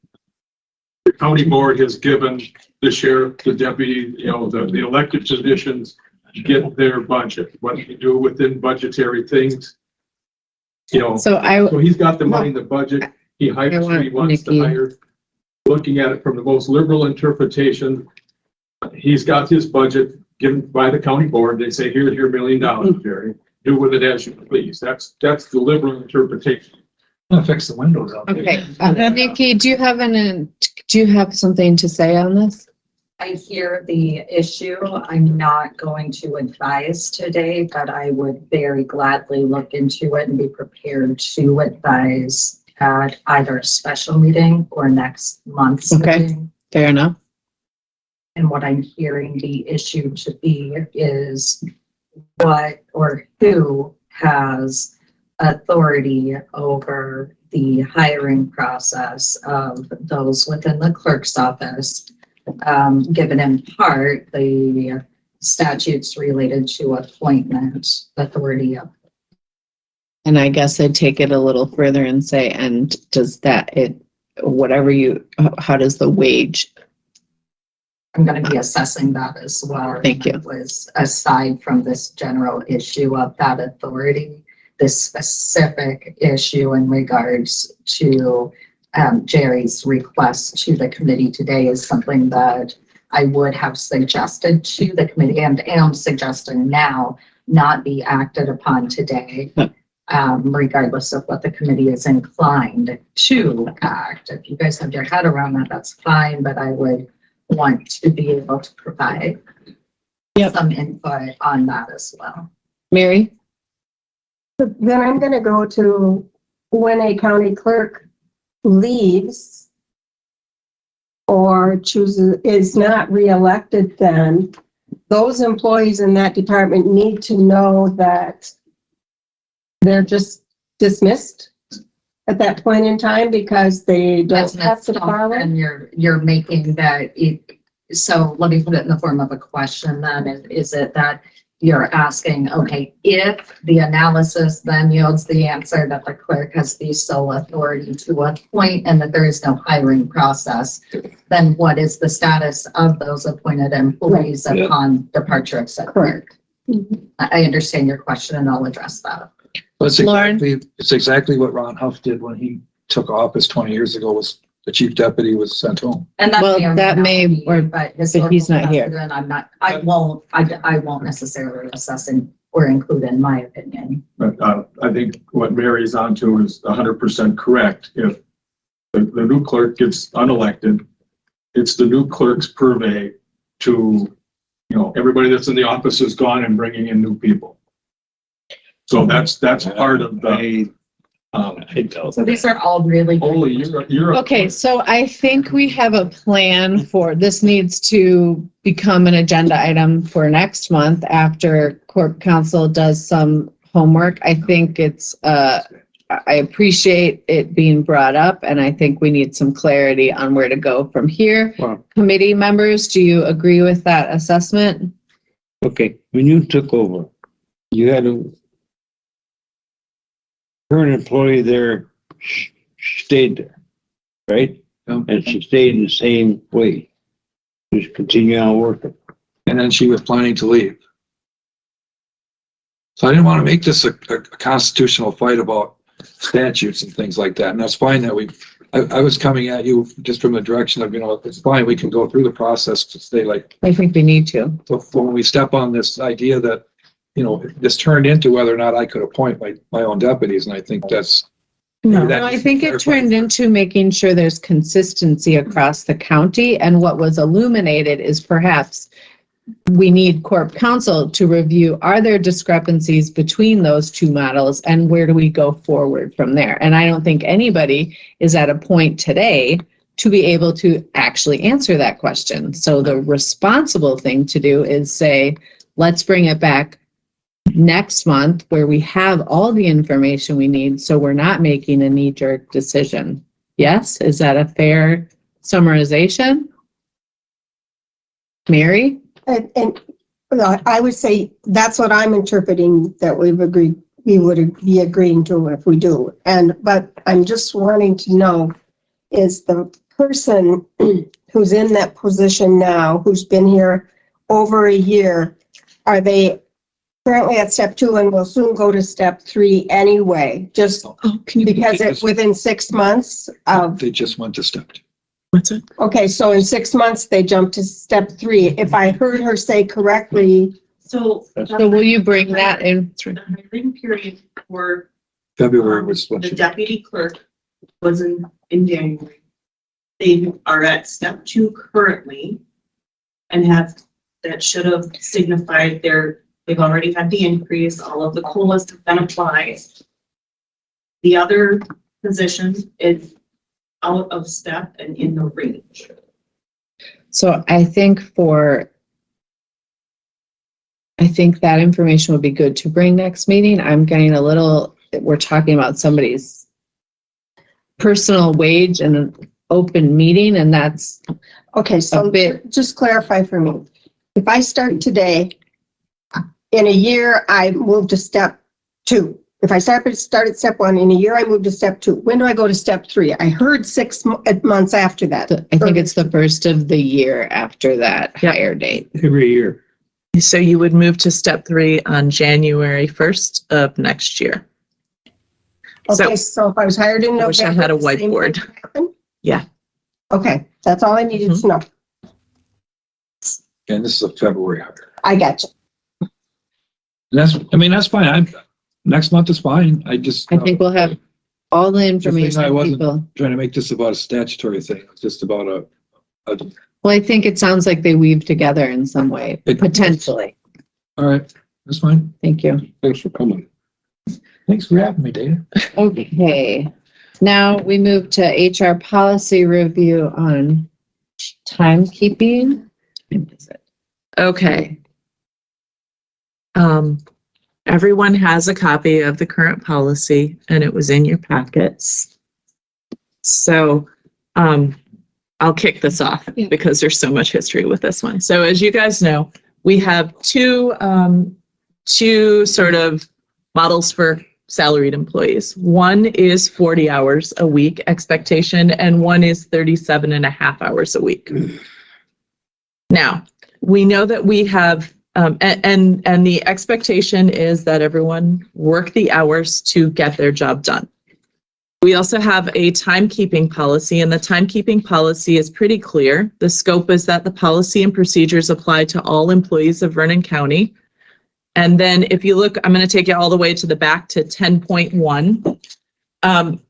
the county board has given the sheriff, the deputy, the elected positions get their budget. What you do within budgetary things, So he's got the money in the budget. He hires who he wants to hire. Looking at it from the most liberal interpretation, he's got his budget given by the county board. They say, here's your $1 million, Jerry. Do with it as you please. That's the liberal interpretation. I'll fix the windows out there. Okay, Nikki, do you have something to say on this? I hear the issue. I'm not going to advise today, but I would very gladly look into it and be prepared to advise at either a special meeting or next month's meeting. Fair enough. And what I'm hearing the issue to be is what or who has authority over the hiring process of those within the clerk's office, given in part the statutes related to appointment authority of. And I guess I'd take it a little further and say, and does that, how does the wage? I'm going to be assessing that as well. Thank you. It was aside from this general issue of that authority, this specific issue in regards to Jerry's request to the committee today is something that I would have suggested to the committee and am suggesting now not be acted upon today, regardless of what the committee is inclined to act. If you guys have your head around that, that's fine, but I would want to be able to provide some input on that as well. Mary? Then I'm going to go to when a county clerk leaves or is not reelected, then those employees in that department need to know that they're just dismissed at that point in time because they don't have to follow. And you're making that so let me put it in the form of a question then. Is it that you're asking, okay, if the analysis then yields the answer that the clerk has the sole authority to appoint and that there is no hiring process, then what is the status of those appointed employees Right. upon departure of said clerk? I understand your question and I'll address that. It's exactly what Ron Huff did when he took office 20 years ago, was the chief deputy was sent home. And that Well, may or that not may, be, or, but but he's not here. precedent, I won't necessarily assess or include in my opinion. But I think what Mary's onto is 100% correct. If the new clerk gets unelected, it's the new clerk's purvey to, everybody that's in the office is gone and bringing in new people. So that's part of the. So these are all really. Holy, you're. Okay, so I think we have a plan for, this needs to become an agenda item for next month after Corp Council does some homework. I think it's, I appreciate it being brought up, and I think we need some clarity on where to go from here. Wow. Committee members, do you agree with that assessment? Okay, when you took over, you had a current employee there stayed there, right? And she stayed in the same way. Just continue on working. And then she was planning to leave. So I didn't want to make this a constitutional fight about statutes and things like that. And that's fine that I was coming at you just from the direction of, it's fine, we can go through the process to stay like. I think we need to. When we step on this idea that, this turned into whether or not I could appoint my own deputies, and I think that's. No, I think it turned into making sure there's consistency across the county, and what was illuminated is perhaps we need Corp Council to review, are there discrepancies between those two models, and where do we go forward from there? And I don't think anybody is at a point today to be able to actually answer that question. So the responsible thing to do is say, let's bring it back next month where we have all the information we need, so we're not making a knee-jerk decision. Yes, is that a fair summarization? Mary? And I would say that's what I'm interpreting, that we would be agreeing to if we do. But I'm just wanting to know, is the person who's in that position now, who's been here over a year, are they currently at step 2 and will soon go to step 3 anyway? Just because it's within 6 months of. They just went to step 2. What's it? Okay, so in 6 months, they jumped to step 3. If I heard her say correctly. So will you bring that in? The hiring period for February was what the deputy clerk was in January. They are at step 2 currently and that should have signified they've already had the increase, all of the COLAs have been applied. The other position is out of step and in the range. So I think that information would be good to bring next meeting. I'm getting we're talking about somebody's personal wage in an open meeting, and that's okay. So just clarify for me. If I start today, in a year, I move to step 2. If I start at step 1, in a year, I move to step 2. When do I go to step 3? I heard 6 months after that. I think it's the first of the year after that hire date. Every year. So you would move to step 3 on January 1st of next year. Okay, so if I was hired in November. I wish I had a whiteboard. Yeah. Okay, that's all I needed to know. And this is a February hire. I got you. That's fine. Next month is fine. I think we'll have all the information. I wasn't trying to make this about a statutory thing. It's just about Well, I think it sounds like they weave together in some way, potentially. All right, that's fine. Thank you. Thanks for coming. Thanks for having me, Dana. Okay. Now we move to HR policy review on timekeeping. Okay. Everyone has a copy of the current policy and it was in your packets. So, I'll kick this off because there's so much history with this one. So as you guys know, we have two sort of models for salaried employees. One is 40 hours a week expectation, and one is 37 and a half hours a week. Now, we know that we have, and the expectation is that everyone work the hours to get their job done. We also have a timekeeping policy, and the timekeeping policy is pretty clear. The scope is that the policy and procedures apply to all employees of Vernon County. And then if you look, I'm going to take you all the way to the back to 10.1.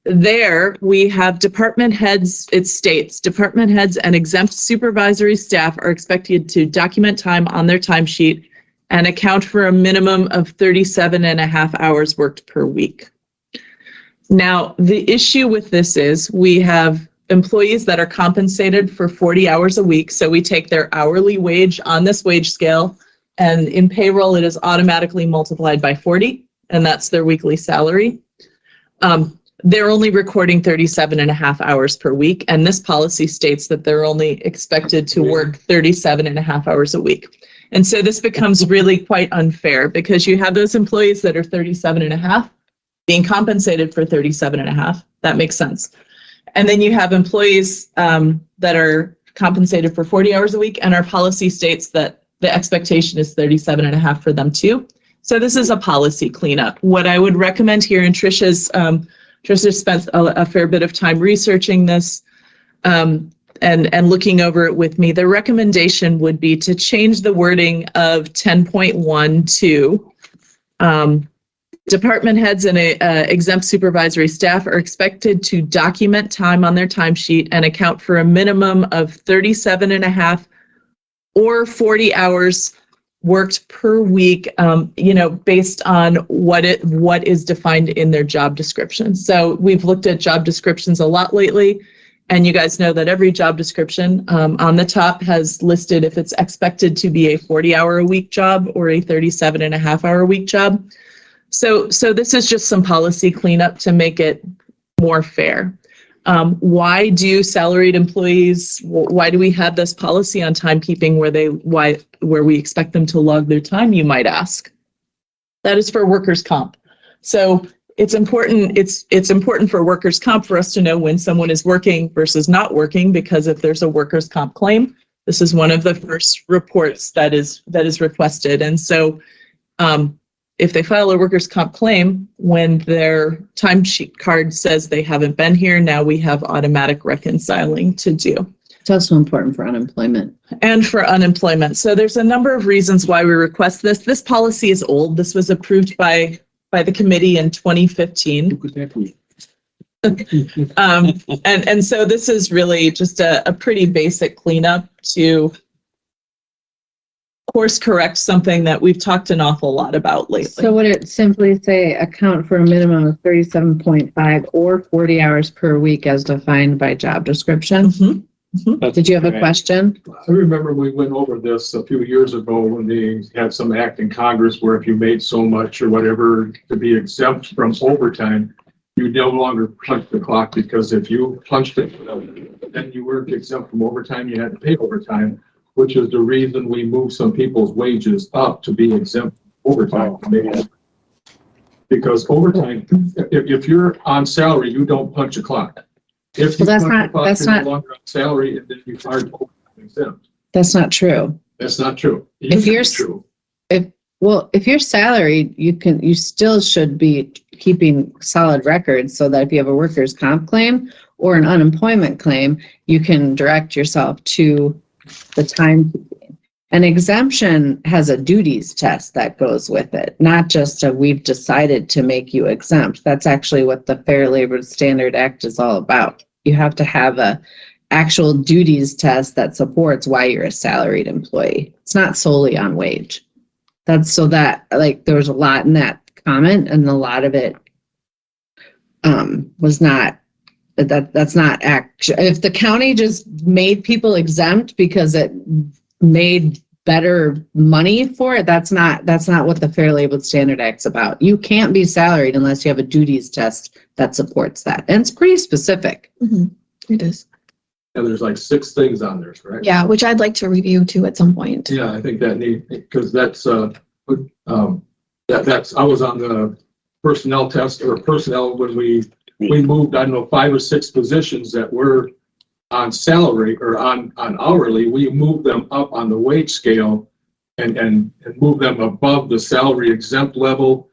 There we have department heads, it states, department heads and exempt supervisory staff are expected to document time on their timesheet and account for a minimum of 37 and a half hours worked per week. Now, the issue with this is we have employees that are compensated for 40 hours a week. So we take their hourly wage on this wage scale, and in payroll, it is automatically multiplied by 40, and that's their weekly salary. They're only recording 37 and a half hours per week, and this policy states that they're only expected to work 37 and a half hours a week. And so this becomes really quite unfair because you have those employees that are 37 and a half being compensated for 37 and a half. That makes sense. And then you have employees that are compensated for 40 hours a week, and our policy states that the expectation is 37 and a half for them too. So this is a policy cleanup. What I would recommend here, and Tricia spent a fair bit of time researching this and looking over it with me. The recommendation would be to change the wording of 10.1 to department heads and exempt supervisory staff are expected to document time on their timesheet and account for a minimum of 37 and a half or 40 hours worked per week, based on what is defined in their job description. So we've looked at job descriptions a lot lately, and you guys know that every job description on the top has listed if it's expected to be a 40-hour-a-week job or a 37 and a half hour a week job. So this is just some policy cleanup to make it more fair. Why do salaried employees, why do we have this policy on timekeeping where we expect them to log their time, you might ask? That is for workers' comp. So it's important for workers' comp for us to know when someone is working versus not working, because if there's a workers' comp claim, this is one of the first reports that is requested. And so if they file a workers' comp claim, when their timesheet card says they haven't been here, now we have automatic reconciling to do. It's also important for unemployment. And for unemployment. So there's a number of reasons why we request this. This policy is old. This was approved by the committee in 2015. And so this is really just a pretty basic cleanup to course correct something that we've talked an awful lot about lately. So would it simply say account for a minimum of 37.5 or 40 hours per week as defined by job description? Mm-hmm. Mm-hmm. Did you have a question? I remember we went over this a few years ago when they had some act in Congress where if you made so much or whatever to be exempt from overtime, you no longer punch the clock, because if you punched it, then you weren't exempt from overtime, you had to pay overtime, which is the reason we moved some people's wages up to be exempt from overtime. Because overtime, if you're on salary, you don't punch a clock. If you punch a clock, you're no longer on salary, and then you are overtime exempt. That's not true. That's not true. If you're salaried, you still should be keeping solid records so that if you have a workers' comp claim or an unemployment claim, you can direct yourself to the time. An exemption has a duties test that goes with it, not just we've decided to make you exempt. That's actually what the Fair Labor Standard Act is all about. You have to have a actual duties test that supports why you're a salaried employee. It's not solely on wage. That's so that, like, there was a lot in that comment, and a lot of it was not. That's not action. If the county just made people exempt because it made better money for it, that's not what the Fair Labor Standard Act's about. You can't be salaried unless you have a duties test that supports that. And it's pretty specific. Mm-hmm. It is. And there's like 6 things on there, correct? Yeah, which I'd like to review too at some point. Yeah, I think that because that's I was on the personnel test or personnel when we moved, I don't know, 5 or 6 positions that were on salary or on hourly, we moved them up on the wage scale and moved them above the salary exempt level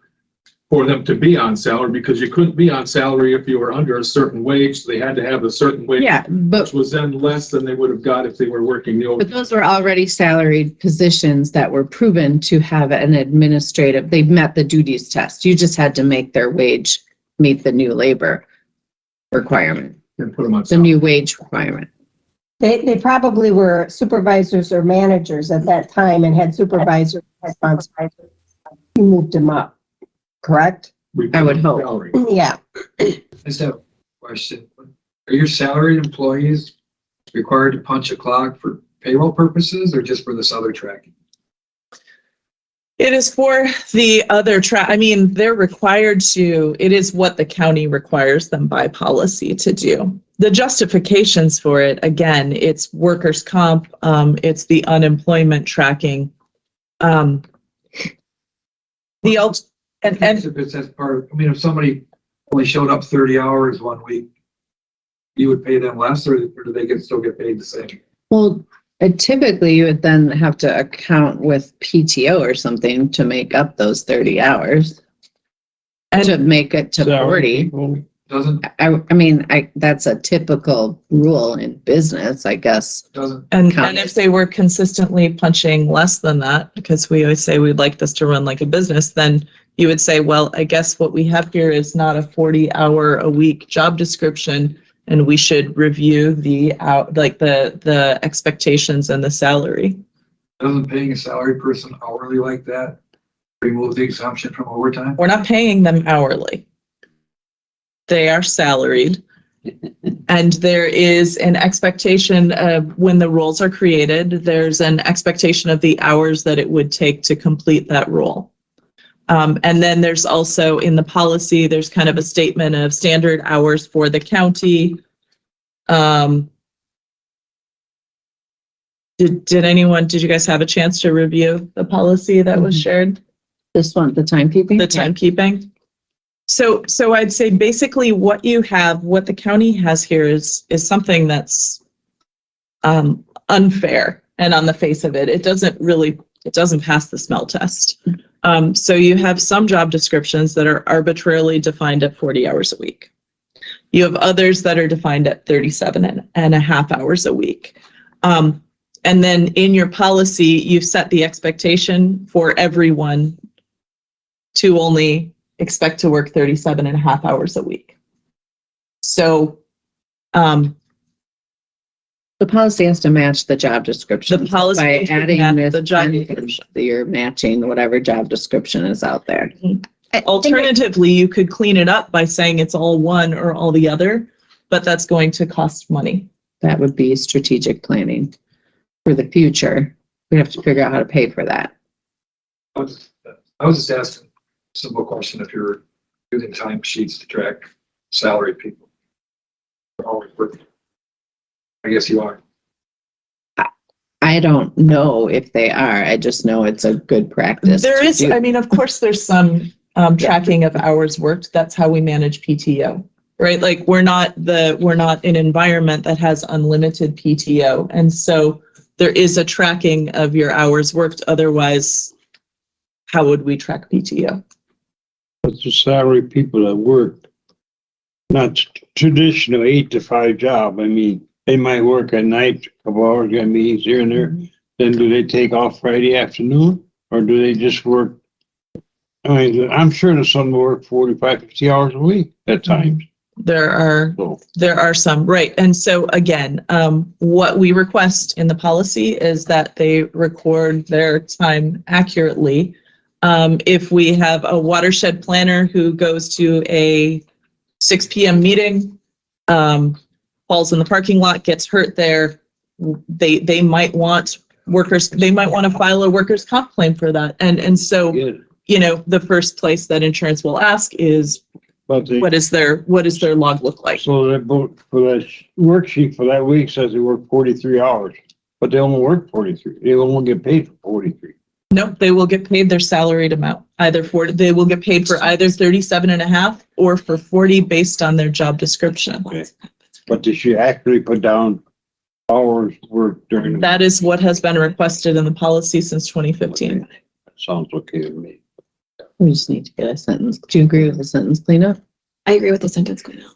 for them to be on salary, because you couldn't be on salary if you were under a certain wage. They had to have a certain wage. Yeah, but which was then less than they would have got if they were working the but overtime. those were already salaried positions that were proven to have an administrative, they met the duties test. You just had to make their wage meet the new labor requirement, And put them on the salary. new wage requirement. They probably were supervisors or managers at that time and had supervisor responsibilities. You moved them up, correct? We I would put them on hope. salary. Yeah. I just have a question. Are your salaried employees required to punch a clock for payroll purposes or just for this other tracking? It is for the other I mean, they're required to, it is what the county requires them by policy to do. The justifications for it, again, it's workers' comp, it's the unemployment tracking. And If it's as part of, I mean, if somebody only showed up 30 hours one week, you would pay them less, or do they still get paid the same? Well, typically you would then have to account with PTO or something to make up those 30 hours. And to make it to 40. Doesn't, I mean, that's a typical rule in business, I guess. doesn't, And if they were consistently punching less than that, because we always say we'd like this to run like a business, then you would say, well, I guess what we have here is not a 40-hour-a-week job description, and we should review the expectations and the salary. doesn't paying a salary person hourly like that remove the exemption from overtime? We're not paying them hourly. They are salaried. And there is an expectation of when the roles are created, there's an expectation of the hours that it would take to complete that role. And then there's also in the policy, there's kind of a statement of standard hours for the county. Did you guys have a chance to review the policy that was shared? This one, the timekeeping? The timekeeping. So I'd say basically what the county has here is something that's unfair. And on the face of it, it doesn't pass the smell test. So you have some job descriptions that are arbitrarily defined at 40 hours a week. You have others that are defined at 37 and a half hours a week. And then in your policy, you've set the expectation for everyone to only expect to work 37 and a half hours a week. So the policy has to match the job description. The policy by should adding match this, the job description. You're matching whatever job description is out there. Alternatively, you could clean it up by saying it's all one or all the other, but that's going to cost money. That would be strategic planning for the future. We have to figure out how to pay for that. I was just asking a simple question. If you're using time sheets to track salaried people, I guess you are. I don't know if they are. I just know it's a good practice. There is, to do. I mean, of course, there's some tracking of hours worked. That's how we manage PTO, right? Like we're not an environment that has unlimited PTO. And so there is a tracking of your hours worked. Otherwise, how would we track PTO? But the salary people that work, not traditional 8 to 5 job. I mean, they might work at night, a couple hours, got meetings here and there. Then do they take off Friday afternoon, or do they just work? I mean, I'm sure there's some who work 45, 50 hours a week at times. There are some, right. And so again, what we request in the policy is that they record their time accurately. If we have a watershed planner who goes to a 6 p.m. meeting, falls in the parking lot, gets hurt there, they might want to file a workers' comp claim for that. And so, you know, the first place that insurance will ask is, what does their log look like? So that for that worksheet for that week says they work 43 hours, but they only work 43. They only get paid for 43. Nope, they will get paid their salaried amount, they will get paid for either 37.5 or for 40 based on their job description. Okay. But did she actually put down hours worked during? the That is what has been requested in the policy since 2015. That sounds okay to me. We just need to get a sentence. Do you agree with the sentence cleanup? I agree with the sentence cleanup.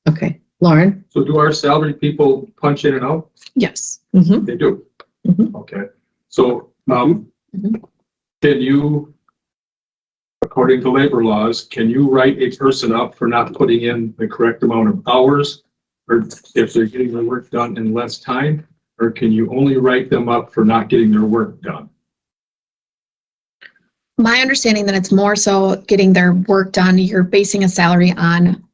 Okay, Lauren? So do our salary people punch in and out? Yes. Mm-hmm. They do? Mhm. Okay. So, Mhm. can you, according to labor laws, can you write a person up for not putting in the correct amount of hours? Or if they're getting their work done in less time? Or can you only write them up for not getting their work done? My understanding that it's more so getting their work done. You're basing a salary on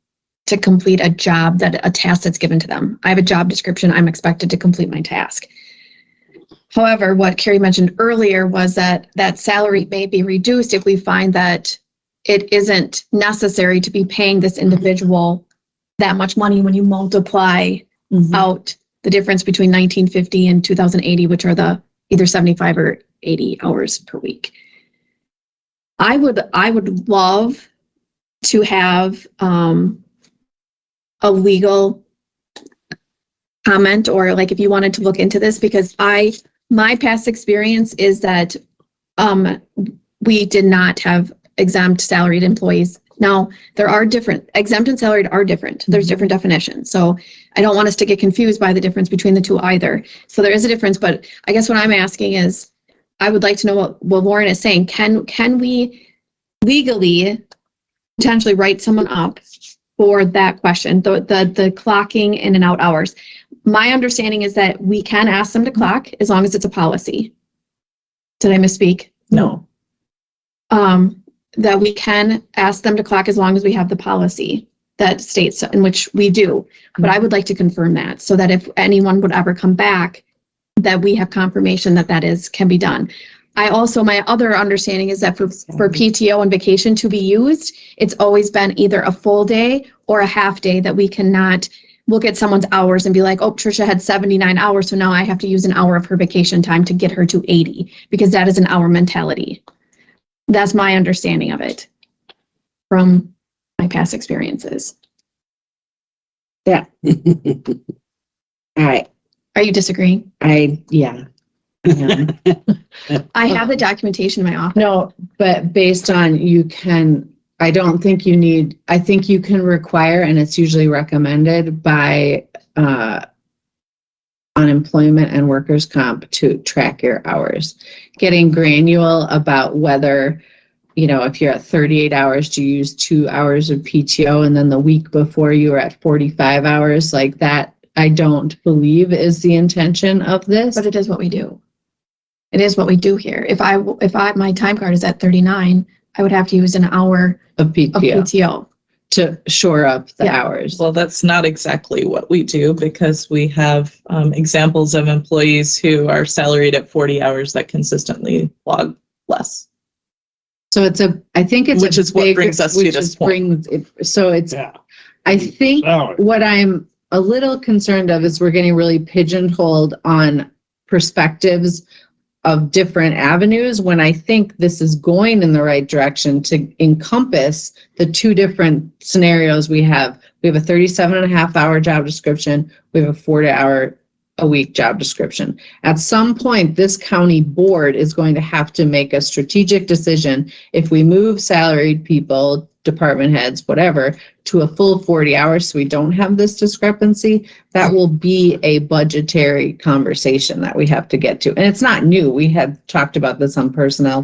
to complete a job, that a task that's given to them. I have a job description. I'm expected to complete my task. However, what Carrie mentioned earlier was that that salary may be reduced if we find that it isn't necessary to be paying this individual that much money when you multiply out the difference between 1950 and 2080, which are the either 75 or 80 hours per week. I would love to have a legal comment, or like if you wanted to look into this, because my past experience is that we did not have exempt salaried employees. Now, there are different, exempt and salaried are different. There's different definitions. So I don't want us to get confused by the difference between the two either. So there is a difference, but I guess what I'm asking is, I would like to know what Lauren is saying. Can we legally potentially write someone up for that question, the clocking in and out hours? My understanding is that we can ask them to clock as long as it's a policy. Did I misspeak? No. That we can ask them to clock as long as we have the policy that states, in which we do. But I would like to confirm that, so that if anyone would ever come back, that we have confirmation that can be done. I also, my other understanding is that for PTO and vacation to be used, it's always been either a full day or a half day, that we cannot look at someone's hours and be like, oh, Trisha had 79 hours, so now I have to use an hour of her vacation time to get her to 80, because that is an hour mentality. That's my understanding of it from my past experiences. Yeah. All right. Are you disagreeing? Yeah. I have the documentation in my office. No, but based on I don't think you need, I think you can require, and it's usually recommended by unemployment and workers' comp, to track your hours. Getting granular about whether, if you're at 38 hours, do you use 2 hours of PTO, and then the week before you were at 45 hours, like that, I don't believe is the intention of this. But it is what we do. It is what we do here. If my time card is at 39, I would have to use an hour of PTO to shore up the Yeah. hours. Well, that's not exactly what we do, because we have examples of employees who are salaried at 40 hours that consistently log less. So I think it's Which is what brings us to this point. I think what I'm a little concerned of is we're getting really pigeonholed on perspectives of different avenues, when I think this is going in the right direction to encompass the two different scenarios we have. We have a 37.5-hour job description. We have a 40-hour-a-week job description. At some point, this county board is going to have to make a strategic decision. If we move salaried people, department heads, whatever, to a full 40 hours, so we don't have this discrepancy, that will be a budgetary conversation that we have to get to. And it's not new. We had talked about this on personnel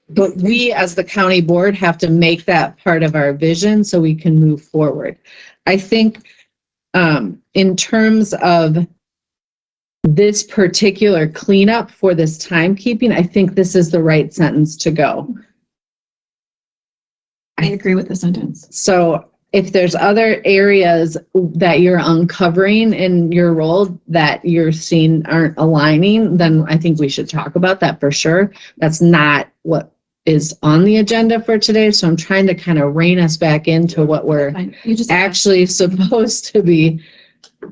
but we as the county board have to make that part of our vision so we can move forward. I think in terms of this particular cleanup for this timekeeping, I think this is the right sentence to go. I agree with the sentence. So if there's other areas that you're uncovering in your role that you're seeing aren't aligning, then I think we should talk about that for sure. That's not what is on the agenda for today. So I'm trying to kind of rein us back into what we're actually supposed to be.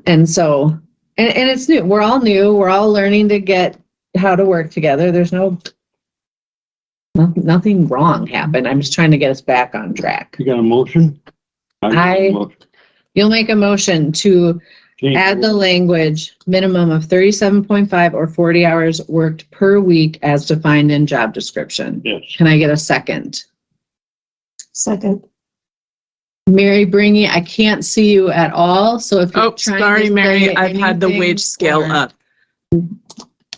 And so, and it's new. We're all new. We're all learning to get how to work together. There's no Nothing wrong happened. I'm just trying to get us back on track. You got a motion? You'll make a motion to add the language, minimum of 37.5 or 40 hours worked per week as defined in job description. Yes. Can I get a second? Second. Mary Bringy, I can't see you at all, so if you're Oh, trying sorry, to Mary, say I've had the anything wage scale or- up.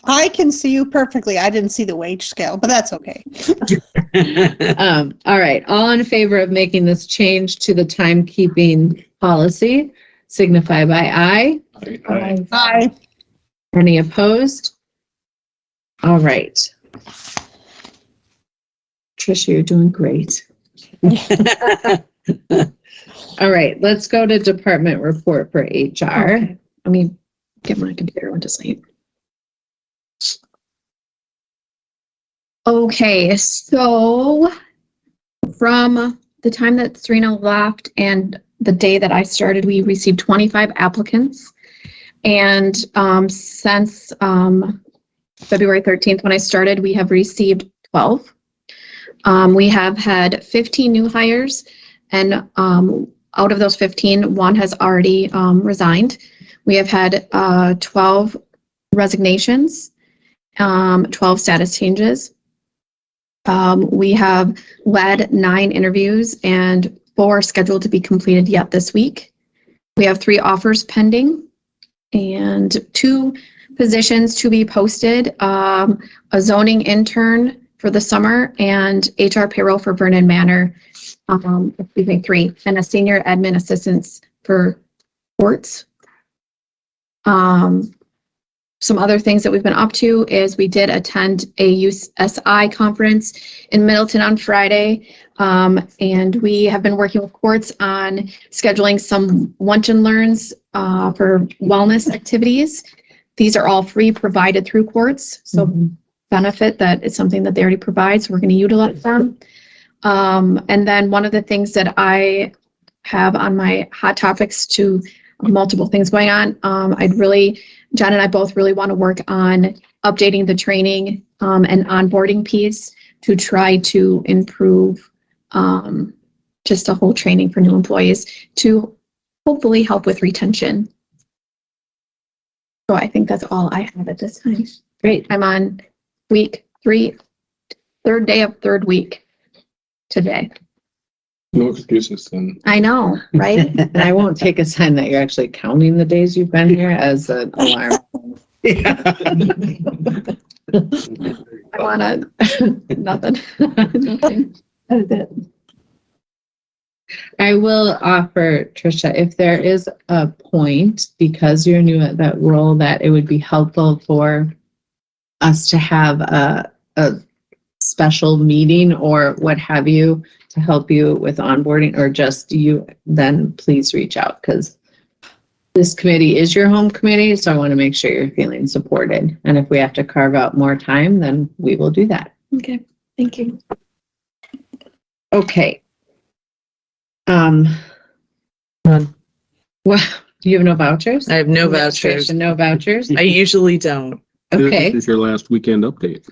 I can see you perfectly. I didn't see the wage scale, but that's okay. All right, all in favor of making this change to the timekeeping policy, signify by aye. Aye. Any opposed? All right. Tricia, you're doing great. All right, let's go to department report for HR. Okay. Let me get my computer went to sleep. Okay, so from the time that Serena left and the day that I started, we received 25 applicants. And since February 13th, when I started, we have received 12. We have had 15 new hires, and out of those 15, one has already resigned. We have had 12 resignations, 12 status changes. We have led 9 interviews and 4 scheduled to be completed yet this week. We have 3 offers pending and 2 positions to be posted, a zoning intern for the summer and HR payroll for Vernon Manor, 3, and a senior admin assistant for courts. Some other things that we've been up to is we did attend a USI conference in Middleton on Friday. And we have been working with courts on scheduling some lunch and learns for wellness activities. These are all free, provided through courts. So benefit that it's something that they already provide. So we're going to utilize them. And then one of the things that I have on my hot topics to multiple things going on, John and I both really want to work on updating the training and onboarding piece to try to improve just a whole training for new employees to hopefully help with retention. So I think that's all I have at this time. Great. I'm on week 3, third day of 3rd week today. No excuses then. I know, right? And I won't take a sign that you're actually counting the days you've been here as an alarm. I want to, nothing. That's it. I will offer, Tricia, if there is a point, because you're new at that role, that it would be helpful for us to have a special meeting or what have you to help you with onboarding, or just you, then please reach out, because this committee is your home committee. So I want to make sure you're feeling supported. And if we have to carve out more time, then we will do that. Okay, thank you. Okay. None. Well, do you have no vouchers? I have no Administration, vouchers. No vouchers? I usually don't. Okay. This is your last weekend update.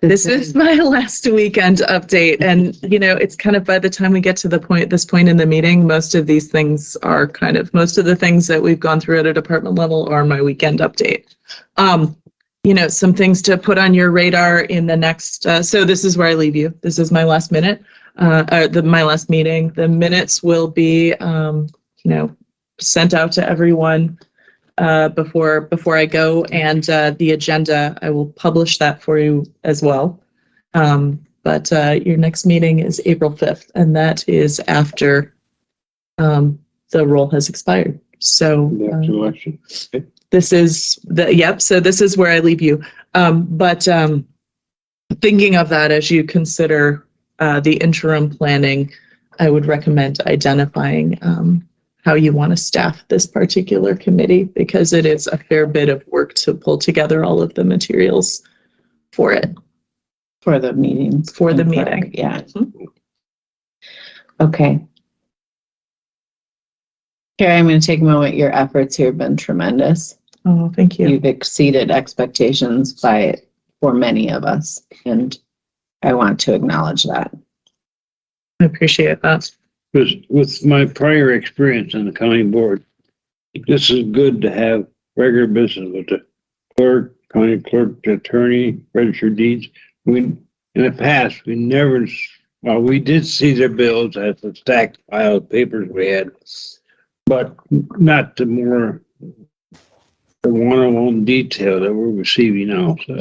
This is my last weekend update. And, it's kind of by the time we get to this point in the meeting, most of these things are most of the things that we've gone through at a department level are my weekend update. Some things to put on your radar in the next, so this is where I leave you. This is my last minute, my last meeting. The minutes will be, sent out to everyone before I go, and the agenda, I will publish that for you as well. But your next meeting is April 5th, and that is after the role has expired. So Election. this is so this is where I leave you. But thinking of that as you consider the interim planning, I would recommend identifying how you want to staff this particular committee, because it is a fair bit of work to pull together all of the materials for it. For the meeting. For the meeting. Yeah. Okay. Carrie, I'm going to take a moment. Your efforts here have been tremendous. Oh, thank you. You've exceeded expectations for many of us. And I want to acknowledge that. I appreciate that. Because with my prior experience on the county board, this is good to have regular business with the clerk, county clerk, the attorney, registered deeds. In the past, we never, well, we did see their bills as a stacked pile of papers we had, but not the one-on-one detail that we're receiving now. So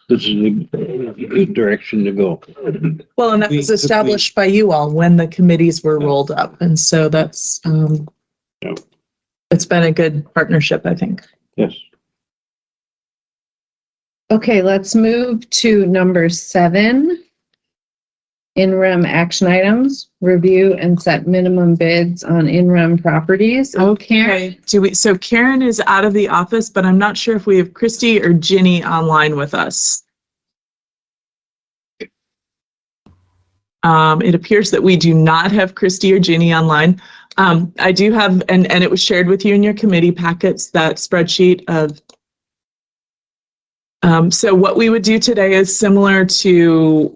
this is a good direction to go. Well, and that was established by you all when the committees were rolled up. And so that's, it's been a good partnership, I think. Yes. Okay, let's move to number 7. In-rem action items, review and set minimum bids on in-rem properties. Okay. So Karen is out of the office, but I'm not sure if we have Christy or Ginny online with us. It appears that we do not have Christy or Ginny online. I do have, and it was shared with you in your committee packets, that spreadsheet of so what we would do today is similar to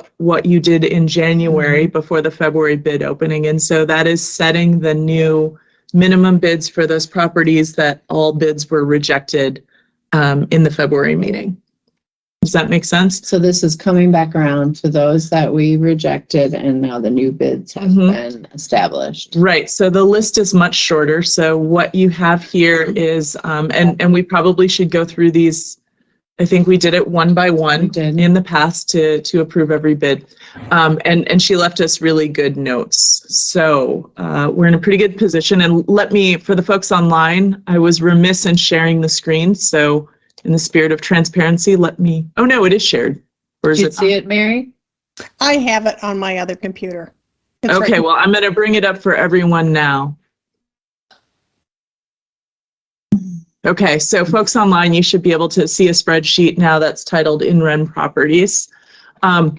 what you did in January before the February bid opening. And so that is setting the new minimum bids for those properties that all bids were rejected in the February meeting. Does that make sense? So this is coming back around to those that we rejected and now the new bids have been established. Right. So the list is much shorter. So what you have here is, and we probably should go through these. I think we did it one by one in the past to approve every bid. And she left us really good notes. So we're in a pretty good position. And for the folks online, I was remiss in sharing the screen. So in the spirit of transparency, oh no, it is shared. Or is Did you see it, Mary? I have it on my other computer. It's okay, right. well, I'm going to bring it up for everyone now. Okay, so folks online, you should be able to see a spreadsheet now that's titled in-rem properties. So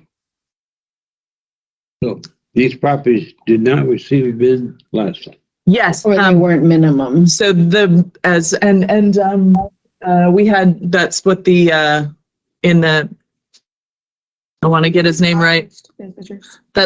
these properties did not receive a bid last time. Yes, or they weren't minimum. So we had, that's what I want to get his name right.